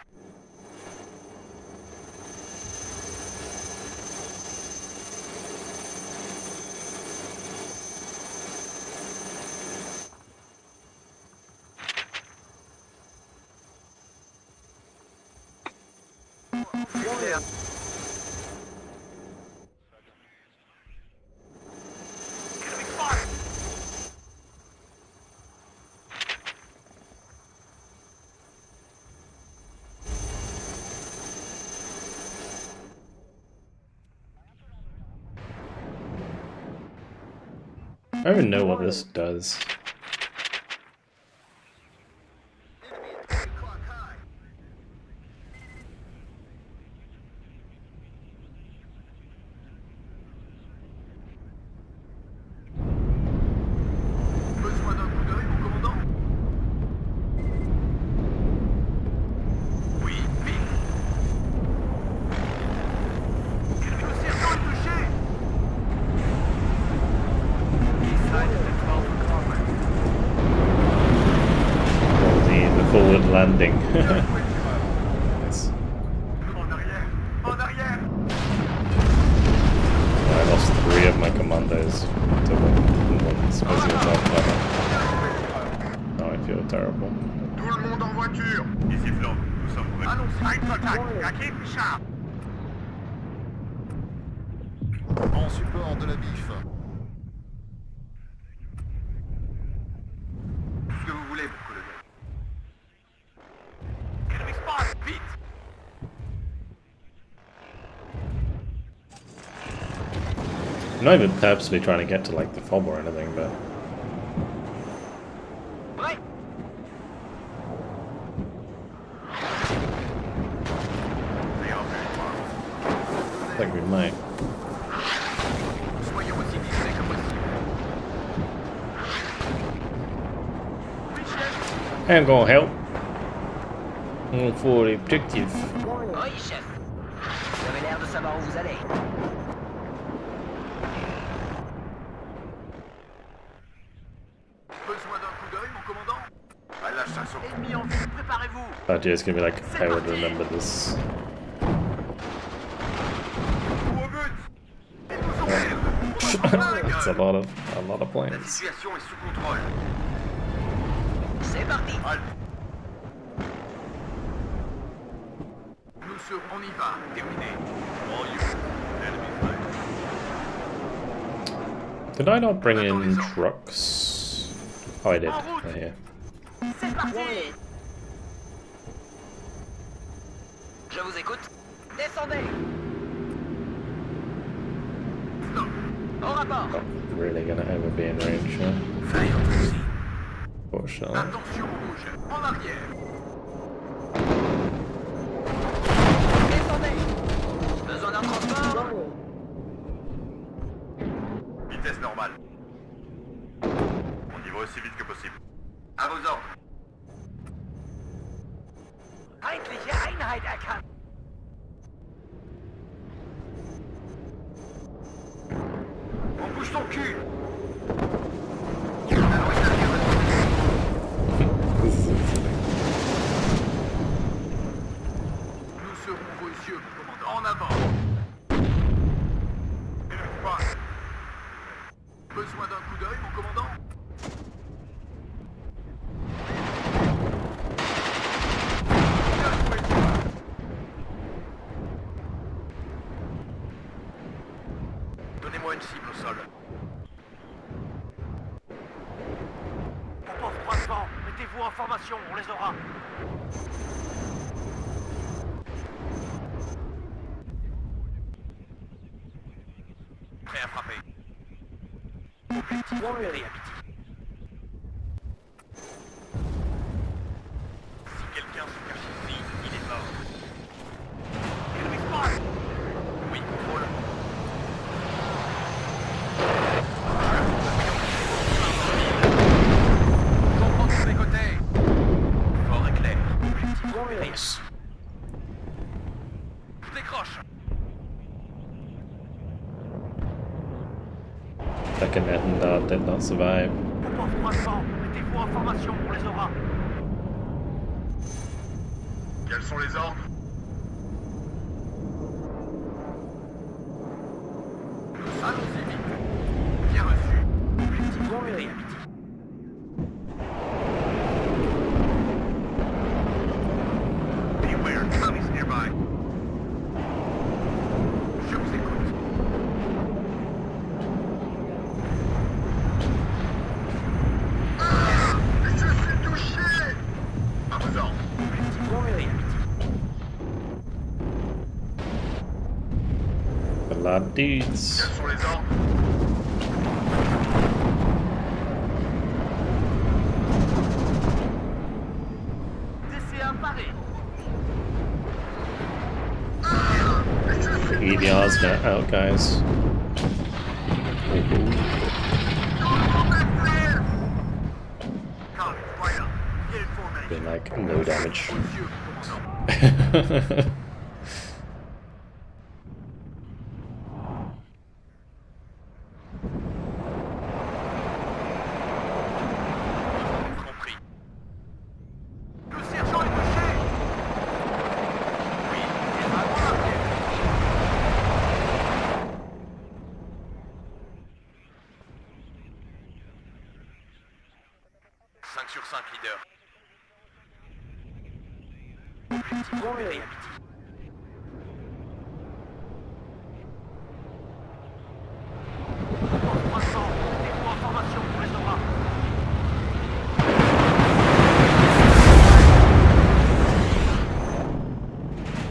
I don't even know what this does. Besoin d'un coup d'œil, mon commandant? Oui, vite. Le sergent est touché. The forward landing. Nice. En arrière, en arrière. I lost 3 of my commandos to one special attack. Now I feel terrible. Tout le monde en voiture. Ici Flo, nous sommes prêts. Allons, une attaque. Traqué, Richard. En support de la BIF. Ce que vous voulez, mon colonel. Enemy spot, vite. I'm not even purposely trying to get to like the fob or anything, but Prêt? I think we might. Soyons aussi discrets que possible. I am gonna help. For the objective. Warning. Oui, chef. Vous avez l'air de savoir où vous allez. Besoin d'un coup d'œil, mon commandant? À la chasse aux ennemis en vue, préparez-vous. Oh dear, it's gonna be like, I would remember this. Au but. Ils nous ont It's a lot of La planes. situation est sous contrôle. C'est parti. Halte. Nous serons... On y va. Terminé. All you. Enemy flight. Did I not bring in trucks? Oh, I did. Right here. C'est parti. Je vous écoute. Descendez. Stop. Au rapport. Not really gonna ever be in range, huh? Vaillant aussi. Fortunately. Attention rouge. En arrière. Descendez. Besoin d'un transport. Warning. Vitesse normale. On y va aussi vite que possible. À vos ordres. Feindliche Einheit erkannt. On bouge ton cul. Nous allons établir notre This is insane. Nous serons vos yeux, commandant. En avant. Enemy spot. Besoin d'un coup d'œil, mon commandant? Bien joué, toi. Donnez-moi une cible au sol. On pose 300. Mettez-vous en formation, on les aura. Prêt à frapper. Objectif repéré, Abiti. Si quelqu'un se cache ici, il est mort. Enemy spot. Oui, contrôle. Comprends de tous les côtés. Fort et clair. Objectif repéré. Nice. Je décroche. Second and did not survive. On pose 300. Mettez-vous en formation, on les aura. Quels sont les ordres? Allons-y vite. Bien reçu. Objectif repéré à midi. Beware, Tommy's nearby. Je vous écoute. Je suis touché. À vos ordres. Objectif repéré à midi. A lot of dudes. Quels sont les ordres? DC1 paré. EDR's now out, guys. Copy, right up. Get in formation. Been like no damage. Monsieur, commandant. Compris. Le sergent est touché. Oui, il va en arrière. 5 sur 5, leader. Objectif repéré à midi. Poste 300, mettez-vous en formation pour les aura.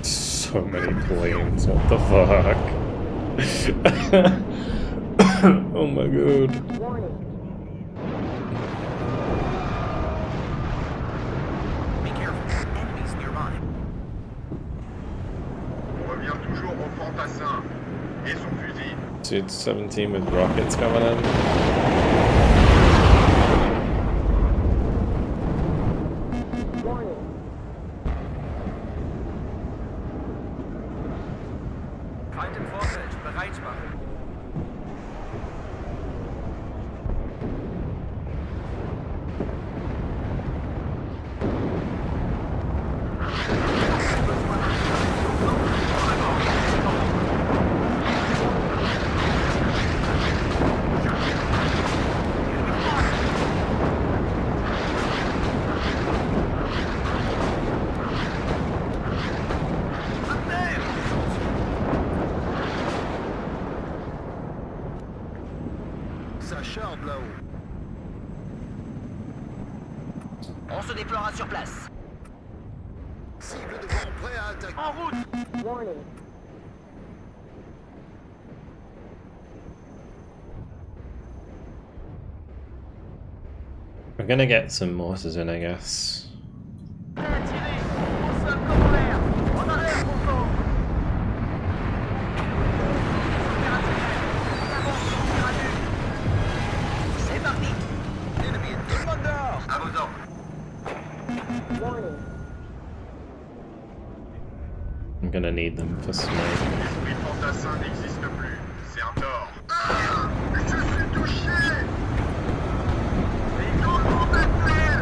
So many planes, what the fuck? Oh my god. Warning. Be careful. Enemies nearby. On revient toujours au fantassin et son fusil. Dude, 17 with rockets coming in. Warning. Feind im Vorfeld, bereit machen. Ça charme là-haut. On se déploiera sur place. Cible devant, prêt à attaquer. En route. Warning. We're gonna get some mortars in, I guess. Prêt à tirer. Au sol comme en l'air. En arrière, Ponto. Opérationnel. On avance sur le tir à vue. C'est parti. Ennemi, tout le monde dehors. À vos ordres. Warning. I'm gonna need them for smoke. L'esprit fantassin n'existe plus. C'est un tort. Je suis touché. Tout le monde est prêt.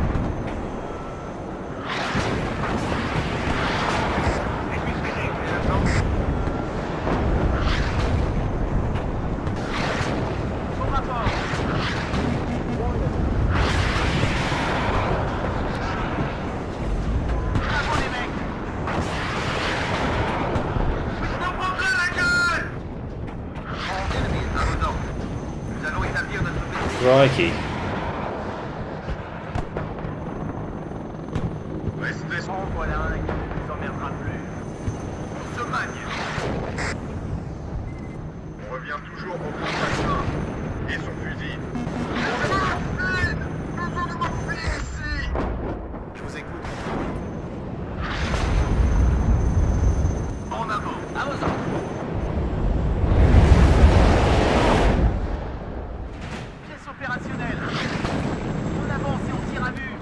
Au rapport. Bravo les mecs. Je m'en prendrai la gueule. Ennemi, à vos ordres. Nous allons établir notre Crikey. Restez. En voilà un qui ne nous emmerdera plus. On se magne. On revient toujours au fantassin et son fusil. Morphine! Besoin de morphine ici! Je vous écoute. En avant! À vos ordres. Pièce opérationnelle. On avance et on tire à vue.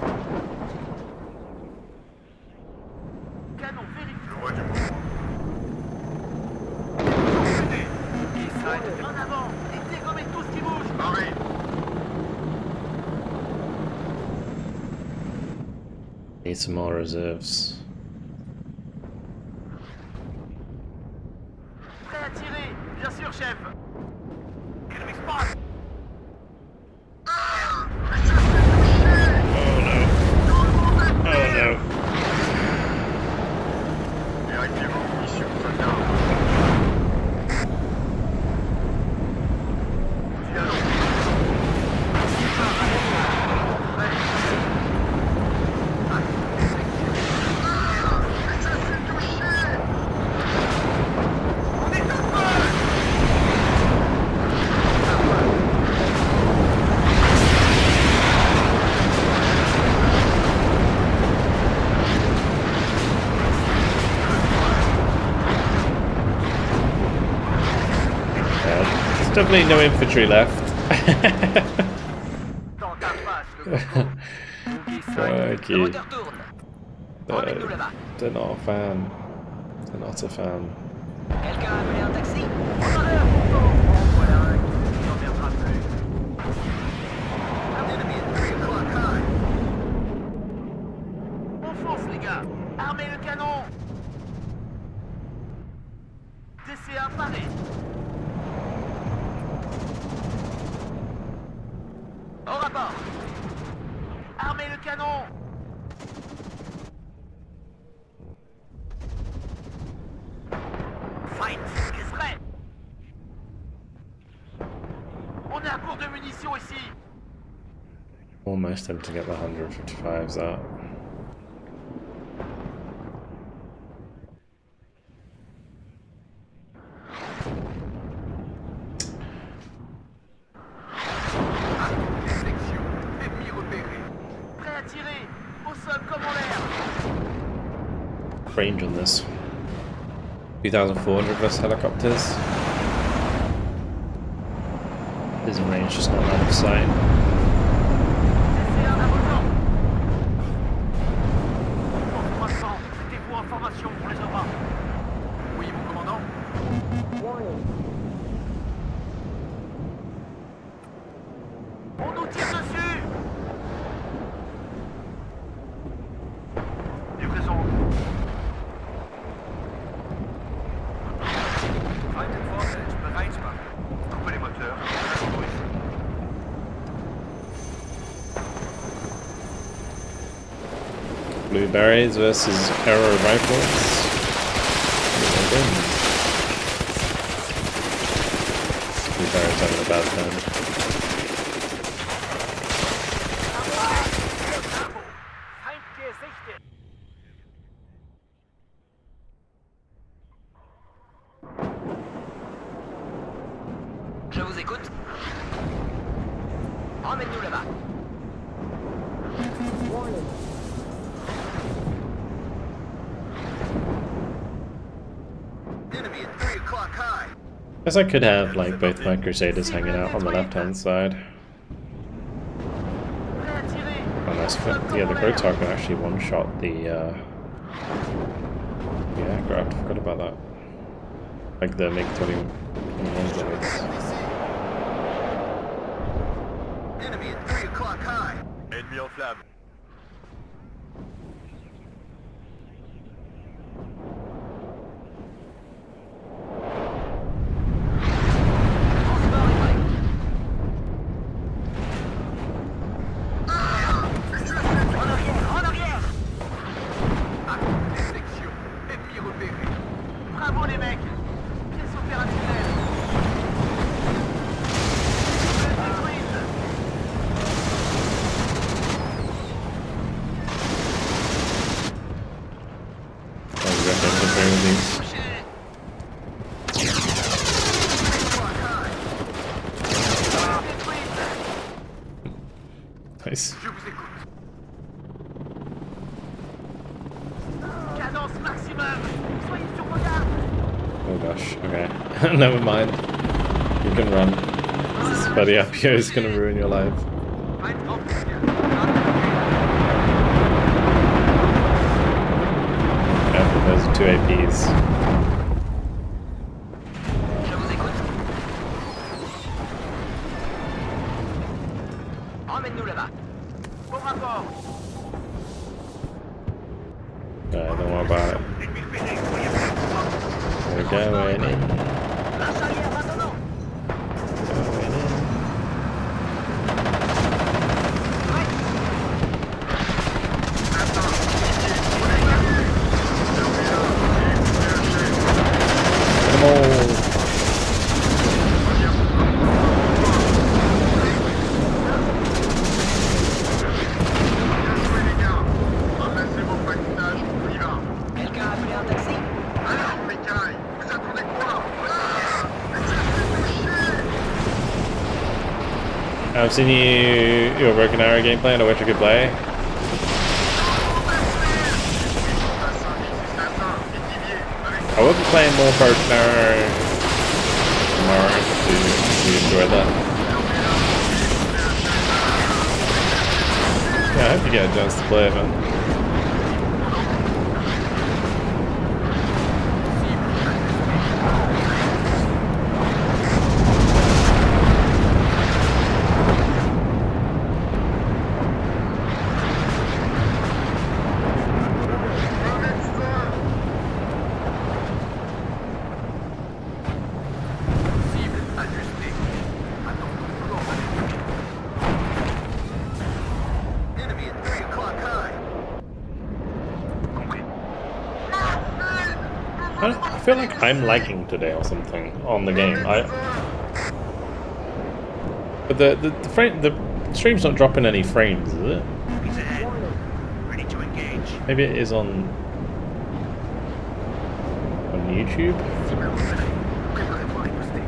Canon vérifié. Le roi du monde. En avant. Et dégommez tout ce qui bouge. Pareil! Need some more reserves. definitely no infantry left. Dans ta face, le coco. Boogie 5. Le Fuck you. moteur tourne. Emmène-nous là-bas. They're not a fan. They're not a fan. Quelqu'un a appelé un taxi? On en est à pourtant. En voilà un qui n'emmerdera plus. Enemy at 3 o'clock high. On fonce, les gars. Armez le canon. DCA paré. Au rapport. Armez le canon. Fight is prêt. On est à court de munitions ici. Almost time to get the 155s out. Section. Ennemi repéré. Prêt à tirer. Au sol comme en l'air. Range on this. 2,400 versus helicopters. Is in range, just not line of sight. DCA à vos ordres. Force 300. Mettez-vous en formation pour les aura. Oui, mon commandant. Warning. On nous tire dessus. Livraison. Feindinfanterie bereit machen. Coupez les moteurs. Blueberries versus arrow rifles. Blueberries having a bad time. Feind gesichtet. Je vous écoute. Emmène-nous là-bas. Warning. Enemy at 3 o'clock high. Guess I could have like both my crusaders hanging out on the left hand side. Prêt à tirer. Oh, nice. Yeah, the Grotar can actually one shot the yeah, grabbed. Forgot about that. Like the MiG 21 blades. Enemy at 3 o'clock high. Ennemi en flamme. Transport est prêt. En arrière, en arrière. Section. Ennemi repéré. Bravo les mecs. Pièce opérationnelle. Détruite. Oh, we got to interfere with these. Nice. Je vous écoute. Cadence maximum. Soyez sur vos gardes. Oh gosh, okay. Never mind. You can run. This buddy up here is gonna ruin your life. Yeah, but those are 2 APs. Je vous écoute. Emmène-nous là-bas. Au rapport. Alright, don't worry about it. We're going in. Marche arrière maintenant. Going in. Come on. Quelqu'un a appelé un taxi? I've seen your Broken Arrow gameplay and I wish I could play. I will be playing more Broken Arrow tomorrow. enjoy that. Yeah, I hope you get a chance to play it, man. I feel like I'm lagging today or something on the game. But the stream's not dropping any frames, is it? Enemies ahead. Ready to engage. Maybe it is on YouTube. Préparez-vous à riposter.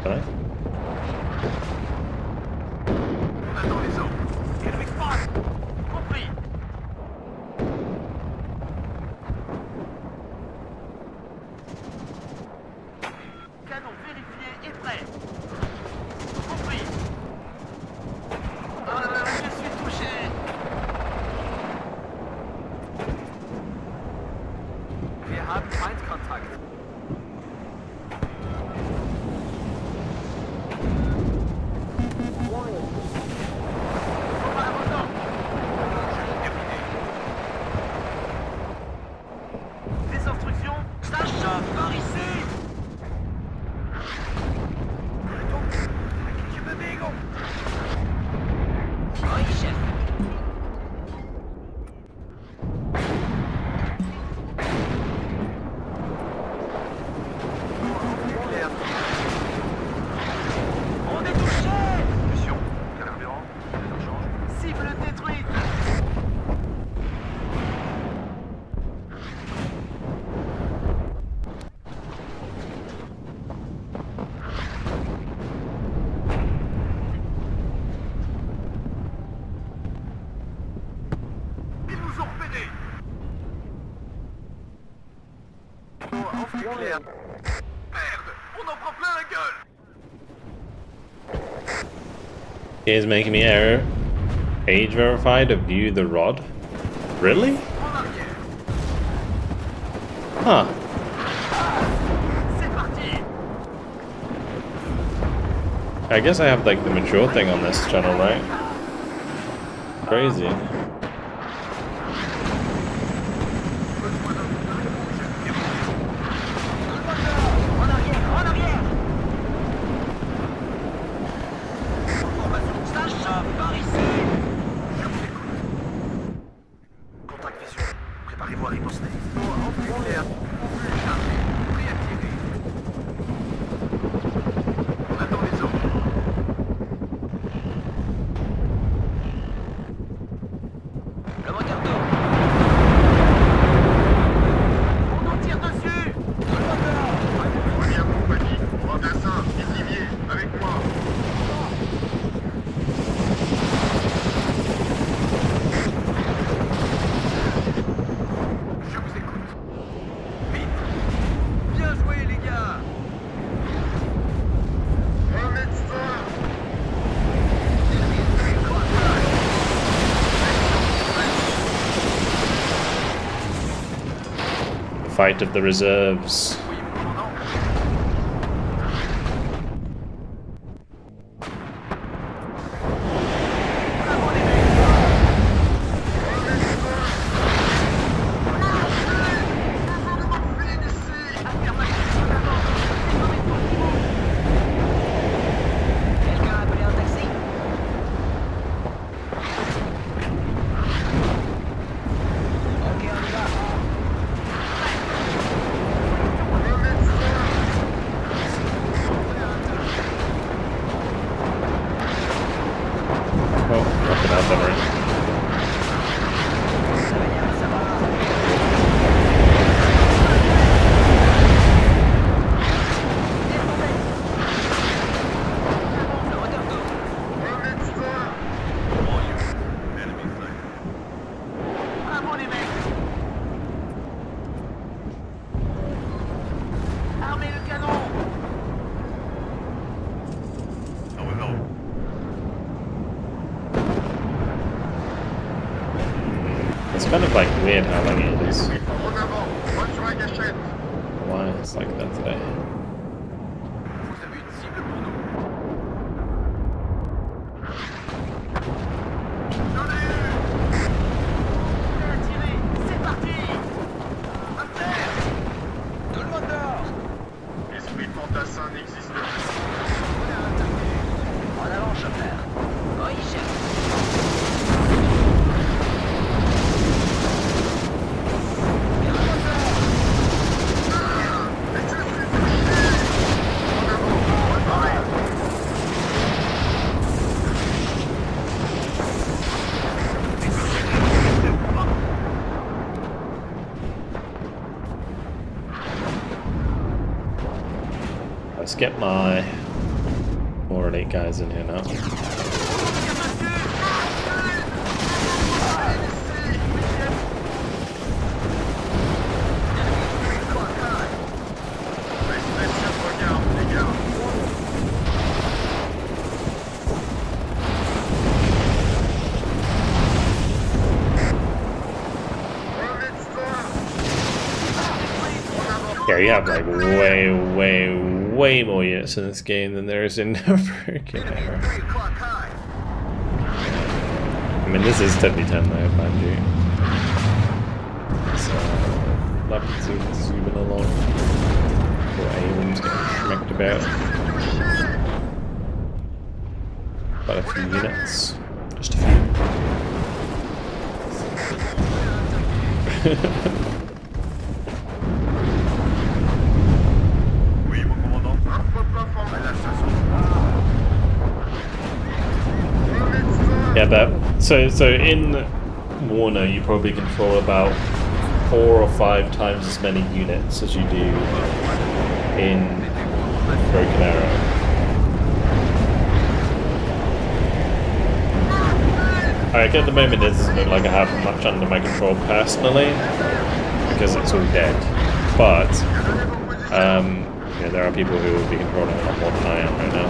Right. On attend les ordres. Enemy spot. Compris. Canon vérifié et prêt. Compris. Je suis touché. Wir haben Feindkontakt. Des instructions. Ça chauffe par ici. Oui, chef. On est touché. Mission. Carburant. Urgence. Cible détruite. Ils nous ont repérés. Aufgeklärt. Merde, on en prend plein la gueule. Is making me error. Age verified to view the rod. Really? En arrière. Huh. C'est parti. I guess I have like the mature thing on this channel, right? Crazy. En arrière, en arrière. Ça chauffe par ici. Je vous écoute. Contact visuel. Préparez-vous à riposter. Aufgeklärt. Chargé. Prêt à tirer. On attend les ordres. Le moteur d'eau. On nous tire dessus. Première compagnie. Robinson, Olivier, avec moi. Je vous écoute. Vite. Bien joué les gars. Un médecin. Fight of the reserves. Oui, commandant. Quelqu'un a appelé un taxi? Ok, on y va. It's kind of like weird how long it is. En avant, droite sur la gâchette. Why it's like that today. Vous avez une cible pour nous. J'en ai eu. Bien tiré. C'est parti. À terre. Tout le monde dehors. L'esprit fantassin n'existe plus. En avant, chauffeur. Oui, chef. Let's get my more elite guys in here now. Restez sur vos gardes, les gars. Yeah, you have like way more units in this game than there is in Broken Arrow. 3 o'clock high. I mean, this is 10v10 though, mind you. So, love to zoom in along. Poor Aeron's getting schmecked about. Quite a few units. Just a few. Oui, mon commandant. Un peu pas formé la station. Yeah, but so in Warner you probably control about 4 or 5 times as many units as you do in Broken Arrow. Like at the moment it doesn't look like I have much under my control personally because it's all dead. But yeah, there are people who will be controlling a lot more than I am right now.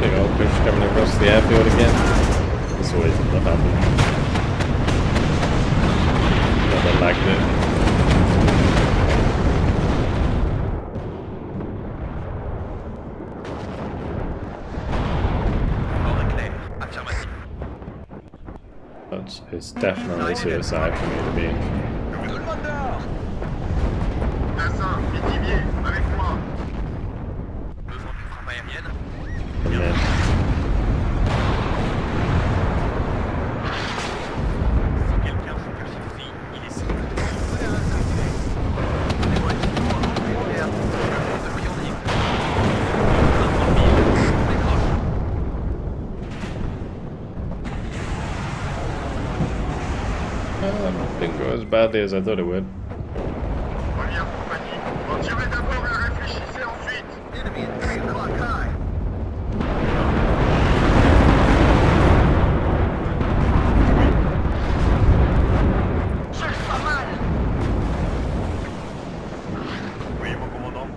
Big old push coming across the airfield again. This always ends up happening. Never lagged it. It's definitely suicide for me to be. Tout le monde dehors. Tassin, Métivier, avec moi. Besoin d'une frappe aérienne. And then Si quelqu'un se cache ici, il est sûr. didn't go as badly as I thought it would. Première compagnie. Retirez d'abord et réfléchissez ensuite. Enemy at 3 o'clock high. Chef, pas mal. Oui, mon commandant.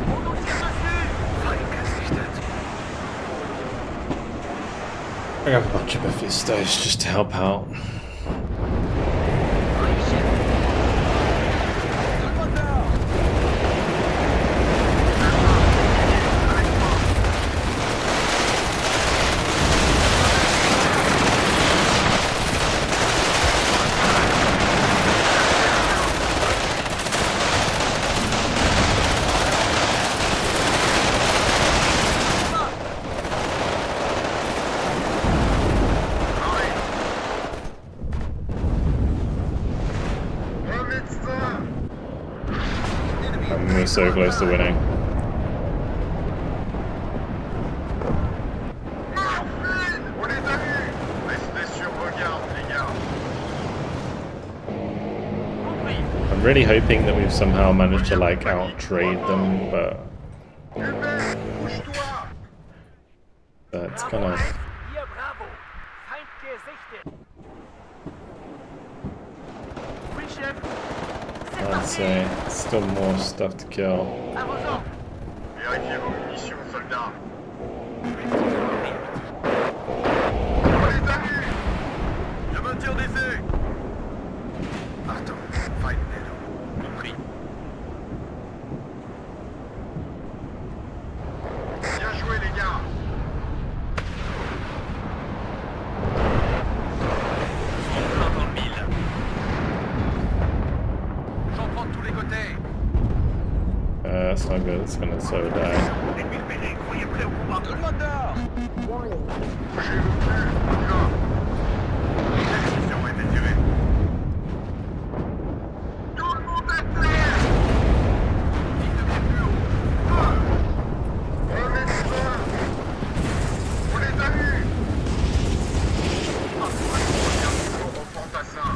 On nous tire dessus. I got a bunch of Mephistos just to help out. Oui, chef. Tout le monde dehors. so close to winning. On les a vus. Restez sur vos gardes, les gars. I'm really hoping that we've somehow managed to like out-trade them, but Hubert, bouge-toi. that's kind of... Hier, bravo. Feind gesichtet. Oui, chef. I'd say still more stuff to kill. À vos ordres. Vérifiez vos munitions, soldats. On les a vus. Je maintiens des ailes. Partons. Fight Nero. Compris. Bien joué, les gars. Plein dans le mille. J'en prends de tous les côtés. That's not good, it's gonna slow die. L'ennemi repéré, croyez prêt au combat. Commander. Warning. Bougez-vous plus, là. La mission est détirée. Tout le monde à terre. 10 degrés plus haut. Un médecin. On les a vus. Au fantassin.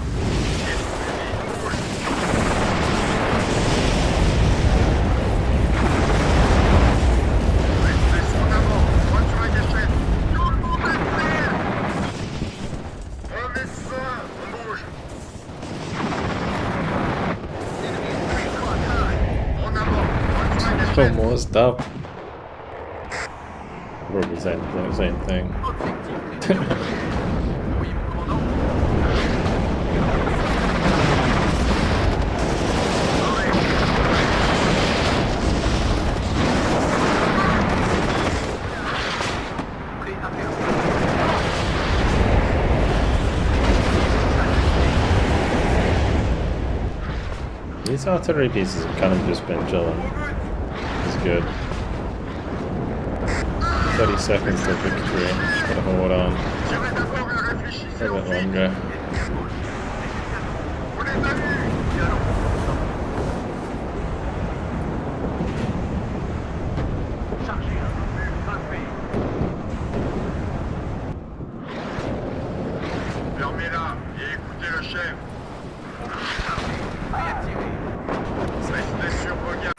Restez sur l'avant. Droite sur la gâchette. Tout le monde à terre. Un médecin. On bouge. En avant. Droite sur la Still gâchette. more stuff. Probably same thing. Oui, mon commandant. These artillery pieces have kind of just been chilling. It's good. 30 seconds till victory. Just gotta hold on Tirez d'abord et réfléchissez a au bit vide. longer. On les a vus. Et allons. Chargez un peu plus. Frappez. Fermez-la et écoutez le chef. Bien tiré. Restez sur vos gardes.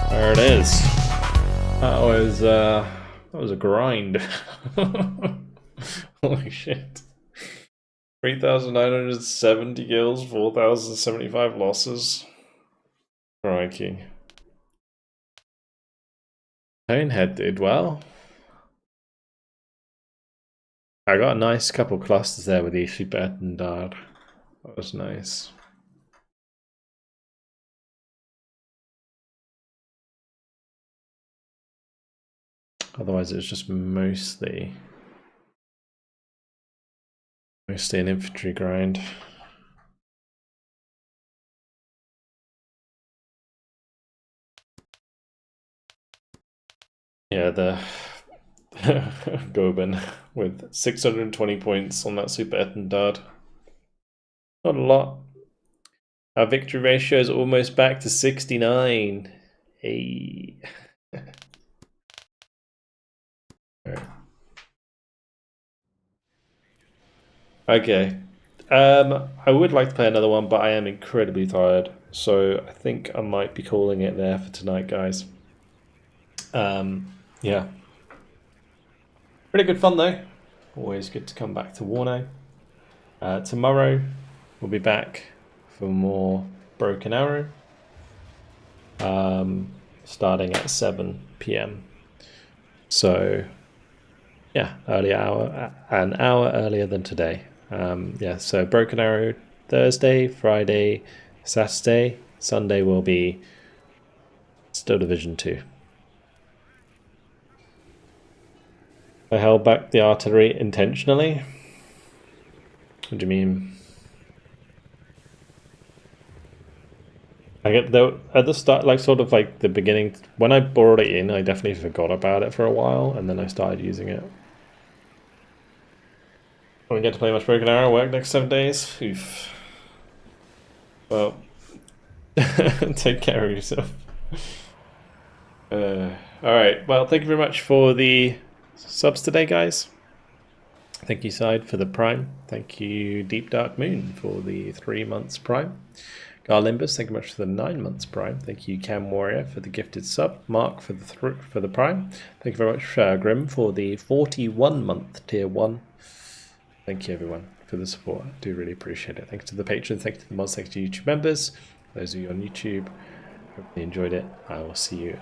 There it is. That was a grind. Holy shit. 3,970 kills, 4,075 losses. Crikey. Conehead did well. I got a nice couple clusters there with Ishi Bet and Dad. That was nice. Otherwise it's just mostly an infantry grind. Yeah, the Goben with 620 points on that Super Etendard. Not a lot. Our victory ratio is almost back to 69. Hey. Okay. I would like to play another one, but I am incredibly tired, so I think I might be calling it there for tonight, guys. Yeah. Pretty good fun though. Always good to come back to WARNO. Tomorrow we'll be back for more Broken Arrow. Starting at 7 PM. So yeah, early hour, an hour earlier than today. Yeah, so Broken Arrow Thursday, Friday, Saturday, Sunday will be still Division 2. I held back the artillery intentionally. What do you mean? I get though at the start, like sort of like the beginning when I brought it in, I definitely forgot about it for a while, and then I started using it. When we get to play much Broken Arrow work next 7 days. Oof. Well, Take care of yourself. Alright, well, thank you very much for the subs today, guys. Thank you, Side, for the Prime. Thank you, Deep Dark Moon, for the 3 months Prime. Garlimbus, thank you much for the 9 months Prime. Thank you, Cam Warrior, for the gifted sub. Mark for the Prime. Thank you very much, Grim, for the 41-month Tier 1. Thank you, everyone, for the support. I do really appreciate it. Thanks to the patrons, thanks to the mods, thanks to YouTube members. Those of you on YouTube, hope you enjoyed it. I will see you